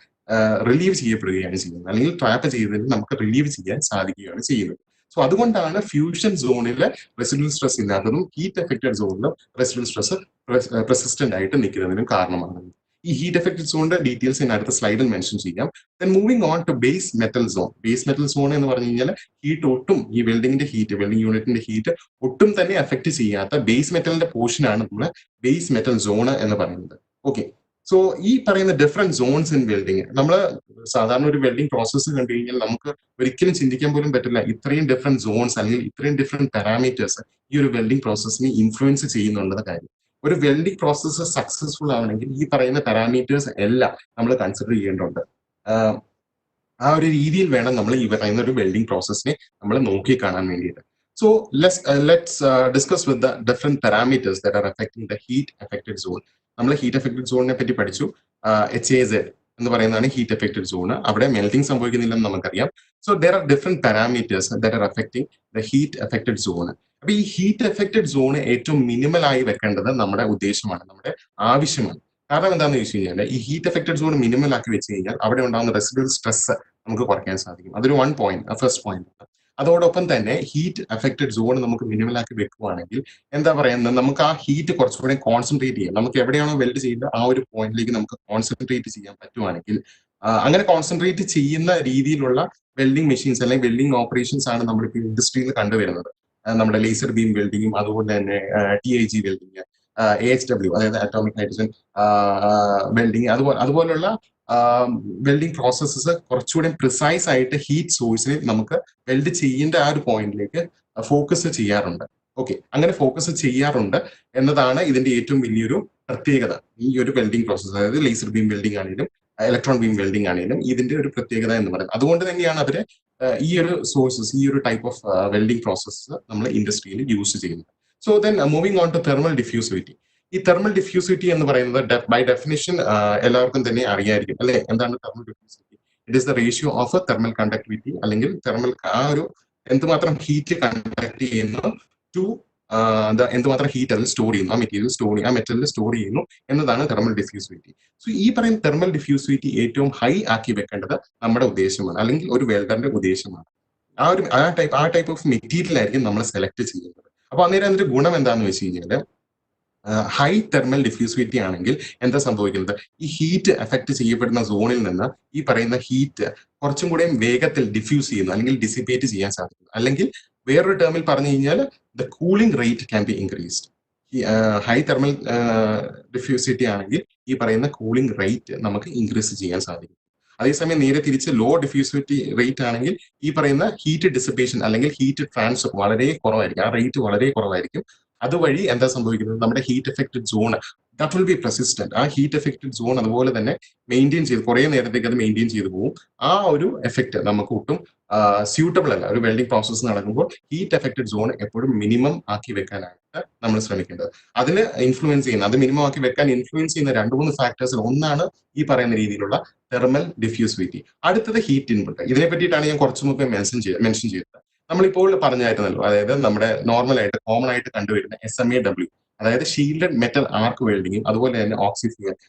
Speaker 1: റിലീവ് ചെയ്യപ്പെടുകയാണ് ചെയ്യുന്നത്, അല്ലെങ്കിൽ ട്രാപ്പ് ചെയ്തതിൽ നമുക്ക് റിലീവ് ചെയ്യാൻ സാധിക്കുകയാണ് ചെയ്യുന്നത്. സോ അതുകൊണ്ടാണ് ഫ്യൂഷൻ സോണിൽ റെസിഡ്യൂവൽ സ്ട്രെസ് ഇല്ലാത്തതും ഹീറ്റ് എഫക്റ്റഡ് സോണിലും റെസിഡ്യൂവൽ സ്ട്രെസ് പെർസിസ്റ്റന്റ് ആയിട്ട് നിൽക്കുന്നതിനും കാരണമാണ്. ഈ ഹീറ്റ് എഫക്റ്റഡ് സോണിന്റെ ഡീറ്റെയിൽസ് ഞാൻ അടുത്ത സ്ലൈഡിൽ മെൻഷൻ ചെയ്യാം. Then moving on to base metal zone. Base metal zone എന്ന് പറഞ്ഞു കഴിഞ്ഞാൽ ഹീറ്റ് ഒട്ടും ഈ വെൽഡിംഗ് യൂണിറ്റിന്റെ ഹീറ്റ് ഒട്ടും തന്നെ എഫക്ട് ചെയ്യാത്ത ബേസ് മെറ്റലിന്റെ പോർഷനാണ് നമ്മൾ ബേസ് മെറ്റൽ സോൺ എന്ന് പറയുന്നത്. ഓക്കെ, സോ ഈ പറയുന്ന ഡിഫറെന്റ് സോൺസ് ഇൻ വെൽഡിങ്, നമ്മൾ സാധാരണ ഒരു വെൽഡിംഗ് പ്രോസസ്സ് കണ്ടു കഴിഞ്ഞാൽ നമുക്ക് ഒരിക്കലും ചിന്തിക്കാൻ പോലും പറ്റില്ല ഇത്രയും ഡിഫറെന്റ് സോൺസ് അല്ലെങ്കിൽ ഇത്രയും ഡിഫറെന്റ് പാരാമീറ്റേഴ്സ് ഈ ഒരു വെൽഡിംഗ് പ്രോസസ്സിനെ ഇൻഫ്ലുവൻസ് ചെയ്യുന്നുണ്ടെന്ന കാര്യം. ഒരു വെൽഡിംഗ് പ്രോസസ്സ് സക്സസ്ഫുൾ ആവണമെങ്കിൽ ഈ പറയുന്ന പാരാമീറ്റേഴ്സ് എല്ലാം നമ്മൾ കൺസിഡർ ചെയ്യേണ്ടതുണ്ട്. ആ ഒരു രീതിയിൽ വേണം നമ്മൾ ഈ പറയുന്ന ഒരു വെൽഡിംഗ് പ്രോസസ്സിനെ നമ്മൾ നോക്കി കാണാൻ വേണ്ടിയിട്ട്. So let's discuss with the different parameters that are affecting the heat affected zone. നമ്മൾ ഹീറ്റ് എഫക്റ്റഡ് സോണിനെ പറ്റി പഠിച്ചു. HAZ എന്ന് പറയുന്നതാണ് ഹീറ്റ് എഫക്റ്റഡ് സോൺ. അവിടെ മെൽറ്റിംഗ് സംഭവിക്കുന്നില്ലെന്ന് നമുക്കറിയാം. So there are different parameters that are affecting the heat affected zone. അപ്പൊ ഈ ഹീറ്റ് എഫക്റ്റഡ് സോൺ ഏറ്റവും മിനിമൽ ആയി വെക്കേണ്ടത് നമ്മുടെ ഉദ്ദേശമാണ്, നമ്മുടെ ആവശ്യമാണ്. കാരണം എന്താണെന്ന് വെച്ച് കഴിഞ്ഞാൽ ഈ ഹീറ്റ് എഫക്റ്റഡ് സോൺ മിനിമൽ ആക്കി വെച്ച് കഴിഞ്ഞാൽ അവിടെ ഉണ്ടാകുന്ന റെസിഡ്യൂവൽ സ്ട്രെസ് നമുക്ക് കുറയ്ക്കാൻ സാധിക്കും. അതൊരു ഫസ്റ്റ് പോയിന്റ്. അതോടൊപ്പം തന്നെ ഹീറ്റ് എഫക്റ്റഡ് സോൺ നമുക്ക് മിനിമൽ ആക്കി വെക്കുകയാണെങ്കിൽ എന്താ പറയുന്നത്, നമുക്ക് ആ ഹീറ്റ് കുറച്ചുകൂടെ കോൺസെൻട്രേറ്റ് ചെയ്യാം. നമുക്ക് എവിടെയാണോ വെൽഡ് ചെയ്യേണ്ടത് ആ ഒരു പോയിന്റിലേക്ക് നമുക്ക് കോൺസെൻട്രേറ്റ് ചെയ്യാൻ പറ്റുവാണെങ്കിൽ, അങ്ങനെ കോൺസെൻട്രേറ്റ് ചെയ്യുന്ന രീതിയിലുള്ള വെൽഡിംഗ് മെഷീൻസ് അല്ലെങ്കിൽ വെൽഡിംഗ് ഓപ്പറേഷൻസ് ആണ് നമ്മളിപ്പോൾ ഇൻഡസ്ട്രിയിൽ കണ്ടുവരുന്നത്. നമ്മുടെ ലേസർ ബീം വെൽഡിങ്ങും അതുപോലെ തന്നെ TIG വെൽഡിങ്, AHW അതായത് അറ്റോമിക് ഹൈഡ്രജൻ വെൽഡിങ്, അതുപോലുള്ള വെൽഡിംഗ് പ്രോസസ്സസ് കുറച്ചുകൂടി പ്രിസൈസ് ആയിട്ട് ഹീറ്റ് സോഴ്സിനെ നമുക്ക് വെൽഡ് ചെയ്യേണ്ട ആ ഒരു പോയിന്റിലേക്ക് ഫോക്കസ് ചെയ്യാറുണ്ട്. ഓക്കെ, അങ്ങനെ ഫോക്കസ് ചെയ്യാറുണ്ട് എന്നതാണ് ഇതിന്റെ ഏറ്റവും വലിയൊരു പ്രത്യേകത. ഈ ഒരു വെൽഡിംഗ് പ്രോസസ്സ്, അതായത് ലേസർ ബീം വെൽഡിംഗ് ആണെങ്കിലും ഇലക്ട്രോൺ ബീം വെൽഡിംഗ് ആണെങ്കിലും ഇതിന്റെ ഒരു പ്രത്യേകത എന്ന് പറയുന്നത്. അതുകൊണ്ട് തന്നെയാണ് അവര് ഈ ഒരു സോഴ്സസ്, ഈ ഒരു ടൈപ്പ് ഓഫ് വെൽഡിംഗ് പ്രോസസ്സ് നമ്മൾ ഇൻഡസ്ട്രിയിൽ യൂസ് ചെയ്യുന്നത്. So then moving on to thermal diffusivity. ഈ തെർമൽ ഡിഫ്യൂസിവിറ്റി എന്ന് പറയുന്നത് ബൈ ഡെഫിനിഷൻ എല്ലാവർക്കും തന്നെ അറിയായിരിക്കും അല്ലെ, എന്താണ് thermal diffusivity? It is the ratio of thermal conductivity, അല്ലെങ്കിൽ തെർമൽ ആ ഒരു എന്തുമാത്രം ഹീറ്റ് കണ്ടക്ട് ചെയ്യുന്നു ടു എന്തുമാത്രം ഹീറ്റ് അതിൽ സ്റ്റോർ ചെയ്യുന്നു, ആ മെറ്റലിൽ സ്റ്റോർ ചെയ്യുന്നു എന്നതാണ് തെർമൽ ഡിഫ്യൂസിവിറ്റി. സോ ഈ പറയുന്ന തെർമൽ ഡിഫ്യൂസിവിറ്റി ഏറ്റവും ഹൈ ആക്കി വെക്കേണ്ടത് നമ്മുടെ ഉദ്ദേശമാണ്, അല്ലെങ്കിൽ ഒരു വെൽഡറിന്റെ ഉദ്ദേശമാണ്. ആ ടൈപ്പ് ഓഫ് മെറ്റീരിയൽ ആയിരിക്കും നമ്മൾ സെലക്ട് ചെയ്യുന്നത്. അപ്പൊ അന്നേരം അതിന്റെ ഗുണം എന്താണെന്ന് വെച്ച് കഴിഞ്ഞാൽ, ഹൈ തെർമൽ ഡിഫ്യൂസിവിറ്റി ആണെങ്കിൽ എന്താ സംഭവിക്കുന്നത്, ഈ ഹീറ്റ് എഫക്ട് ചെയ്യപ്പെടുന്ന സോണിൽ നിന്ന് ഈ പറയുന്ന ഹീറ്റ് കുറച്ചും കൂടെ വേഗത്തിൽ ഡിഫ്യൂസ് ചെയ്യുന്നു, അല്ലെങ്കിൽ ഡിസിപ്പേറ്റ് ചെയ്യാൻ സാധിക്കും. അല്ലെങ്കിൽ വേറൊരു ടേമിൽ പറഞ്ഞു കഴിഞ്ഞാൽ the cooling rate can be increased. ഈ ഹൈ തെർമൽ ഡിഫ്യൂസിവിറ്റി ആണെങ്കിൽ ഈ പറയുന്ന കൂളിംഗ് റേറ്റ് നമുക്ക് ഇൻക്രീസ് ചെയ്യാൻ സാധിക്കും. അതേസമയം നേരെ തിരിച്ച് ലോ ഡിഫ്യൂസിവിറ്റി റേറ്റ് ആണെങ്കിൽ ഈ പറയുന്ന ഹീറ്റ് ഡിസിപ്പേഷൻ അല്ലെങ്കിൽ ഹീറ്റ് ട്രാൻസ്ഫർ വളരെ കുറവായിരിക്കും, ആ റേറ്റ് വളരെ കുറവായിരിക്കും. അതുവഴി എന്താ സംഭവിക്കുന്നത്, നമ്മുടെ heat affected zone that will be persistent. ആ ഹീറ്റ് എഫക്റ്റഡ് സോൺ അതുപോലെ തന്നെ മെയിൻറ്റെയിൻ ചെയ്ത് കുറെ നേരത്തേക്ക് അത് മെയിൻറ്റെയിൻ ചെയ്ത് പോകും. ആ ഒരു എഫക്റ്റ് നമുക്ക് ഒട്ടും സ്യൂട്ടബിൾ അല്ല. ഒരു വെൽഡിംഗ് പ്രോസസ്സ് നടക്കുമ്പോൾ ഹീറ്റ് എഫക്റ്റഡ് സോൺ എപ്പോഴും മിനിമം ആക്കി വെക്കാനായിട്ട് നമ്മൾ ശ്രമിക്കേണ്ടത്. അതിന് ഇൻഫ്ലുവൻസ് ചെയ്യുന്ന, അത് മിനിമം ആക്കി വെക്കാൻ ഇൻഫ്ലുവൻസ് ചെയ്യുന്ന 2-3 ഫാക്ടേഴ്സിൽ ഒന്നാണ് ഈ പറയുന്ന രീതിയിലുള്ള തെർമൽ ഡിഫ്യൂസിവിറ്റി. അടുത്തത് ഹീറ്റ് ഇൻപുട്ട്. ഇതിനെ പറ്റിയിട്ടാണ് ഞാൻ കുറച്ചു മുമ്പ് മെൻഷൻ ചെയ്തത്. നമ്മളിപ്പോൾ പറഞ്ഞായിരുന്നല്ലോ, അതായത് നമ്മുടെ നോർമൽ ആയിട്ട് കോമൺ ആയിട്ട് കണ്ടുവരുന്ന SMAW, അതായത് ഷീൽഡഡ് മെറ്റൽ ആർക്ക് വെൽഡിങ്ങും അതുപോലെ തന്നെ ഓക്സി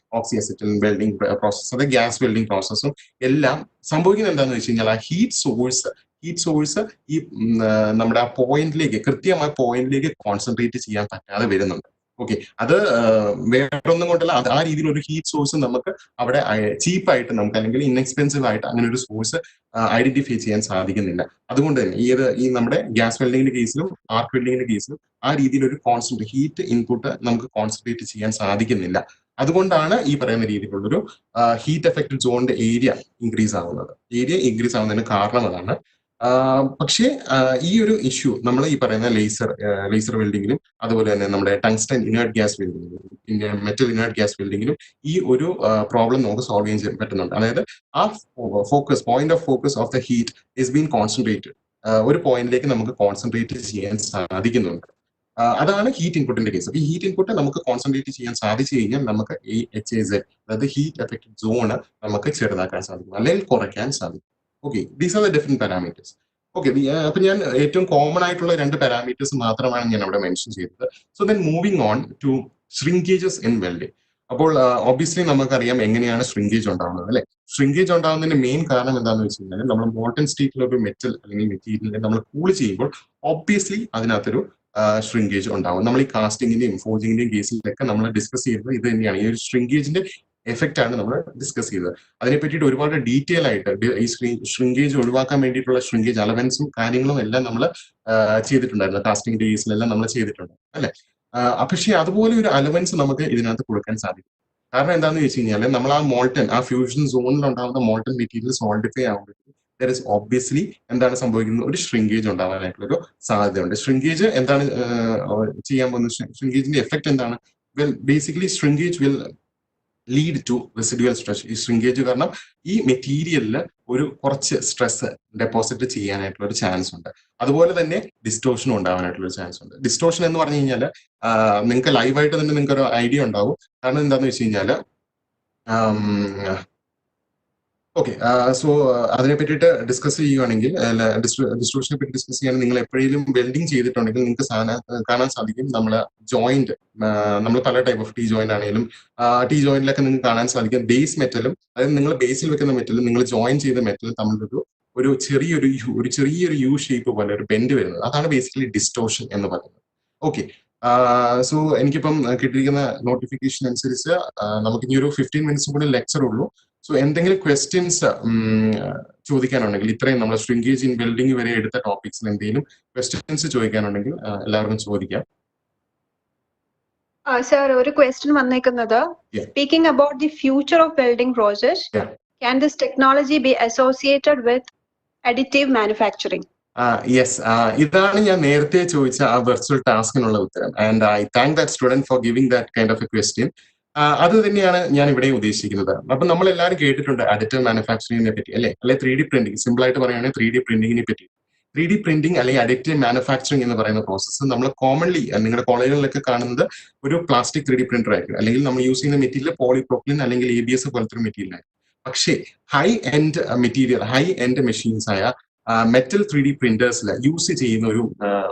Speaker 1: അസെറ്റൈൽ വെൽഡിംഗ് പ്രോസസ്, അതായത് ഗ്യാസ് വെൽഡിംഗ് പ്രോസസ്സും എല്ലാം സംഭവിക്കുന്നത് എന്താണെന്ന് വെച്ച് കഴിഞ്ഞാൽ, ആ ഹീറ്റ് സോഴ്സ് ഈ നമ്മുടെ ആ പോയിന്റിലേക്ക്, കൃത്യമായ പോയിന്റിലേക്ക് കോൺസെൻട്രേറ്റ് ചെയ്യാൻ പറ്റാതെ വരുന്നുണ്ട്. ഓക്കെ, അത് വേറൊന്നും കൊണ്ടല്ല, ആ രീതിയിൽ ഒരു ഹീറ്റ് സോഴ്സ് നമുക്ക് അവിടെ ചീപ്പായിട്ട് നമുക്ക്, അല്ലെങ്കിൽ ഇൻഎക്സ്പെൻസീവ് ആയിട്ട് അങ്ങനെ ഒരു സോഴ്സ് ഐഡന്റിഫൈ ചെയ്യാൻ സാധിക്കുന്നില്ല. അതുകൊണ്ട് തന്നെ ഈ നമ്മുടെ ഗ്യാസ് വെൽഡിങ്ങിന്റെ കേസിലും ആർക്ക് വെൽഡിങ്ങിന്റെ കേസിലും ആ രീതിയിൽ ഒരു ഹീറ്റ് ഇൻപുട്ട് നമുക്ക് കോൺസെൻട്രേറ്റ് ചെയ്യാൻ സാധിക്കുന്നില്ല. അതുകൊണ്ടാണ് ഈ പറയുന്ന രീതിയിലുള്ളൊരു ഹീറ്റ് എഫക്റ്റഡ് സോണിന്റെ ഏരിയ ഇൻക്രീസ് ആവുന്നതിന് കാരണം അതാണ്. പക്ഷേ ഈ ഒരു ഇഷ്യൂ നമ്മൾ ഈ പറയുന്ന ലേസർ വെൽഡിങ്ങിലും അതുപോലെ തന്നെ നമ്മുടെ ടങ്സ്റ്റൻ ഇനേർട്ട് ഗ്യാസ് വെൽഡിങ്ങിലും പിന്നെ മെറ്റൽ ഇനേർട്ട് ഗ്യാസ് വെൽഡിങ്ങിലും ഈ ഒരു പ്രോബ്ലം നമുക്ക് സോൾവ് ചെയ്യാൻ പറ്റുന്നുണ്ട്. അതായത് ആ point of focus of the heat is been concentrated, ഒരു പോയിന്റിലേക്ക് നമുക്ക് കോൺസെൻട്രേറ്റ് ചെയ്യാൻ സാധിക്കുന്നുണ്ട്. അതാണ് ഹീറ്റ് ഇൻപുട്ടിന്റെ കേസ്. അപ്പൊ ഈ ഹീറ്റ് ഇൻപുട്ട് നമുക്ക് കോൺസെൻട്രേറ്റ് ചെയ്യാൻ സാധിച്ചു കഴിഞ്ഞാൽ നമുക്ക് ഈ HAZ, അതായത് ഹീറ്റ് എഫക്റ്റഡ് സോണ് നമുക്ക് ചെറുതാക്കാൻ സാധിക്കും അല്ലെങ്കിൽ കുറയ്ക്കാൻ സാധിക്കും. Okay, these are the different parameters. Okay, അപ്പൊ ഞാൻ ഏറ്റവും കോമൺ ആയിട്ടുള്ള 2 പാരാമീറ്റേഴ്സ് മാത്രമാണ് ഞാൻ അവിടെ മെൻഷൻ ചെയ്തത്. So then moving on to shrinkages in welding. അപ്പോൾ ഒബ്വിയസ്ലി നമുക്കറിയാം എങ്ങനെയാണ് ഷ്രിങ്കേജ് ഉണ്ടാകുന്നത് അല്ലെ. ഷ്രിങ്കേജ് ഉണ്ടാകുന്നതിന്റെ മെയിൻ കാരണം എന്താണെന്ന് വെച്ച് കഴിഞ്ഞാൽ, നമ്മൾ മോൾട്ടൺ സ്റ്റേറ്റിലുള്ള ഒരു മെറ്റൽ അല്ലെങ്കിൽ മെറ്റീരിയലിനെ നമ്മൾ കൂൾ ചെയ്യുമ്പോൾ ഒബ്വിയസ്ലി അതിനകത്തൊരു ഷ്രിങ്കേജ് ഉണ്ടാവും. നമ്മൾ ഈ കാസ്റ്റിംഗിന്റെയും ഫോർജിങ്ങിന്റെയും കേസിലൊക്കെ നമ്മൾ ഡിസ്കസ് ചെയ്യുന്നത് ഇത് തന്നെയാണ്. ഈ ഒരു ഷ്രിങ്കേജിന്റെ എഫക്റ്റ് ആണ് നമ്മൾ ഡിസ്കസ് ചെയ്തത്. അതിനെ പറ്റിയിട്ട് ഒരുപാട് ഡീറ്റെയിൽ ആയിട്ട് ഈ ഷ്രിങ്കേജ് ഒഴിവാക്കാൻ വേണ്ടിയിട്ടുള്ള ഷ്രിങ്കേജ് അലവൻസും കാര്യങ്ങളും എല്ലാം നമ്മൾ ചെയ്തിട്ടുണ്ടായിരുന്നു. കാസ്റ്റിംഗിന്റെ കേസിലെല്ലാം നമ്മൾ ചെയ്തിട്ടുണ്ട് അല്ലെ. പക്ഷേ അതുപോലെ ഒരു അലവൻസ് നമുക്ക് ഇതിനകത്ത് കൊടുക്കാൻ സാധിക്കും. കാരണം എന്താണെന്ന് വെച്ച് കഴിഞ്ഞാൽ, നമ്മൾ ആ ഫ്യൂഷൻ സോണിൽ ഉണ്ടാകുന്ന മോൾട്ടൺ മെറ്റീരിയൽ സോൾഡിഫൈ ആകുമ്പോഴത്തേക്കും there is obviously എന്താണ് സംഭവിക്കുന്നത്, ഒരു ഷ്രിങ്കേജ് ഉണ്ടാവാനായിട്ടുള്ള ഒരു സാധ്യതയുണ്ട്. ഷ്രിങ്കേജ് എന്താണ് ചെയ്യാൻ പോകുന്നത്, ഷ്രിങ്കേജിന്റെ എഫക്ട് എന്താണ്? Well, basically shrinkage will lead to residual stress. ഈ ഷ്രിങ്കേജ് കാരണം ഈ മെറ്റീരിയലിൽ ഒരു കുറച്ച് സ്ട്രെസ് ഡെപ്പോസിറ്റ് ചെയ്യാനായിട്ടുള്ള ഒരു ചാൻസ് ഉണ്ട്. അതുപോലെ തന്നെ ഡിസ്റ്റോഷനും ഉണ്ടാവാനായിട്ടുള്ള ഒരു ചാൻസ് ഉണ്ട്. ഡിസ്റ്റോഷൻ എന്ന് പറഞ്ഞു കഴിഞ്ഞാൽ നിങ്ങൾക്ക് ലൈവായിട്ട് തന്നെ നിങ്ങൾക്ക് ഒരു ഐഡിയ ഉണ്ടാവും. കാരണം എന്താണെന്ന് വെച്ച് കഴിഞ്ഞാൽ, ഓക്കെ. സോ അതിനെ പറ്റിയിട്ട് ഡിസ്കസ് ചെയ്യുകയാണെങ്കിൽ ഡിസ്ട്രിബ്യൂഷനെ പറ്റി ഡിസ്കസ് ചെയ്യുകയാണെങ്കിൽ നിങ്ങൾ എപ്പോഴെങ്കിലും വെൽഡിങ് ചെയ്തിട്ടുണ്ടെങ്കിൽ നിങ്ങൾക്ക് കാണാൻ സാധിക്കും നമ്മളെ ജോയിന്റ്, നമ്മൾ പല ടൈപ്പ് ഓഫ് ടീ ജോയിന്റ് ആണെങ്കിലും ടീ ജോയിന്റിലൊക്കെ നിങ്ങൾക്ക് കാണാൻ സാധിക്കും ബേസ് മെറ്റലും, അതായത് നിങ്ങൾ ബേസിൽ വെക്കുന്ന മെറ്റലും നിങ്ങൾ ജോയിൻ ചെയ്ത മെറ്റലും തമ്മിലൊരു ഒരു ചെറിയൊരു യു ഷേപ്പ് പോലെ ഒരു ബെൻഡ് വരുന്നത്, അതാണ് ബേസിക്കലി ഡിസ്റ്റോഷൻ എന്ന് പറയുന്നത്. ഓക്കെ. സോ എനിക്കിപ്പം കിട്ടിയിരിക്കുന്ന നോട്ടിഫിക്കേഷൻ അനുസരിച്ച് നമുക്ക് ഇനി ഒരു 15 മിനിറ്റ്സ് കൂടി ലെക്ചർ ഉള്ളൂ. സോ എന്തെങ്കിലും ക്വസ്റ്റ്യൻസ് ചോദിക്കാനുണ്ടെങ്കിൽ, ഇത്രയും നമ്മൾ ശ്രിങ്കേജ് ഇൻ ബിൽഡിംഗ് വരെ എടുത്ത ടോപ്പിക്സിൽ എന്തെങ്കിലും ക്വസ്റ്റ്യൻസ് ചോദിക്കാനുണ്ടെങ്കിൽ എല്ലാവർക്കും ചോദിക്കാം.
Speaker 2: സർ, ഒരു ക്വസ്റ്റ്യൻ വന്നേക്കുന്നത്, speaking about the future of welding process, can this technology B associated with additive manufacturing?
Speaker 1: Yes, ഇതാണ് ഞാൻ നേരത്തെ ചോദിച്ച ആ വെർച്വൽ ടാസ്കിനുള്ള ഉത്തരം. And I thank that student for giving that kind of A question. അത് തന്നെയാണ് ഞാൻ ഇവിടെ ഉദ്ദേശിക്കുന്നത്. അപ്പൊ നമ്മൾ എല്ലാവരും കേട്ടിട്ടുണ്ട് അഡിറ്റീവ് മാനുഫാക്ചറിങ്ങിനെ പറ്റി, അല്ലെ 3D പ്രിന്റിംഗ്. സിമ്പിൾ ആയിട്ട് പറയുകയാണെങ്കിൽ 3D പ്രിന്റിങ്ങിനെ പറ്റി. 3D പ്രിന്റിംഗ് അല്ലെങ്കിൽ അഡിറ്റീവ് മാനുഫാക്ചറിംഗ് എന്ന് പറയുന്ന പ്രോസസ്സ് നമ്മൾ കോമൺലി നിങ്ങളുടെ കോളേജുകളിലൊക്കെ കാണുന്നത് ഒരു പ്ലാസ്റ്റിക് 3D പ്രിന്റർ ആയിരിക്കും, അല്ലെങ്കിൽ നമ്മൾ യൂസ് ചെയ്യുന്ന മെറ്റീരിയൽ പോളിപ്രോപ്പിലിൻ അല്ലെങ്കിൽ ABS പോലത്തെ ഒരു മെറ്റീരിയൽ ആയിരിക്കും. പക്ഷേ high end material, high end machines ആയ മെറ്റൽ 3D പ്രിന്റേഴ്സിൽ യൂസ് ചെയ്യുന്ന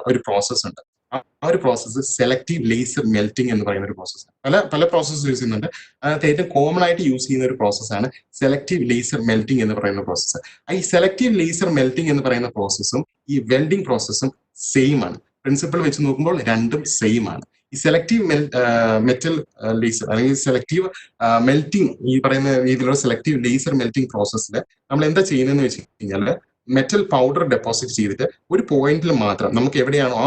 Speaker 1: ഒരു പ്രോസസ് ഉണ്ട്. ആ ഒരു പ്രോസസ്സ് സെലക്റ്റീവ് ലേസർ മെൽറ്റിംഗ് എന്ന് പറയുന്ന ഒരു പ്രോസസ്സാണ്. പല പ്രോസസ്സ് യൂസ് ചെയ്യുന്നുണ്ട്. അതിനകത്ത് ഏറ്റവും കോമൺ ആയിട്ട് യൂസ് ചെയ്യുന്ന ഒരു പ്രോസസ്സാണ് സെലക്റ്റീവ് ലേസർ മെൽറ്റിംഗ് എന്ന് പറയുന്ന പ്രോസസ്സ്. ഈ സെലക്റ്റീവ് ലേസർ മെൽറ്റിംഗ് എന്ന് പറയുന്ന പ്രോസസ്സും ഈ വെൽഡിംഗ് പ്രോസസ്സും സെയിം ആണ്. പ്രിൻസിപ്പിൾ വെച്ച് നോക്കുമ്പോൾ രണ്ടും സെയിം ആണ്. ഈ സെലക്റ്റീവ് മെറ്റൽ ലേസർ അല്ലെങ്കിൽ സെലക്റ്റീവ് മെൽറ്റിംഗ്, ഈ പറയുന്ന രീതിയിലുള്ള സെലക്റ്റീവ് ലേസർ മെൽറ്റിംഗ് പ്രോസസ്സിൽ നമ്മൾ എന്താ ചെയ്യുന്നതെന്ന് വെച്ച് കഴിഞ്ഞാൽ, മെറ്റൽ പൗഡർ ഡെപ്പോസിറ്റ് ചെയ്തിട്ട് ഒരു പോയിന്റിൽ മാത്രം, നമുക്ക് എവിടെയാണോ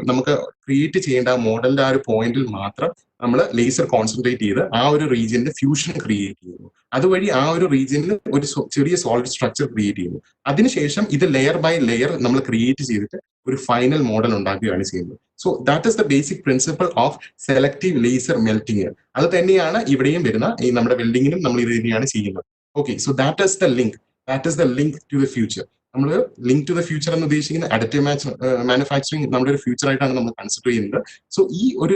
Speaker 1: നമുക്ക് ക്രിയേറ്റ് ചെയ്യേണ്ട ആ മോഡലിന്റെ ആ ഒരു പോയിന്റിൽ മാത്രം നമ്മൾ ലേസർ കോൺസെൻട്രേറ്റ് ചെയ്ത് ആ ഒരു റീജിയന്റെ ഫ്യൂഷൻ ക്രിയേറ്റ് ചെയ്യുന്നു. അതുവഴി ആ ഒരു റീജിയനിൽ ഒരു ചെറിയ സോളിഡ് സ്ട്രക്ചർ ക്രിയേറ്റ് ചെയ്യുന്നു. അതിനുശേഷം ഇത് ലെയർ ബൈ ലെയർ നമ്മൾ ക്രിയേറ്റ് ചെയ്തിട്ട് ഒരു ഫൈനൽ മോഡൽ ഉണ്ടാക്കുകയാണ് ചെയ്യുന്നത്. So that is the basic principle of selective laser melting. അത് തന്നെയാണ് ഇവിടെയും വരുന്ന ഈ നമ്മുടെ വെൽഡിങ്ങിനും നമ്മൾ ഇത് തന്നെയാണ് ചെയ്യുന്നത്. Okay, so that is the link to the future. നമ്മൾ ലിങ്ക് ടു ദ ഫ്യൂച്ചർ എന്ന് ഉദ്ദേശിക്കുന്ന അഡിറ്റീവ് മാനുഫാക്ചറിങ് നമ്മുടെ ഒരു ഫ്യൂച്ചർ ആയിട്ടാണ് നമ്മൾ കൺസിഡർ ചെയ്യുന്നത്. സോ ഈ ഒരു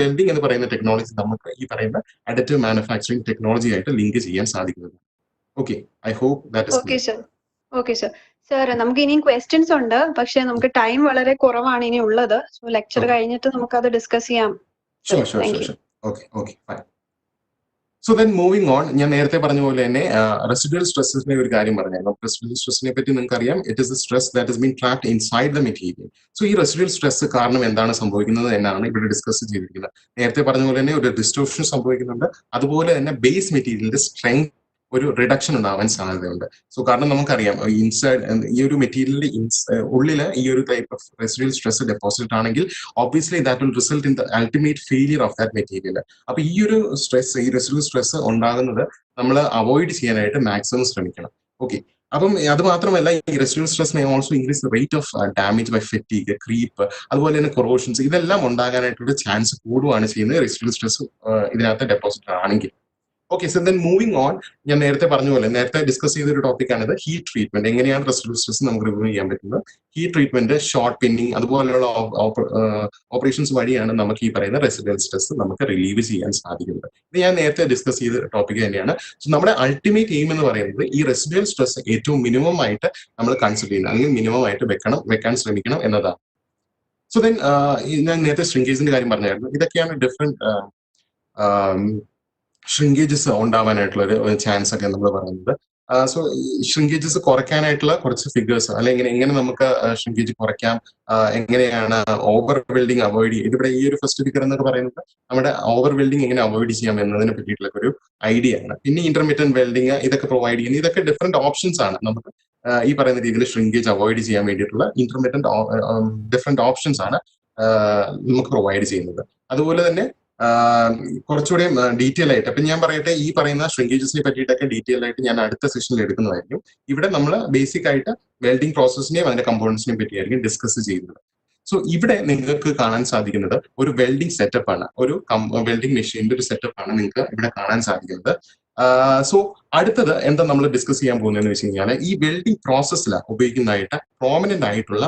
Speaker 1: വെൽഡിംഗ് എന്ന് പറയുന്ന ടെക്നോളജി നമുക്ക് ഈ പറയുന്ന അഡിറ്റീവ് മാനുഫാക്ചറിങ് ടെക്നോളജി ആയിട്ട് ലിങ്ക് ചെയ്യാൻ സാധിക്കുന്നത്. Okay, I hope that is.
Speaker 2: Okay sir. Sir, നമുക്ക് ഇനിയും ക്വസ്റ്റ്യൻസ് ഉണ്ട്, പക്ഷെ നമുക്ക് ടൈം വളരെ കുറവാണ് ഇനി ഉള്ളത്. സോ ലെക്ചർ കഴിഞ്ഞിട്ട് നമുക്ക് അത് ഡിസ്കസ് ചെയ്യാം.
Speaker 1: Okay, fine. So then moving on, ഞാൻ നേരത്തെ പറഞ്ഞ പോലെ തന്നെ റെസിഡ്യൂവൽ സ്ട്രെസ്സിന്റെ ഒരു കാര്യം പറഞ്ഞായിരുന്നു. റെസിഡ്യൂവൽ സ്ട്രെസ്സിനെ പറ്റി നിങ്ങൾക്ക് അറിയാം, it is a stress that has been trapped inside the material. So ഈ റെസിഡ്യൂവൽ സ്ട്രെസ് കാരണം എന്താണ് സംഭവിക്കുന്നത് എന്നാണ് ഇവിടെ ഡിസ്കസ് ചെയ്തിരിക്കുന്നത്. നേരത്തെ പറഞ്ഞ പോലെ തന്നെ ഒരു ഡിസ്റ്റോർഷൻ സംഭവിക്കുന്നുണ്ട്. അതുപോലെ തന്നെ ബേസ് മെറ്റീരിയലിന്റെ സ്ട്രെങ്ത് ഒരു റിഡക്ഷൻ ഉണ്ടാവാൻ സാധ്യതയുണ്ട്. സോ കാരണം നമുക്കറിയാം ഇൻസൈഡ് ഈ ഒരു മെറ്റീരിയലിന്റെ ഉള്ളില് ഈ ഒരു type of residual stress deposit ആണെങ്കിൽ obviously that will result in the ultimate failure of that material. അപ്പൊ ഈ ഒരു സ്ട്രെസ്, ഈ റെസിഡ്യൂവൽ സ്ട്രെസ് ഉണ്ടാകുന്നത് നമ്മൾ അവോയ്ഡ് ചെയ്യാനായിട്ട് മാക്സിമം ശ്രമിക്കണം. ഓക്കെ, അപ്പം അത് മാത്രമല്ല, ഈ residual stress may also increase the rate of damage by fatigue, creep, അതുപോലെ തന്നെ കൊറോഷൻസ്, ഇതെല്ലാം ഉണ്ടാകാനായിട്ടുള്ള ചാൻസ് കൂടുകയാണ് ചെയ്യുന്നത് റെസിഡ്യൂവൽ സ്ട്രെസ് ഇതിനകത്ത് ഡെപ്പോസിറ്റ് ആണെങ്കിൽ. Okay, so then moving on, ഞാൻ നേരത്തെ പറഞ്ഞ പോലെ നേരത്തെ ഡിസ്കസ് ചെയ്ത ഒരു ടോപ്പിക്കാണിത്, ഹീറ്റ് ട്രീറ്റ്മെന്റ്. എങ്ങനെയാണ് റെസിഡ്യൂവൽ സ്ട്രെസ് നമുക്ക് റിമൂവ് ചെയ്യാൻ പറ്റുന്നത്? ഹീറ്റ് ട്രീറ്റ്മെന്റ്, ഷോർട്ട് പിന്നിങ്, അതുപോലെയുള്ള ഓപ്പറേഷൻസ് വഴിയാണ് നമുക്ക് ഈ പറയുന്ന റെസിഡ്യൂവൽ സ്ട്രെസ് നമുക്ക് റിലീവ് ചെയ്യാൻ സാധിക്കുന്നത്. ഇത് ഞാൻ നേരത്തെ ഡിസ്കസ് ചെയ്ത ടോപ്പിക് തന്നെയാണ്. സോ നമ്മുടെ അൾട്ടിമേറ്റ് എയിം എന്ന് പറയുന്നത് ഈ റെസിഡ്യൂവൽ സ്ട്രെസ് ഏറ്റവും മിനിമം ആയിട്ട് നമ്മൾ കൺസിഡർ ചെയ്യുന്നത്, അല്ലെങ്കിൽ മിനിമം ആയിട്ട് വെക്കാൻ ശ്രമിക്കണം എന്നതാണ്. സോ ദെൻ ഞാൻ നേരത്തെ ശ്രിങ്കേജിന്റെ കാര്യം പറഞ്ഞായിരുന്നു. ഇതൊക്കെയാണ് ഡിഫറെന്റ് ഷ്രിങ്കേജസ് ഉണ്ടാവാനായിട്ടുള്ള ഒരു ചാൻസ് ഒക്കെ നമ്മൾ പറയുന്നത്. സോ ഷ്രിങ്കേജസ് കുറയ്ക്കാനായിട്ടുള്ള കുറച്ച് ഫിഗേഴ്സ്, അല്ലെങ്കിൽ എങ്ങനെ നമുക്ക് ഷ്രിങ്കേജ് കുറയ്ക്കാം, എങ്ങനെയാണ് ഓവർ വെൽഡിങ് അവോയ്ഡ് ചെയ്യുക. ഇതിവിടെ ഈ ഒരു ഫസ്റ്റ് ഫിഗർ എന്നൊക്കെ പറയുന്നത് നമ്മുടെ ഓവർ വെൽഡിങ് എങ്ങനെ അവോയ്ഡ് ചെയ്യാം എന്നതിനെ പറ്റിയിട്ടുള്ള ഒരു ഐഡിയ ആണ്. പിന്നെ ഇന്റർമീഡിയറ്റ് വെൽഡിങ് ഇതൊക്കെ പ്രൊവൈഡ് ചെയ്യുന്നത്, ഇതൊക്കെ ഡിഫറെന്റ് ഓപ്ഷൻസ് ആണ്. നമുക്ക് ഈ പറയുന്ന രീതിയിൽ ഷ്രിങ്കേജ് അവോയ്ഡ് ചെയ്യാൻ വേണ്ടിയിട്ടുള്ള ഡിഫറെന്റ് ഓപ്ഷൻസ് ആണ് നമുക്ക് പ്രൊവൈഡ് ചെയ്യുന്നത്. അതുപോലെ തന്നെ കുറച്ചുകൂടി ഡീറ്റെയിൽ ആയിട്ട്, അപ്പൊ ഞാൻ പറയട്ടെ, ഈ പറയുന്ന ഷ്രിങ്കേജസിനെ പറ്റിയിട്ടൊക്കെ ഡീറ്റെയിൽ ആയിട്ട് ഞാൻ അടുത്ത സെഷനിൽ എടുക്കുന്നതായിരിക്കും. ഇവിടെ നമ്മൾ ബേസിക് ആയിട്ട് വെൽഡിംഗ് പ്രോസസ്സിനെയും അതിന്റെ കമ്പോണൻസിനെയും പറ്റിയായിരിക്കും ഡിസ്കസ് ചെയ്യുന്നത്. സോ ഇവിടെ നിങ്ങൾക്ക് കാണാൻ സാധിക്കുന്നത് ഒരു വെൽഡിംഗ് സെറ്റപ്പ് ആണ്, ഒരു വെൽഡിംഗ് മെഷീന്റെ ഒരു സെറ്റപ്പ് ആണ് നിങ്ങൾക്ക് ഇവിടെ കാണാൻ സാധിക്കുന്നത്. സോ അടുത്തത് എന്താ നമ്മൾ ഡിസ്കസ് ചെയ്യാൻ പോകുന്നതെന്ന് വെച്ച് കഴിഞ്ഞാൽ, ഈ വെൽഡിംഗ് പ്രോസസ്സിൽ ഉപയോഗിക്കുന്നതായിട്ട് പ്രോമിനന്റ് ആയിട്ടുള്ള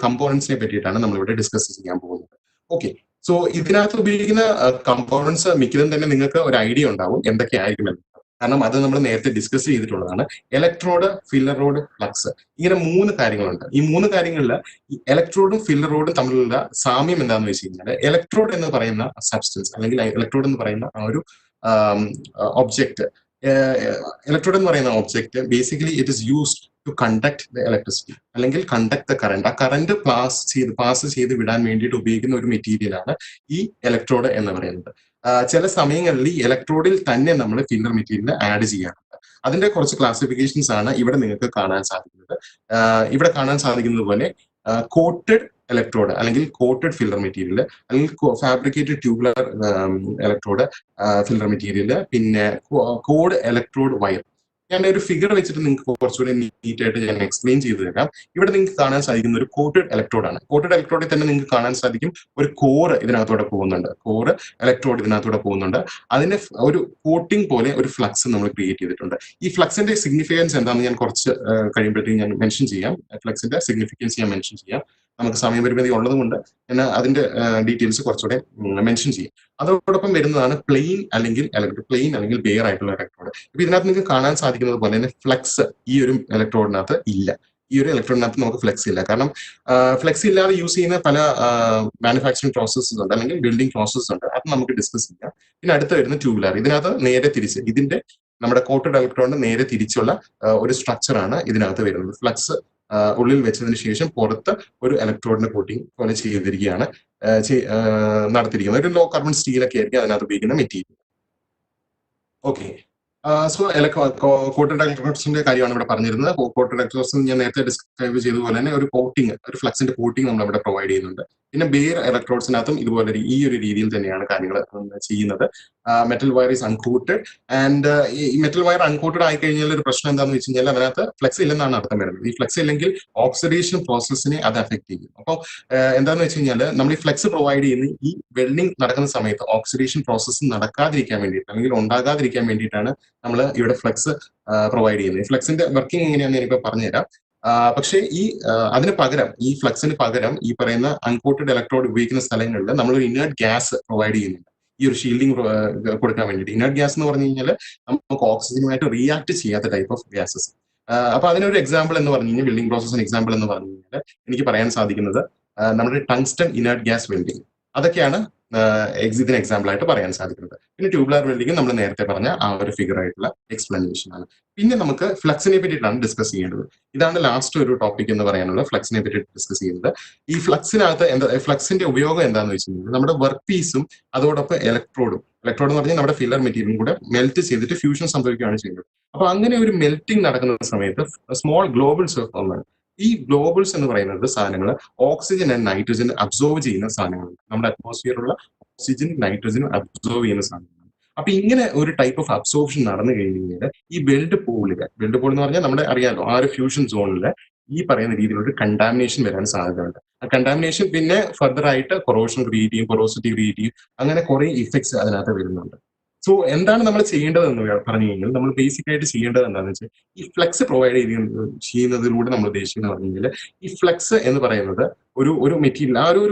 Speaker 1: കമ്പോണൻസിനെ പറ്റിയിട്ടാണ് നമ്മളിവിടെ ഡിസ്കസ് ചെയ്യാൻ പോകുന്നത്. ഓക്കെ, സോ ഇതിനകത്ത് ഉപയോഗിക്കുന്ന കമ്പോണൻസ് മിക്കതും തന്നെ നിങ്ങൾക്ക് ഒരു ഐഡിയ ഉണ്ടാവും എന്തൊക്കെയായിരിക്കും എന്ന്. കാരണം അത് നമ്മൾ നേരത്തെ ഡിസ്കസ് ചെയ്തിട്ടുള്ളതാണ്. ഇലക്ട്രോഡ്, ഫില്ലർ റോഡ്, ഫ്ലക്സ്, ഇങ്ങനെ 3 കാര്യങ്ങളുണ്ട്. ഈ 3 കാര്യങ്ങളിൽ ഈ ഇലക്ട്രോഡും ഫില്ലർ റോഡും തമ്മിലുള്ള സാമ്യം എന്താണെന്ന് വെച്ച് കഴിഞ്ഞാൽ, ഇലക്ട്രോഡ് എന്ന് പറയുന്ന സബ്സ്റ്റൻസ് അല്ലെങ്കിൽ ഇലക്ട്രോഡ് എന്ന് പറയുന്ന ആ ഒരു ഒബ്ജക്റ്റ്, ഇലക്ട്രോഡ് എന്ന് പറയുന്ന object basically it is used to conduct the electricity അല്ലെങ്കിൽ കണ്ടക്ട് ദ കറണ്ട്. ആ കറണ്ട് പാസ് ചെയ്ത് വിടാൻ വേണ്ടിയിട്ട് ഉപയോഗിക്കുന്ന ഒരു മെറ്റീരിയലാണ് ഈ ഇലക്ട്രോഡ് എന്ന് പറയുന്നത്. ചില സമയങ്ങളിൽ ഈ ഇലക്ട്രോഡിൽ തന്നെ നമ്മൾ ഫില്ലർ മെറ്റീരിയൽ ആഡ് ചെയ്യാറുണ്ട്. അതിന്റെ കുറച്ച് ക്ലാസിഫിക്കേഷൻസ് ആണ് ഇവിടെ നിങ്ങൾക്ക് കാണാൻ സാധിക്കുന്നത്. ഇവിടെ കാണാൻ സാധിക്കുന്നത് പോലെ കോട്ടഡ് ഇലക്ട്രോഡ് അല്ലെങ്കിൽ കോട്ടഡ് ഫില്ലർ മെറ്റീരിയൽ, അല്ലെങ്കിൽ fabricated tubular electrode filler material, പിന്നെ കോഡ് ഇലക്ട്രോഡ് വയർ. ഞാൻ ഒരു ഫിഗർ വെച്ചിട്ട് നിങ്ങൾക്ക് കുറച്ചുകൂടി നീറ്റ് ആയിട്ട് ഞാൻ എക്സ്പ്ലെയിൻ ചെയ്തു തരാം. ഇവിടെ നിങ്ങൾക്ക് കാണാൻ സാധിക്കുന്ന ഒരു കോട്ടഡ് ഇലക്ട്രോഡാണ്. കോട്ടഡ് ഇലക്ട്രോഡിൽ തന്നെ നിങ്ങൾക്ക് കാണാൻ സാധിക്കും ഒരു കോർ ഇതിനകത്തൂടെ പോകുന്നുണ്ട്, കോർ ഇലക്ട്രോഡ് ഇതിനകത്തൂടെ പോകുന്നുണ്ട്. അതിന്റെ ഒരു കോട്ടിംഗ് പോലെ ഒരു ഫ്ലക്സ് നമ്മൾ ക്രിയേറ്റ് ചെയ്തിട്ടുണ്ട്. ഈ ഫ്ലക്സിന്റെ സിഗ്നിഫിക്കൻസ് എന്താണെന്ന് ഞാൻ കുറച്ച് കഴിയുമ്പോഴത്തേക്ക് ഞാൻ മെൻഷൻ ചെയ്യാം. ഫ്ലക്സിന്റെ സിഗ്നിഫിക്കൻസ് ഞാൻ മെൻഷൻ ചെയ്യാം. നമുക്ക് സമയപരിമിതി ഉള്ളത് കൊണ്ട് ഞാൻ അതിന്റെ ഡീറ്റെയിൽസ് കുറച്ചുകൂടെ മെൻഷൻ ചെയ്യും. അതോടൊപ്പം വരുന്നതാണ് പ്ലെയിൻ അല്ലെങ്കിൽ ബെയർ ആയിട്ടുള്ള ഇലക്ട്രോഡ്. ഇപ്പൊ ഇതിനകത്ത് നിങ്ങൾക്ക് കാണാൻ സാധിക്കുന്നത് പോലെ തന്നെ ഫ്ലക്സ് ഈ ഒരു ഇലക്ട്രോഡിനകത്ത് ഇല്ല. ഈ ഒരു ഇലക്ട്രോഡിനകത്ത് നമുക്ക് ഫ്ലക്സ് ഇല്ല. കാരണം ഫ്ലക്സ് ഇല്ലാതെ യൂസ് ചെയ്യുന്ന പല മാനുഫാക്ചറിങ് പ്രോസസ്സസ് ഉണ്ട്, അല്ലെങ്കിൽ ബിൽഡിംഗ് പ്രോസസ്സ് ഉണ്ട്. അത് നമുക്ക് ഡിസ്കസ് ചെയ്യാം. പിന്നെ അടുത്ത് വരുന്ന ട്യൂബുലാർ. ഇതിനകത്ത് നേരെ തിരിച്ച് ഇതിന്റെ നമ്മുടെ കോട്ടഡ് ഇലക്ട്രോഡിന് നേരെ തിരിച്ചുള്ള ഒരു സ്ട്രക്ചറാണ് ഇതിനകത്ത് വരുന്നത്. ഫ്ലക്സ് ഉള്ളിൽ വെച്ചതിന് ശേഷം പുറത്ത് ഒരു ഇലക്ട്രോഡിന്റെ കോട്ടിംഗ് പോലെ ചെയ്തിരിക്കുകയാണ് നടത്തിയിരിക്കുന്നത്. ഒരു ലോ കാർബൺ സ്റ്റീലൊക്കെ ആയിരിക്കും അതിനകത്ത് ഉപയോഗിക്കുന്ന മെറ്റീരിയൽ. ഓക്കെ, സോ കോട്ടഡ് ഇലക്ട്രോഡ്സിന്റെ കാര്യമാണ് ഇവിടെ പറഞ്ഞിരുന്നത്. കോട്ടഡ് ഇലക്ട്രോഡ്സ് ഞാൻ നേരത്തെ ഡിസ്ക്രൈബ് ചെയ്തതുപോലെ തന്നെ ഒരു കോട്ടിംഗ്, ഒരു ഫ്ലക്സിന്റെ കോട്ടിംഗ് നമ്മൾ ഇവിടെ പ്രൊവൈഡ് ചെയ്യുന്നുണ്ട്. പിന്നെ ബെയർ ഇലക്ട്രോഡ്സിനകത്തും ഇതുപോലെ ഈ ഒരു രീതിയിൽ തന്നെയാണ് കാര്യങ്ങൾ ചെയ്യുന്നത്. Metal wire is unquoted and ഈ മെറ്റൽ വയർ അൺകോട്ടഡ് ആയി കഴിഞ്ഞാൽ ഒരു പ്രശ്നം എന്താണെന്ന് വെച്ച് കഴിഞ്ഞാൽ അതിനകത്ത് ഫ്ലക്സ് ഇല്ലെന്നാണ് അർത്ഥം വരുന്നത്. ഈ ഫ്ലക്സ് ഇല്ലെങ്കിൽ ഓക്സിഡേഷൻ പ്രോസസ്സിനെ അത് അഫക്ട് ചെയ്യും. അപ്പോൾ എന്താണെന്ന് വെച്ച് കഴിഞ്ഞാൽ നമ്മൾ ഈ ഫ്ലക്സ് പ്രൊവൈഡ് ചെയ്യുന്ന ഈ വെൽഡിംഗ് നടക്കുന്ന സമയത്ത് ഓക്സിഡേഷൻ പ്രോസസ്സ് നടക്കാതിരിക്കാൻ വേണ്ടിയിട്ട് അല്ലെങ്കിൽ ഉണ്ടാകാതിരിക്കാൻ വേണ്ടിയിട്ടാണ് നമ്മൾ ഇവിടെ ഫ്ലക്സ് പ്രൊവൈഡ് ചെയ്യുന്നത്. ഫ്ലക്സിന്റെ വർക്കിംഗ് എങ്ങനെയാണെന്ന് ഞാനിപ്പോൾ പറഞ്ഞുതരാം. പക്ഷേ അതിന് പകരം ഈ ഫ്ലക്സിന് പകരം ഈ പറയുന്ന അൺകോട്ടഡ് ഇലക്ട്രോഡ് ഉപയോഗിക്കുന്ന സ്ഥലങ്ങളിൽ നമ്മൾ ഒരു ഇനേർട്ട് ഗ്യാസ് പ്രൊവൈഡ് ചെയ്യുന്നുണ്ട് ഈ ഒരു ഷീൽഡിംഗ് കൊടുക്കാൻ വേണ്ടിയിട്ട്. ഇനേർട്ട് ഗ്യാസ് എന്ന് പറഞ്ഞു കഴിഞ്ഞാൽ നമുക്ക് ഓക്സിജനുമായിട്ട് റിയാക്ട് ചെയ്യാത്ത ടൈപ്പ് ഓഫ് ഗ്യാസസ്. അപ്പൊ അതിനൊരു എക്സാമ്പിൾ എന്ന് പറഞ്ഞു കഴിഞ്ഞാൽ, ബിൽഡിംഗ് പ്രോസസ്സിന് എക്സാമ്പിൾ എന്ന് പറഞ്ഞു കഴിഞ്ഞാൽ എനിക്ക് പറയാൻ സാധിക്കുന്നത് നമ്മുടെ ടങ്സ്റ്റൺ ഇനേർട്ട് ഗ്യാസ് വെൽഡിംഗ്, അതൊക്കെയാണ് ഇതിന് എക്സാമ്പിൾ ആയിട്ട് പറയാൻ സാധിക്കുന്നത്. പിന്നെ ട്യൂബുലാർ വെൽഡിംഗ് നമ്മൾ നേരത്തെ പറഞ്ഞ ആ ഒരു ഫിഗർ ആയിട്ടുള്ള എക്സ്പ്ലനേഷൻ ആണ്. പിന്നെ നമുക്ക് ഫ്ലക്സിനെ പറ്റിയിട്ടാണ് ഡിസ്കസ് ചെയ്യേണ്ടത്. ഇതാണ് ലാസ്റ്റ് ഒരു ടോപ്പിക് എന്ന് പറയാനുള്ള, ഫ്ലക്സിനെ പറ്റി ഡിസ്കസ് ചെയ്യുന്നത്. ഈ ഫ്ലക്സിനകത്ത് ഫ്ലക്സിന്റെ ഉപയോഗം എന്താണെന്ന് വെച്ച് കഴിഞ്ഞാൽ നമ്മുടെ വർക്ക് പീസും അതോടൊപ്പം ഇലക്ട്രോഡ് എന്ന് പറഞ്ഞാൽ നമ്മുടെ ഫില്ലർ മെറ്റീരിയലും കൂടെ മെൽറ്റ് ചെയ്തിട്ട് ഫ്യൂഷൻ സംഭവിക്കുകയാണ് ചെയ്യുന്നത്. അപ്പൊ അങ്ങനെ ഒരു മെൽറ്റിംഗ് നടക്കുന്ന സമയത്ത് സ്മോൾ ഗ്ലോബിൾസ് ആണ്. ഈ ഗ്ലോബിൾസ് എന്ന് പറയുന്നത് സാധനങ്ങൾ ഓക്സിജൻ ആൻഡ് നൈട്രജൻ അബ്സോർവ് ചെയ്യുന്ന സാധനങ്ങളാണ്. നമ്മുടെ അറ്റ്മോസ്ഫിയറിലുള്ള ഓക്സിജൻ നൈട്രജനും അബ്സോർവ് ചെയ്യുന്ന സാധനങ്ങളാണ്. അപ്പൊ ഇങ്ങനെ ഒരു ടൈപ്പ് ഓഫ് അബ്സോർപ്ഷൻ നടന്നു കഴിഞ്ഞ് കഴിഞ്ഞാൽ ഈ വെൽഡ് പൂൾ എന്ന് പറഞ്ഞാൽ നമ്മുടെ അറിയാലോ ആ ഒരു ഫ്യൂഷൻ സോണിൽ ഈ പറയുന്ന രീതിയിലൊരു കണ്ടാമിനേഷൻ വരാൻ സാധ്യതയുണ്ട്. ആ കണ്ടാമിനേഷൻ പിന്നെ ഫർദർ ആയിട്ട് കൊറോഷൻ ക്രിയേറ്റ് ചെയ്യും, കൊറോസിറ്റി ക്രിയേറ്റ് ചെയ്യും, അങ്ങനെ കുറെ ഇഫക്ട്സ് അതിനകത്ത് വരുന്നുണ്ട്. സോ എന്താണ് നമ്മൾ ചെയ്യേണ്ടതെന്ന് പറഞ്ഞു കഴിഞ്ഞാൽ, നമ്മൾ ബേസിക് ആയിട്ട് ചെയ്യേണ്ടത് എന്താണെന്ന് വെച്ചാൽ ഈ ഫ്ലക്സ് പ്രൊവൈഡ് ചെയ്യുന്നതിലൂടെ നമ്മൾ ഉദ്ദേശിക്കുന്നത് പറഞ്ഞു കഴിഞ്ഞാൽ ഈ ഫ്ലക്സ് എന്ന് പറയുന്നത് ഒരു മെറ്റീരിയൽ, ആ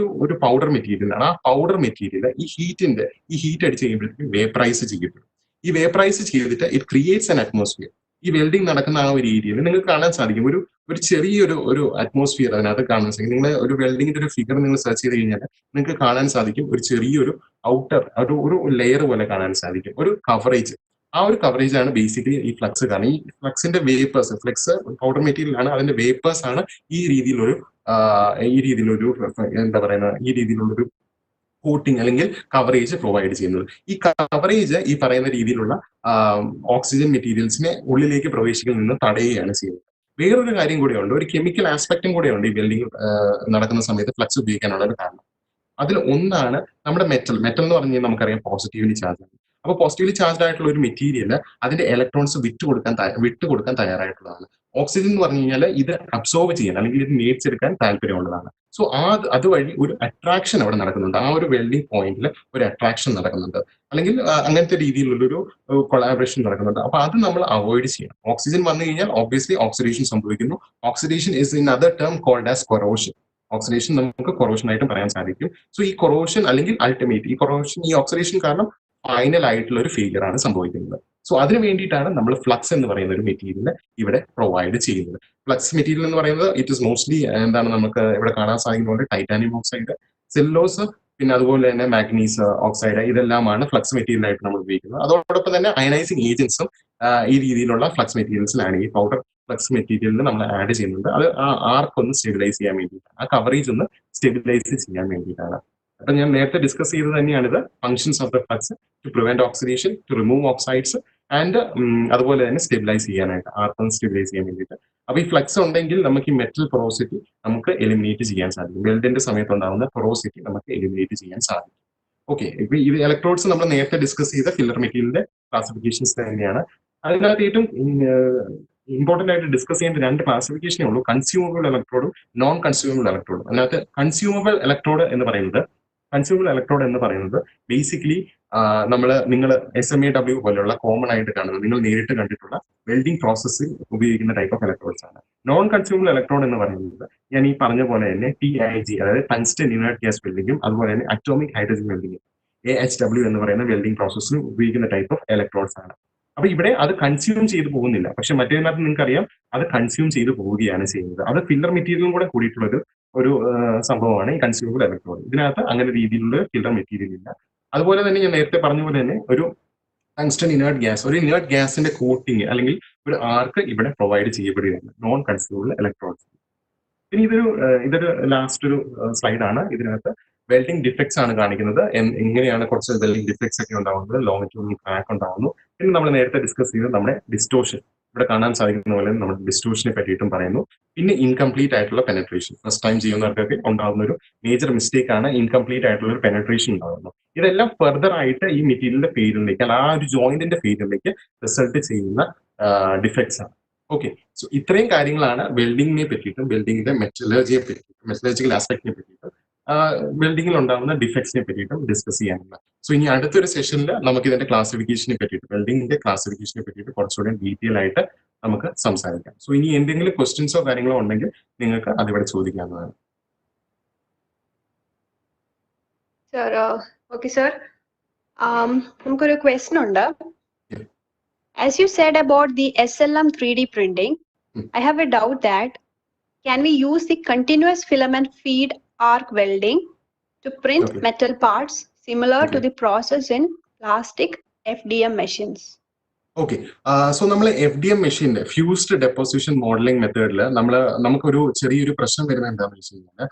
Speaker 1: ഒരു പൗഡർ മെറ്റീരിയൽ ആണ്. ആ പൗഡർ മെറ്റീരിയൽ ഈ ഹീറ്റ് അടിച്ച് കഴിയുമ്പോഴത്തേക്കും വേപ്പറൈസ് ചെയ്യപ്പെടും. ഈ വേപ്പറൈസ് ചെയ്തിട്ട് ഇറ്റ് ക്രിയേറ്റ്സ് ആൻ അറ്റ്മോസ്ഫിയർ. ഈ വെൽഡിംഗ് നടക്കുന്ന ആ ഒരു ഏരിയയിൽ നിങ്ങൾക്ക് കാണാൻ സാധിക്കും ഒരു ചെറിയൊരു അറ്റ്മോസ്ഫിയർ അതിനകത്ത് കാണാൻ സാധിക്കും. നിങ്ങൾ ഒരു വെൽഡിങ്ങിന്റെ ഒരു ഫിഗർ നിങ്ങൾ സെർച്ച് ചെയ്ത് കഴിഞ്ഞാൽ നിങ്ങൾക്ക് കാണാൻ സാധിക്കും ഒരു ചെറിയൊരു ഔട്ടർ ഒരു ലെയർ പോലെ കാണാൻ സാധിക്കും, ഒരു കവറേജ്. ആ ഒരു കവറേജ് ആണ് ബേസിക്കലി ഈ ഫ്ലക്സ്. കാരണം ഈ ഫ്ലക്സിന്റെ വേപ്പേഴ്സ്, ഫ്ലക്സ് പൗഡർ മെറ്റീരിയൽ ആണ്, അതിന്റെ വേപ്പേഴ്സ് ആണ് ഈ രീതിയിലൊരു എന്താ പറയുന്ന ഈ രീതിയിലുള്ളൊരു കോട്ടിങ് അല്ലെങ്കിൽ കവറേജ് പ്രൊവൈഡ് ചെയ്യുന്നത്. ഈ കവറേജ് ഈ പറയുന്ന രീതിയിലുള്ള ഓക്സിജൻ മെറ്റീരിയൽസിനെ ഉള്ളിലേക്ക് പ്രവേശിക്കുന്നതിൽ നിന്ന് തടയുകയാണ് ചെയ്യുന്നത്. വേറൊരു കാര്യം കൂടെയുണ്ട്, ഒരു കെമിക്കൽ ആസ്പെക്റ്റും കൂടെയുണ്ട് ഈ വെൽഡിംഗ് നടക്കുന്ന സമയത്ത് ഫ്ലക്സ് ഉപയോഗിക്കാനുള്ള ഒരു കാരണം. അതിൽ ഒന്നാണ് നമ്മുടെ മെറ്റൽ എന്ന് പറഞ്ഞു കഴിഞ്ഞാൽ നമുക്കറിയാം പോസിറ്റീവ്ലി ചാർജ് ആണ്. അപ്പൊ പോസിറ്റീവ്ലി ചാർജ് ആയിട്ടുള്ള ഒരു മെറ്റീരിയൽ അതിന്റെ ഇലക്ട്രോൺസ് വിട്ടുകൊടുക്കാൻ തയ്യാറായിട്ടുള്ളതാണ്. ഓക്സിജൻ എന്ന് പറഞ്ഞു കഴിഞ്ഞാൽ ഇത് അബ്സോർവ് ചെയ്യാൻ അല്ലെങ്കിൽ ഇത് നേടിച്ചെടുക്കാൻ താല്പര്യമുള്ളതാണ്. സോ അതുവഴി ഒരു അട്രാക്ഷൻ അവിടെ നടക്കുന്നുണ്ട്. ആ ഒരു വെൽഡിംഗ് പോയിന്റിൽ ഒരു അട്രാക്ഷൻ നടക്കുന്നുണ്ട്, അല്ലെങ്കിൽ അങ്ങനത്തെ രീതിയിലുള്ളൊരു കൊളാബറേഷൻ നടക്കുന്നുണ്ട്. അപ്പൊ അത് നമ്മൾ അവോയ്ഡ് ചെയ്യണം. ഓക്സിജൻ വന്നു കഴിഞ്ഞാൽ ഒബ്വിയസ്ലി ഓക്സിഡേഷൻ സംഭവിക്കുന്നു. Oxidation is in other term called as corrosion. Oxidation നമുക്ക് കൊറോഷൻ ആയിട്ടും പറയാൻ സാധിക്കും. സോ ഈ കൊറോഷൻ അല്ലെങ്കിൽ അൾട്ടിമേറ്റ് ഈ ഓക്സിഡേഷൻ കാരണം ഫൈനൽ ആയിട്ടുള്ള ഒരു ഫെയിലിയർ ആണ് സംഭവിക്കുന്നത്. സോ അതിന് വേണ്ടിയിട്ടാണ് നമ്മൾ ഫ്ലക്സ് എന്ന് പറയുന്ന ഒരു മെറ്റീരിയൽ ഇവിടെ പ്രൊവൈഡ് ചെയ്യുന്നത്. ഫ്ലക്സ് മെറ്റീരിയൽ എന്ന് പറയുന്നത് ഇറ്റ് ഇസ് മോസ്റ്റ്ലി എന്താണ് നമുക്ക് ഇവിടെ കാണാൻ സാധിക്കുന്ന പോലെ ടൈറ്റാനിയം ഓക്സൈഡ്, സെല്ലോസ്, പിന്നെ അതുപോലെ തന്നെ മാഗ്നീസ് ഓക്സൈഡ്, ഇതെല്ലാമാണ് ഫ്ലക്സ് മെറ്റീരിയൽ ആയിട്ട് നമ്മൾ ഉപയോഗിക്കുന്നത്. അതോടൊപ്പം തന്നെ അയനൈസിങ് ഏജൻസും ഈ രീതിയിലുള്ള ഫ്ലക്സ് മെറ്റീരിയൽസിലാണ്, ഈ പൗഡർ ഫ്ലക്സ് മെറ്റീരിയലിൽ നമ്മൾ ആഡ് ചെയ്യുന്നുണ്ട്. അത് ആ ആർക്ക് ഒന്ന് സ്റ്റെബിലൈസ് ചെയ്യാൻ വേണ്ടിയിട്ടാണ്, ആ കവറേജ് ഒന്ന് സ്റ്റെബിലൈസ് ചെയ്യാൻ വേണ്ടിയിട്ടാണ്. അപ്പൊ ഞാൻ നേരത്തെ ഡിസ്കസ് ചെയ്തത് തന്നെയാണിത്, functions of the flux to prevent oxidation, to remove oxides and അതുപോലെ തന്നെ സ്റ്റെബിലൈസ് ചെയ്യാനായിട്ട്, ആർക്കൊന്ന് സ്റ്റെബിലൈസ് ചെയ്യാൻ വേണ്ടിയിട്ട്. അപ്പൊ ഈ ഫ്ലക്സ് ഉണ്ടെങ്കിൽ നമുക്ക് ഈ മെറ്റൽ പൊറോസിറ്റി നമുക്ക് എലിമിനേറ്റ് ചെയ്യാൻ സാധിക്കും. വെൽഡിന്റെ സമയത്ത് ഉണ്ടാകുന്ന പൊറോസിറ്റി നമുക്ക് എലിമിനേറ്റ് ചെയ്യാൻ സാധിക്കും. ഓക്കെ, ഇപ്പൊ ഇത് ഇലക്ട്രോഡ്സ് നമ്മൾ നേരത്തെ ഡിസ്കസ് ചെയ്ത ഫില്ലർ മെറ്റീരിയലിന്റെ ക്ലാസിഫിക്കേഷൻസ് തന്നെയാണ്. അതിനകത്ത് ഏറ്റവും ഇമ്പോർട്ടന്റ് ആയിട്ട് ഡിസ്കസ് ചെയ്യേണ്ട 2 ക്ലാസിഫിക്കേഷനേ ഉള്ളൂ, കൺസ്യൂമബിൾ ഇലക്ട്രോഡും നോൺ കൺസ്യൂമബിൾ ഇലക്ട്രോഡും. അതിനകത്ത് കൺസ്യൂമബിൾ ഇലക്ട്രോഡ് എന്ന് പറയുന്നത് ബേസിക്കലി നിങ്ങൾ SMAW പോലെയുള്ള കോമൺ ആയിട്ട് കാണുന്നത്, നിങ്ങൾ നേരിട്ട് കണ്ടിട്ടുള്ള വെൽഡിംഗ് പ്രോസസ്സിൽ ഉപയോഗിക്കുന്ന ടൈപ്പ് ഓഫ് ഇലക്ട്രോഡ്സ് ആണ്. നോൺ കൺസ്യൂമബിൾ ഇലക്ട്രോഡ് എന്ന് പറയുന്നത് ഞാൻ ഈ പറഞ്ഞ പോലെ തന്നെ TIG, അതായത് ടങ്സ്റ്റൺ ഇനേർട്ട് ഗ്യാസ് വെൽഡിങ്ങും അതുപോലെ തന്നെ അറ്റോമിക് ഹൈഡ്രജൻ വെൽഡിങ്ങും AHW എന്ന് പറയുന്ന വെൽഡിംഗ് പ്രോസസ്സിൽ ഉപയോഗിക്കുന്ന ടൈപ്പ് ഓഫ് ഇലക്ട്രോഡ്സ് ആണ്. അപ്പൊ ഇവിടെ അത് കൺസ്യൂം ചെയ്ത് പോകുന്നില്ല, പക്ഷെ മറ്റേതിനകത്ത് നിങ്ങൾക്കറിയാം അത് കൺസ്യൂം ചെയ്ത് പോവുകയാണ് ചെയ്യുന്നത്. അത് ഫില്ലർ മെറ്റീരിയലും കൂടെ കൂടിയിട്ടുള്ള ഒരു സംഭവമാണ് ഈ കൺസ്യൂമബിൾ ഇലക്ട്രോഡ്. ഇതിനകത്ത് അങ്ങനെ രീതിയിലുള്ള ഫില്ലർ മെറ്റീരിയൽ ഇല്ല. അതുപോലെ തന്നെ ഞാൻ നേരത്തെ പറഞ്ഞ പോലെ തന്നെ ഒരു ടങ്സ്റ്റൺ ഇനേർട്ട് ഗ്യാസ്, ഒരു ഇനേർട്ട് ഗ്യാസിന്റെ കോട്ടിങ് അല്ലെങ്കിൽ ഒരു ആർക്ക് ഇവിടെ പ്രൊവൈഡ് ചെയ്യപ്പെടുകയാണ് നോൺ കൺസ്യൂമബിൾ ഇലക്ട്രോഡ്സ്. പിന്നെ ഇതൊരു ലാസ്റ്റ് ഒരു സ്ലൈഡാണ്. ഇതിനകത്ത് വെൽഡിംഗ് ഡിഫക്ട്സ് ആണ് കാണിക്കുന്നത്, എങ്ങനെയാണ് കുറച്ച് വെൽഡിംഗ് ഡിഫക്ട്സ് ഒക്കെ ഉണ്ടാവുന്നത്, ലോങ്ങിറ്റ്യൂഡിനൽ ക്രാക്ക് ഉണ്ടാവുന്നു. പിന്നെ നമ്മൾ നേരത്തെ ഡിസ്കസ് ചെയ്തത് നമ്മുടെ ഡിസ്റ്റോഷൻ, ഇവിടെ കാണാൻ സാധിക്കുന്ന പോലെ നമ്മൾ ഡിസ്റ്റോഷനെ പറ്റിയിട്ടും പറയുന്നു. പിന്നെ ഇൻകംപ്ലീറ്റ് ആയിട്ടുള്ള പെനട്രേഷൻ, ഫസ്റ്റ് ടൈം ചെയ്യുന്നവർക്കൊക്കെ ഉണ്ടാകുന്ന ഒരു മേജർ മിസ്റ്റേക്ക് ആണ് ഇൻകംപ്ലീറ്റ് ആയിട്ടുള്ള ഒരു പെനട്രേഷൻ ഉണ്ടാകുന്നു. ഇതെല്ലാം ഫർദർ ആയിട്ട് ഈ മെറ്റീരിയലിന്റെ ഫെയിലിയറിലേക്ക്, ആ ഒരു ജോയിന്റിന്റെ ഫെയിലിയറിലേക്ക് റിസൾട്ട് ചെയ്യുന്ന ഡിഫക്ട്സ് ആണ്. ഓക്കെ, സോ ഇത്രയും കാര്യങ്ങളാണ് വെൽഡിങ്ങിനെ പറ്റിയിട്ടും വെൽഡിങ്ങിന്റെ മെറ്റലർജിക്കൽ ആസ്പെക്ടിനെ പറ്റിയിട്ടും വെൽഡിങ്ങിൽ ഉണ്ടാകുന്ന ഡിഫക്ട്സിനെ പറ്റിയിട്ടും ഡിസ്കസ് ചെയ്യാനുള്ള. സോ ഇനി അടുത്തൊരു സെഷനിൽ നമുക്ക് ഇതിന്റെ ക്ലാസിഫിക്കേഷനെ പറ്റിയിട്ട്, വെൽഡിങ്ങിന്റെ ക്ലാസിഫിക്കേഷനെ പറ്റിയിട്ട് കുറച്ചുകൂടി ഡീറ്റെയിൽ ആയിട്ട് നമുക്ക് സംസാരിക്കാം. സോ ഇനി എന്തെങ്കിലും ക്വസ്റ്റ്യൻസോ കാര്യങ്ങളോ ഉണ്ടെങ്കിൽ നിങ്ങൾക്ക് അതിവിടെ ചോദിക്കാവുന്നതാണ്.
Speaker 2: ഓക്കെ സർ, നമുക്കൊരു ക്വസ്റ്റ്യൻ ഉണ്ട്. As you said about the SLM 3D printing, I have a doubt that can we use the continuous filament feed arc welding to print metal parts similar to the process in plastic FDM machines?
Speaker 1: Okay, so നമ്മൾ FDM മെഷീന്റെ fused deposition modelling മെത്തേഡിൽ നമുക്കൊരു ചെറിയൊരു പ്രശ്നം വരുന്നത് എന്താണെന്ന് വെച്ച് കഴിഞ്ഞാൽ,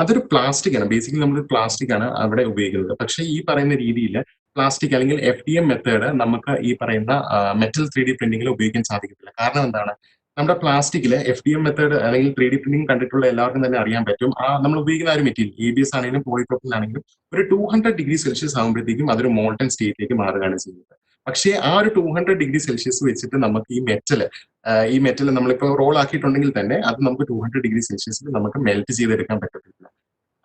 Speaker 1: അതൊരു പ്ലാസ്റ്റിക് ആണ്, ബേസിക്കലി നമ്മൾ പ്ലാസ്റ്റിക് ആണ് അവിടെ ഉപയോഗിക്കുന്നത്. പക്ഷേ ഈ പറയുന്ന രീതിയിൽ പ്ലാസ്റ്റിക് അല്ലെങ്കിൽ FDM മെത്തേഡ് നമുക്ക് ഈ പറയുന്ന മെറ്റൽ 3D പ്രിന്റിംഗിൽ ഉപയോഗിക്കാൻ സാധിക്കത്തില്ല. കാരണം എന്താണ്, നമ്മുടെ പ്ലാസ്റ്റിക്കില് FDM മെത്തേഡ് അല്ലെങ്കിൽ 3D പ്രിന്റിംഗ് കണ്ടിട്ടുള്ള എല്ലാവർക്കും തന്നെ അറിയാൻ പറ്റും, നമ്മൾ ഉപയോഗിക്കുന്ന ഒരു മെറ്റീരിയൽ ABS ആണെങ്കിലും പോളിപ്രോപ്പിലൻ ആണെങ്കിലും ഒരു 200 ഡിഗ്രി സെൽഷ്യസ് ആകുമ്പോഴത്തേക്കും അതൊരു മോൾട്ടൺ സ്റ്റേറ്റിലേക്ക് മാറുകയാണ് ചെയ്യുന്നത്. പക്ഷേ ആ ഒരു 200 ഡിഗ്രി സെൽഷ്യസ് വെച്ചിട്ട് നമുക്ക് ഈ മെറ്റൽ നമ്മളിപ്പോൾ റോൾ ആക്കിയിട്ടുണ്ടെങ്കിൽ തന്നെ അത് നമുക്ക് 200 ഡിഗ്രി സെൽഷ്യസിൽ നമുക്ക് മെൽറ്റ് ചെയ്തെടുക്കാൻ പറ്റത്തില്ല.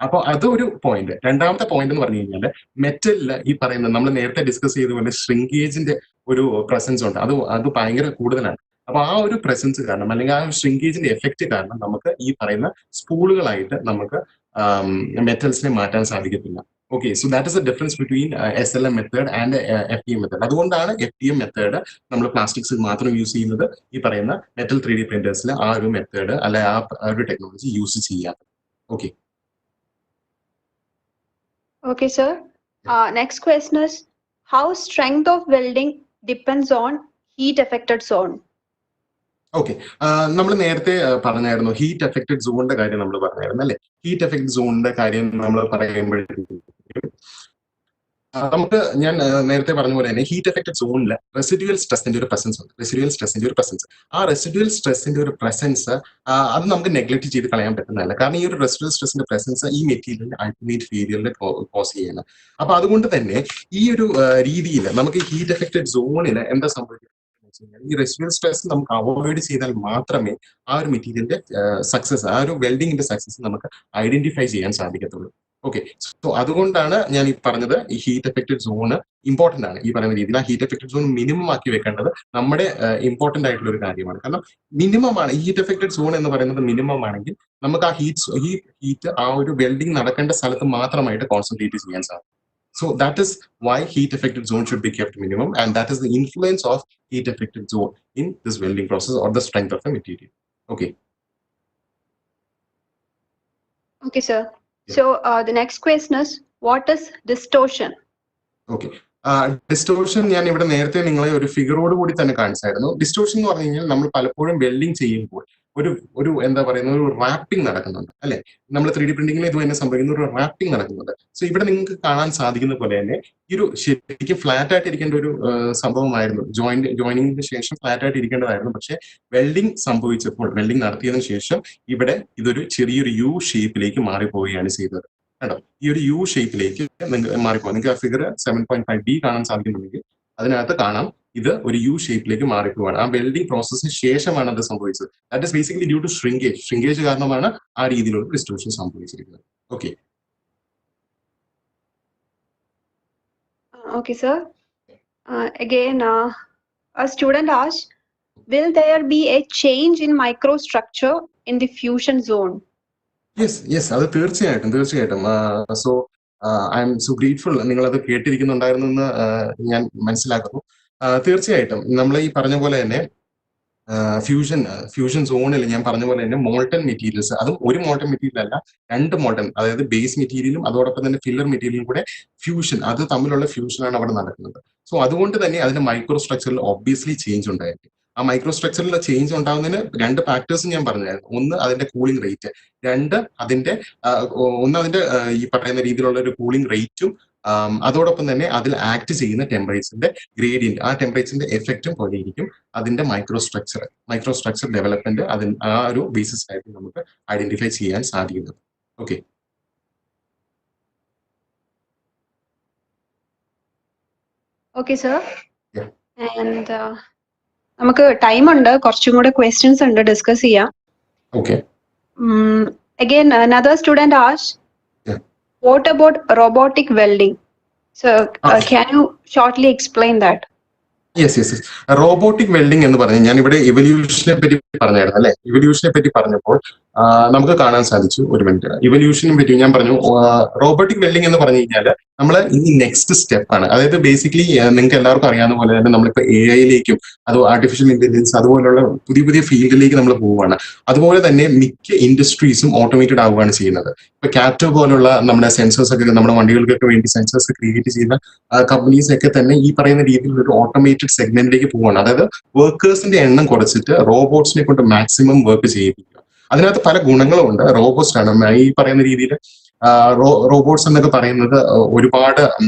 Speaker 1: അപ്പോൾ അതൊരു പോയിന്റ്. രണ്ടാമത്തെ പോയിന്റ് എന്ന് പറഞ്ഞു കഴിഞ്ഞാൽ മെറ്റലിൽ ഈ പറയുന്ന നമ്മൾ നേരത്തെ ഡിസ്കസ് ചെയ്ത പോലെ ഷ്രിങ്കേജിന്റെ ഒരു പ്രസൻസ് ഉണ്ട്, അത് ഭയങ്കര കൂടുതലാണ്. അപ്പൊ ആ ഒരു പ്രസൻസ് കാരണം അല്ലെങ്കിൽ ആ ഷ്രിങ്കേജിന്റെ എഫക്റ്റ് കാരണം നമുക്ക് ഈ പറയുന്ന സ്പൂളുകളായിട്ട് നമുക്ക് മെറ്റൽസിനെ മാറ്റാൻ സാധിക്കത്തില്ല. Okay, so that is the difference between SLM method and FDM method. അതുകൊണ്ടാണ് FDM മെത്തേഡ് നമ്മൾ പ്ലാസ്റ്റിക്സിൽ മാത്രം യൂസ് ചെയ്യുന്നത്, ഈ പറയുന്ന മെറ്റൽ 3D പ്രിന്റേഴ്സിൽ ആ ഒരു മെത്തേഡ് അല്ലെ ആ ഒരു ടെക്നോളജി യൂസ് ചെയ്യാത്തത്. Okay.
Speaker 2: Okay, sir. Next question is, how strength of welding depends on heat affected zone?
Speaker 1: Okay, നമ്മൾ നേരത്തെ പറഞ്ഞായിരുന്നു ഹീറ്റ് എഫക്റ്റഡ് സോണിന്റെ കാര്യം നമ്മൾ പറഞ്ഞായിരുന്നു അല്ലെ. ഹീറ്റ് എഫക്റ്റഡ് സോണിന്റെ കാര്യം നമ്മൾ പറയുമ്പോഴത്തേക്കും ഞാൻ നേരത്തെ പറഞ്ഞ പോലെ തന്നെ ഹീറ്റ് എഫക്റ്റഡ് സോണിൽ റെസിഡ്യൂവൽ സ്ട്രെസിന്റെ ഒരു പ്രസൻസ് ഉണ്ട്. ആ റെസിഡ്യൂവൽ സ്ട്രെസിന്റെ ഒരു പ്രസൻസ് അത് നമുക്ക് നെഗ്ലക്ട് ചെയ്ത് കളയാൻ പറ്റുന്നതല്ല. കാരണം ഈ ഒരു റെസിഡ്യൂവൽ സ്ട്രെസിന്റെ പ്രസൻസ് ഈ മെറ്റീരിയലിന്റെ അൾട്ടിമേറ്റ് ഫെയിലിയറിൽ കോസ് ചെയ്യണം. അപ്പൊ അതുകൊണ്ട് തന്നെ ഈ ഒരു രീതിയിൽ നമുക്ക് ഹീറ്റ് എഫക്റ്റഡ് സോണിൽ എന്താ സംഭവിക്കുന്നത്, ഈ റെസിഡ്യൂവൽ സ്ട്രെസ് നമുക്ക് അവോയ്ഡ് ചെയ്താൽ മാത്രമേ ആ ഒരു മെറ്റീരിയലിന്റെ സക്സസ്, ആ ഒരു വെൽഡിങ്ങിന്റെ സക്സസ് നമുക്ക് ഐഡന്റിഫൈ ചെയ്യാൻ സാധിക്കത്തുള്ളൂ. ഓക്കെ, സോ അതുകൊണ്ടാണ് ഞാൻ ഈ പറഞ്ഞത് ഈ ഹീറ്റ് എഫക്റ്റഡ് സോൺ ഇമ്പോർട്ടന്റ് ആണ്. ഈ പറയുന്ന രീതിയിൽ ആ ഹീറ്റ് എഫക്റ്റഡ് സോൺ മിനിമം ആക്കി വെക്കേണ്ടത് നമ്മുടെ ഇമ്പോർട്ടന്റ് ആയിട്ടുള്ള ഒരു കാര്യമാണ്. കാരണം മിനിമം ആണ് ഈ ഹീറ്റ് എഫക്റ്റഡ് സോൺ എന്ന് പറയുന്നത്. മിനിമം ആണെങ്കിൽ നമുക്ക് ആ ഹീറ്റ് ആ ഒരു വെൽഡിങ് നടക്കേണ്ട സ്ഥലത്ത് മാത്രമായിട്ട് കോൺസെൻട്രേറ്റ് ചെയ്യാൻ സാധിക്കും. So that is why heat affected zone should be kept minimum, and that is the influence of heat affected zone in this welding process or the strength of the material. Okay.
Speaker 2: Okay, sir.
Speaker 1: Yeah.
Speaker 2: So the next question is, what is distortion?
Speaker 1: Okay. Distortion ഞാൻ ഇവിടെ നേരത്തെ നിങ്ങളെ ഒരു ഫിഗറോട് കൂടി തന്നെ കാണിച്ചായിരുന്നു. Distortion എന്ന് പറഞ്ഞു കഴിഞ്ഞാൽ നമ്മൾ പലപ്പോഴും വെൽഡിങ് ചെയ്യുമ്പോൾ ഒരു എന്താ പറയുന്ന ഒരു റാപ്പിംഗ് നടക്കുന്നുണ്ട് അല്ലെ. നമ്മൾ 3D പ്രിന്റിംഗിൽ ഇത് തന്നെ സംഭവിക്കുന്ന ഒരു റാപ്പിംഗ് നടക്കുന്നുണ്ട്. സോ ഇവിടെ നിങ്ങൾക്ക് കാണാൻ സാധിക്കുന്ന പോലെ തന്നെ ഈ ഒരു ശരിക്കും ഫ്ലാറ്റ് ആയിട്ട് ഇരിക്കേണ്ട ഒരു സംഭവമായിരുന്നു. ജോയിനിങ്ങിന് ശേഷം ഫ്ലാറ്റ് ആയിട്ട് ഇരിക്കേണ്ടതായിരുന്നു. പക്ഷെ വെൽഡിംഗ് സംഭവിച്ചപ്പോൾ, വെൽഡിംഗ് നടത്തിയതിനു ശേഷം ഇവിടെ ഇതൊരു ചെറിയൊരു യു ഷേപ്പിലേക്ക് മാറിപ്പോവുകയാണ് ചെയ്തത്. കേട്ടോ, ഈ ഒരു യു ഷേപ്പിലേക്ക് മാറിപ്പോ. നിങ്ങൾക്ക് ആ ഫിഗർ 7.5D കാണാൻ സാധിക്കുന്നുണ്ടെങ്കിൽ അതിനകത്ത് കാണാം ഇത് ഒരു യു ഷേപ്പിലേക്ക് മാറിപ്പോവാണ്. ആ വെൽഡിംഗ് പ്രോസസ്സിന് ശേഷമാണ് അത് സംഭവിച്ചത്. That is basically due to shrinkage കാരണമാണ് ആ രീതിയിലുള്ള ഡിസ്റ്റോർഷൻ സംഭവിച്ചിരിക്കുന്നത്. Okay.
Speaker 2: Okay, sir. Again, a student asked, will there be a change in microstructure in the fusion zone?
Speaker 1: Yes അത് തീർച്ചയായിട്ടും. So I M so grateful നിങ്ങൾ അത് കേട്ടിരിക്കുന്നുണ്ടായിരുന്നു എന്ന് ഞാൻ മനസ്സിലാക്കുന്നു. തീർച്ചയായിട്ടും നമ്മൾ ഈ പറഞ്ഞ പോലെ തന്നെ ഫ്യൂഷൻ സോണിൽ ഞാൻ പറഞ്ഞ പോലെ തന്നെ മോൾട്ടൺ മെറ്റീരിയൽസ്, അതും ഒരു മോൾട്ടൺ മെറ്റീരിയൽ അല്ല, 2 മോൾട്ടൺ, അതായത് ബേസ് മെറ്റീരിയലും അതോടൊപ്പം തന്നെ ഫില്ലർ മെറ്റീരിയലും കൂടെ ഫ്യൂഷൻ, അത് തമ്മിലുള്ള ഫ്യൂഷനാണ് അവിടെ നടക്കുന്നത്. സോ അതുകൊണ്ട് തന്നെ അതിന്റെ മൈക്രോ സ്ട്രക്ചറിൽ ഒബ്വിയസ്ലി ചേഞ്ച് ഉണ്ടായിരിക്കും. ആ മൈക്രോ സ്ട്രക്ചറിൽ ചേഞ്ച് ഉണ്ടാകുന്നതിന് 2 ഫാക്ടേഴ്സ് ഞാൻ പറഞ്ഞായിരുന്നു. ഒന്ന് അതിന്റെ കൂളിംഗ് റേറ്റ്, അതിന്റെ ഈ പറയുന്ന രീതിയിലുള്ള ഒരു കൂളിംഗ് റേറ്റും അതോടൊപ്പം തന്നെ അതിൽ ആക്ട് ചെയ്യുന്ന ടെമ്പറേച്ചറിന്റെ ഗ്രേഡിയന്റ്, ആ ടെമ്പറേച്ചറിന്റെ എഫക്റ്റും പോലെയിരിക്കും അതിന്റെ മൈക്രോ സ്ട്രക്ചർ ഡെവലപ്മെന്റ് ആ ഒരു ബേസിസ് ആയിട്ട് നമുക്ക് ഐഡന്റിഫൈ ചെയ്യാൻ സാധിക്കുന്നത്. ഓക്കെ.
Speaker 2: Okay sir. ആൻഡ് നമുക്ക് ടൈം ഉണ്ട്, കുറച്ചും കൂടെ ക്വസ്റ്റ്യൻസ് ഉണ്ട്, ഡിസ്കസ് ചെയ്യാം.
Speaker 1: Okay.
Speaker 2: Again, another student asked, what about robotic welding? So, can you shortly explain that?
Speaker 1: Yes. Robotic welding എന്ന് പറഞ്ഞാൽ ഞാൻ ഇവിടെ ഇവല്യൂഷനെ പറ്റി പറഞ്ഞായിരുന്നു അല്ലെ. ഇവല്യൂഷനെ പറ്റി പറഞ്ഞപ്പോൾ നമുക്ക് കാണാൻ സാധിച്ചു, ഒരു മിനിറ്റ്, ഇവല്യൂഷനെ പറ്റി ഞാൻ പറഞ്ഞു. റോബോട്ടിക് വെൽഡിംഗ് എന്ന് പറഞ്ഞു കഴിഞ്ഞാൽ നമ്മൾ ഇനി നെക്സ്റ്റ് സ്റ്റെപ്പ് ആണ്. അതായത് ബേസിക്കലി നിങ്ങൾക്ക് എല്ലാവർക്കും അറിയാവുന്ന പോലെ തന്നെ നമ്മളിപ്പോൾ AI അത് ആർട്ടിഫിഷ്യൽ ഇന്റലിജൻസ് അതുപോലുള്ള പുതിയ ഫീൽഡിലേക്ക് നമ്മൾ പോവുകയാണ്. അതുപോലെ തന്നെ മിക്ക ഇൻഡസ്ട്രീസും ഓട്ടോമേറ്റഡ് ആവുകയാണ് ചെയ്യുന്നത്. ഇപ്പൊ കാറ്റോ പോലുള്ള നമ്മുടെ സെൻസേഴ്സ് ഒക്കെ, നമ്മുടെ വണ്ടികൾക്കൊക്കെ വേണ്ടി സെൻസേഴ്സ് ക്രിയേറ്റ് ചെയ്യുന്ന കമ്പനീസ് ഒക്കെ തന്നെ ഈ പറയുന്ന രീതിയിലുള്ള ഒരു ഓട്ടോമേറ്റഡ് സെഗ്മെന്റിലേക്ക് പോവുകയാണ്. അതായത് വർക്കേഴ്സിന്റെ എണ്ണം കുറച്ചിട്ട് റോബോട്ട്സിനെ കൊണ്ട് മാക്സിമം വർക്ക് ചെയ്യിപ്പിക്കുക. അതിനകത്ത് പല ഗുണങ്ങളും ഉണ്ട്. റോബോട്ട്സ് ആണ് ഈ പറയുന്ന രീതിയിൽ റോബോട്ട്സ് എന്നൊക്കെ പറയുന്നത് ഒരുപാട്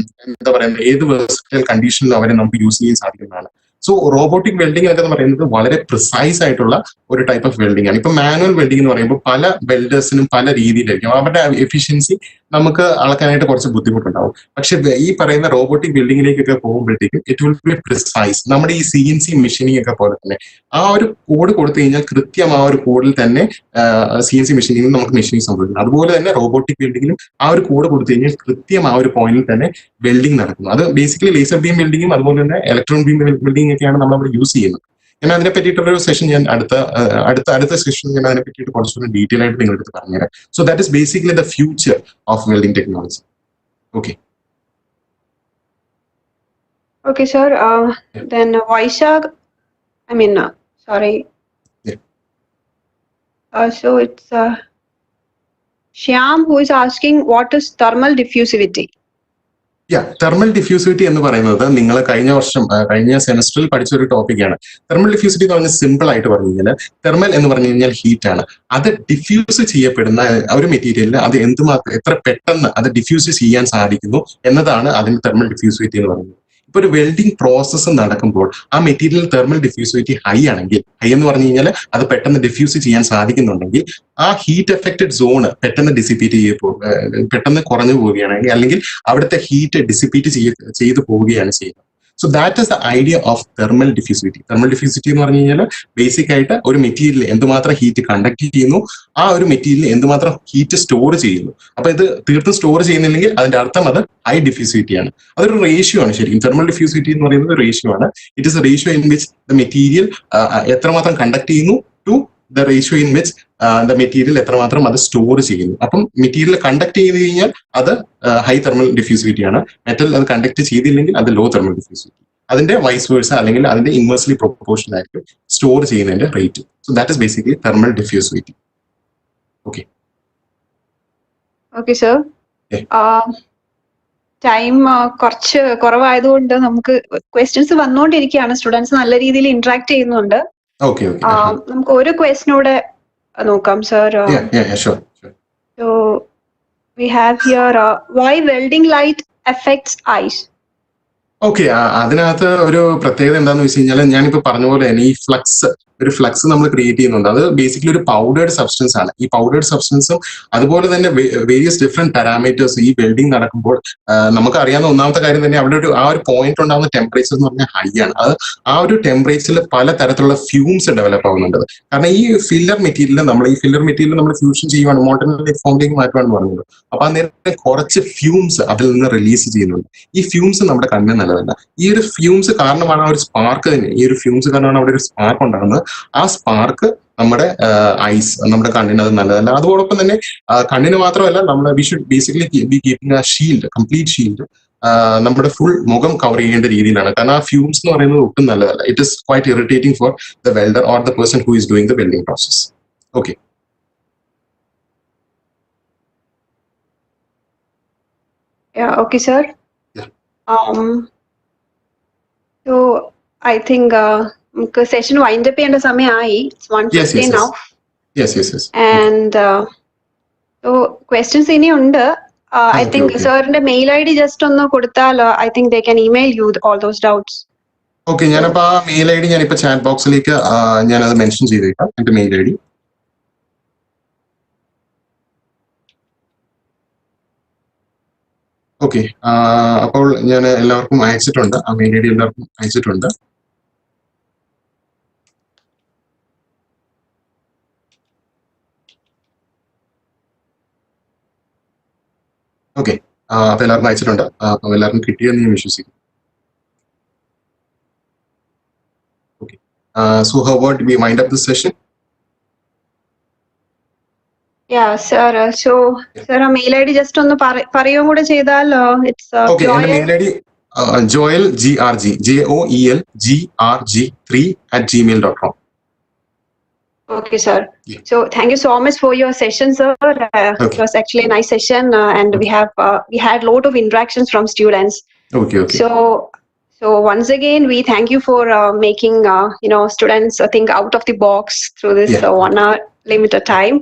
Speaker 1: എന്താ പറയുന്നത്, ഏത് വെർസറ്റൈൽ കണ്ടീഷനിലും അവരെ നമുക്ക് യൂസ് ചെയ്യാൻ സാധിക്കുന്നതാണ്. സോ റോബോട്ടിക് വെൽഡിംഗ് എന്ന് പറയുന്നത് വളരെ പ്രിസൈസ് ആയിട്ടുള്ള ഒരു ടൈപ്പ് ഓഫ് വെൽഡിംഗ് ആണ്. ഇപ്പൊ മാനുവൽ വെൽഡിംഗ് എന്ന് പറയുമ്പോൾ പല വെൽഡേഴ്സിനും പല രീതിയിലായിരിക്കും അവരുടെ എഫിഷ്യൻസി നമുക്ക് അളക്കാനായിട്ട് കുറച്ച് ബുദ്ധിമുട്ടുണ്ടാവും. പക്ഷെ ഈ പറയുന്ന റോബോട്ടിക് വെൽഡിങ്ങിലേക്കൊക്കെ പോകുമ്പോഴത്തേക്കും ഇറ്റ് വിൽ ബി പ്രിസൈസ്. നമ്മുടെ ഈ CNC മെഷീനിങ് ഒക്കെ പോലെ തന്നെ ആ ഒരു കോഡ് കൊടുത്തു കഴിഞ്ഞാൽ കൃത്യം ആ ഒരു കോഡിൽ തന്നെ CNC മെഷീനിങ്ങിൽ നമുക്ക് മെഷീനിങ് സംഭവിക്കുന്നു. അതുപോലെ തന്നെ റോബോട്ടിക് വെൽഡിങ്ങിലും ആ ഒരു കോഡ് കൊടുത്തു കഴിഞ്ഞാൽ കൃത്യം ആ ഒരു പോയിന്റിൽ തന്നെ വെൽഡിംഗ് നടക്കുന്നു. അത് ബേസിക്കലി ലേസർ ബീം വെൽഡിങ്ങും അതുപോലെ തന്നെ ഇലക്ട്രോൺ ബീം വെൽഡിംഗ് ഒക്കെയാണ് നമ്മൾ അവിടെ യൂസ് ചെയ്യുന്നത്. ഞാൻ അതിനെ പറ്റിയിട്ടുള്ള ഒരു സെഷൻ ഞാൻ അടുത്ത സെഷൻ ഞാൻ അതിനെ പറ്റിയിട്ട് കുറച്ചുകൂടി ഡീറ്റെയിൽ ആയിട്ട് നിങ്ങളുടെ പറഞ്ഞുതരാം. So that is basically the future of welding technology. Okay.
Speaker 2: Okay, sir. Then Vaishak, sorry.
Speaker 1: Yeah.
Speaker 2: So it's Shyam who is asking, what is thermal diffusivity?
Speaker 1: Thermal diffusivity എന്ന് പറയുന്നത് നിങ്ങൾ കഴിഞ്ഞ സെമസ്റ്ററിൽ പഠിച്ച ഒരു ടോപ്പിക്കാണ്. തെർമൽ ഡിഫ്യൂസിവിറ്റി എന്ന് പറഞ്ഞാൽ സിമ്പിൾ ആയിട്ട് പറഞ്ഞു കഴിഞ്ഞാൽ തെർമൽ എന്ന് പറഞ്ഞു കഴിഞ്ഞാൽ ഹീറ്റ് ആണ്. അത് ഡിഫ്യൂസ് ചെയ്യപ്പെടുന്ന ഒരു മെറ്റീരിയലിന് അത് എത്ര പെട്ടെന്ന് അത് ഡിഫ്യൂസ് ചെയ്യാൻ സാധിക്കുന്നു എന്നതാണ് അതിന്റെ തെർമൽ ഡിഫ്യൂസിവിറ്റി എന്ന് പറയുന്നത്. ഇപ്പൊ ഒരു വെൽഡിംഗ് പ്രോസസ്സ് നടക്കുമ്പോൾ ആ മെറ്റീരിയൽ തെർമൽ ഡിഫ്യൂസിവിറ്റി ഹൈ ആണെങ്കിൽ, ഹൈ എന്ന് പറഞ്ഞു കഴിഞ്ഞാൽ അത് പെട്ടെന്ന് ഡിഫ്യൂസ് ചെയ്യാൻ സാധിക്കുന്നുണ്ടെങ്കിൽ ആ ഹീറ്റ് എഫക്റ്റഡ് സോണ് പെട്ടെന്ന് കുറഞ്ഞു പോവുകയാണെങ്കിൽ, അല്ലെങ്കിൽ അവിടുത്തെ ഹീറ്റ് ഡിസിപ്പേറ്റ് ചെയ്തു പോവുകയാണ് ചെയ്യുന്നത്. So that is the idea of thermal diffusivity. Thermal diffusivity എന്ന് പറഞ്ഞു കഴിഞ്ഞാൽ ബേസിക് ആയിട്ട് ഒരു മെറ്റീരിയൽ എന്തുമാത്രം ഹീറ്റ് കണ്ടക്ട് ചെയ്യുന്നു, ആ ഒരു മെറ്റീരിയൽ എന്തുമാത്രം ഹീറ്റ് സ്റ്റോർ ചെയ്യുന്നു. അപ്പൊ ഇത് തീർത്തും സ്റ്റോർ ചെയ്യുന്നില്ലെങ്കിൽ അതിന്റെ അർത്ഥം അത് ഹൈ ഡിഫ്യൂസിവിറ്റി ആണ്. അതൊരു റേഷ്യോ ആണ് ശരിക്കും. തെർമൽ ഡിഫ്യൂസിവിറ്റി എന്ന് പറയുന്നത് റേഷ്യോ ആണ്. It is a ratio in which the material എത്രമാത്രം കണ്ടക്ട് ചെയ്യുന്നു to the ratio in which the material എത്രമാത്രം അത് സ്റ്റോർ ചെയ്യുന്നു. അപ്പം മെറ്റീരിയൽ കണ്ടക്ട് ചെയ്ത് കഴിഞ്ഞാൽ അത് ഹൈ തെർമൽ ഡിഫ്യൂസിവിറ്റി ആണ്. മെറ്റൽ അത് കണ്ടക്ട് ചെയ്തില്ലെങ്കിൽ അത് ലോ തെർമൽ ഡിഫ്യൂസിവിറ്റി. അതിന്റെ വൈസ് വേഴ്സ അല്ലെങ്കിൽ അതിന്റെ ഇൻവേഴ്സ്ലി പ്രൊപ്പോർഷണൽ ആയിരിക്കും സ്റ്റോർ ചെയ്യുന്നതിന്റെ rate. So that is basically thermal diffusivity. Okay
Speaker 2: okay sir. Time കുറച്ച് കുറവായതുകൊണ്ട് നമുക്ക് ക്വസ്റ്റ്യൻസ് വന്നുകൊണ്ടിരിക്കുകയാണ്. സ്റ്റുഡൻസ് നല്ല രീതിയിൽ ഇന്ററാക്ട് ചെയ്യുന്നുണ്ട്. നമുക്ക് ഒരു ക്വസ്റ്റിനൂടെ നോക്കാം sir. So we have here why welding light affects eyes.
Speaker 1: Okay, അതിനകത്ത് ഒരു പ്രത്യേകത എന്താണെന്ന് വെച്ച് കഴിഞ്ഞാൽ ഞാനിപ്പോ പറഞ്ഞ പോലെ തന്നെ ഈ ഫ്ലക്സ് നമ്മൾ ക്രിയേറ്റ് ചെയ്യുന്നുണ്ട്. അത് ബേസിക്കലി ഒരു പൗഡേർഡ് സബ്സ്റ്റൻസ് ആണ്. ഈ പൗഡേർഡ് സബ്സ്റ്റൻസും അതുപോലെ തന്നെ വേരിയസ് ഡിഫറെന്റ് പാരാമീറ്റേഴ്സ് ഈ വെൽഡിങ് നടക്കുമ്പോൾ നമുക്ക് അറിയാവുന്ന ഒന്നാമത്തെ കാര്യം തന്നെ അവിടെ ആ ഒരു പോയിന്റ് ഉണ്ടാകുന്ന ടെമ്പറേച്ചർ എന്ന് പറഞ്ഞാൽ ഹൈ ആണ്. അത് ആ ഒരു ടെമ്പറേച്ചറിൽ പല തരത്തിലുള്ള ഫ്യൂംസ് ഡെവലപ്പ് ആവുന്നുണ്ട്. കാരണം ഈ ഫില്ലർ മെറ്റീരിയൽ നമ്മൾ ഫ്യൂഷൻ ചെയ്യുവാണ്, മോൾട്ടൻ ഫോമിലേക്ക് മാറ്റുവാണെന്ന് പറഞ്ഞത്. അപ്പൊ ആ നേരത്തെ കുറച്ച് ഫ്യൂംസ് അതിൽ നിന്ന് റിലീസ് ചെയ്യുന്നുണ്ട്. ഈ ഫ്യൂംസ് നമ്മുടെ കണ്ണിന് നല്ലതല്ല. ഈ ഒരു ഫ്യൂംസ് കാരണമാണ് ആ ഒരു സ്പാർക്ക് തന്നെ, ഈ ഒരു ഫ്യൂംസ് കാരണമാണ് അവിടെ ഒരു സ്പാർക്ക് ഉണ്ടാകുന്നത്. ആ സ്പാർക്ക് നമ്മുടെ ഐസ്, നമ്മുടെ കണ്ണിന് അത് നല്ലതല്ല. അതോടൊപ്പം തന്നെ കണ്ണിന് മാത്രമല്ല, നമ്മൾ we should basically B keeping A shield, complete shield നമ്മുടെ ഫുൾ മുഖം കവർ ചെയ്യേണ്ട രീതിയിലാണ്. കാരണം ആ ഫ്യൂംസ് എന്ന് പറയുന്നത് ഒട്ടും നല്ലതല്ല. It is quite irritating for the welder or the person who is doing the welding process. Okay.
Speaker 2: Okay sir. So I think നമുക്ക് സെഷൻ വൈൻഡ് അപ്പ് ചെയ്യേണ്ട സമയമായി. It's 1:50 now.
Speaker 1: Yes.
Speaker 2: And so questions ഇനി ഉണ്ട്. I think സാറിന്റെ mail I D just ഒന്ന് കൊടുത്താൽ I think they can email you all those doubts.
Speaker 1: Okay, ഞാനപ്പോ ആ മെയിൽ ഐ ഡി ഞാനിപ്പോ ചാറ്റ് ബോക്സിലേക്ക് ഞാനത് മെൻഷൻ ചെയ്തേക്കാം, എന്റെ മെയിൽ ഐ ഡി. ഓക്കെ, അപ്പോൾ ഞാൻ എല്ലാവർക്കും അയച്ചിട്ടുണ്ട്, ആ മെയിൽ ഐ ഡി എല്ലാവർക്കും അയച്ചിട്ടുണ്ട്. ഓക്കെ, അപ്പൊ എല്ലാവർക്കും അയച്ചിട്ടുണ്ട്. അപ്പൊ എല്ലാവർക്കും കിട്ടിയെന്ന് ഞാൻ വിശ്വസിക്കും. Okay, so how about we wind up this session?
Speaker 2: Yeah sir. So sir ആ മെയിൽ ഐ ഡി ജസ്റ്റ് ഒന്ന് പറയുകയും കൂടെ ചെയ്താൽ it's
Speaker 1: okay, എന്റെ mail I D joel grg joelgrg3@gmail.com.
Speaker 2: Okay sir. Yeah. So thank you so much for your session sir. Okay. It was actually a nice session and we had lot of interactions from students.
Speaker 1: Okay.
Speaker 2: So once again we thank you for making students think out of the box through this 1 hour limited time.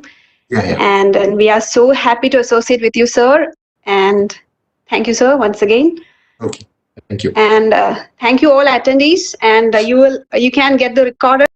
Speaker 1: Yeah.
Speaker 2: And we are so happy to associate with you sir, and thank you sir once again.
Speaker 1: Okay, thank you.
Speaker 2: And thank you all attendees, and you can get the recorded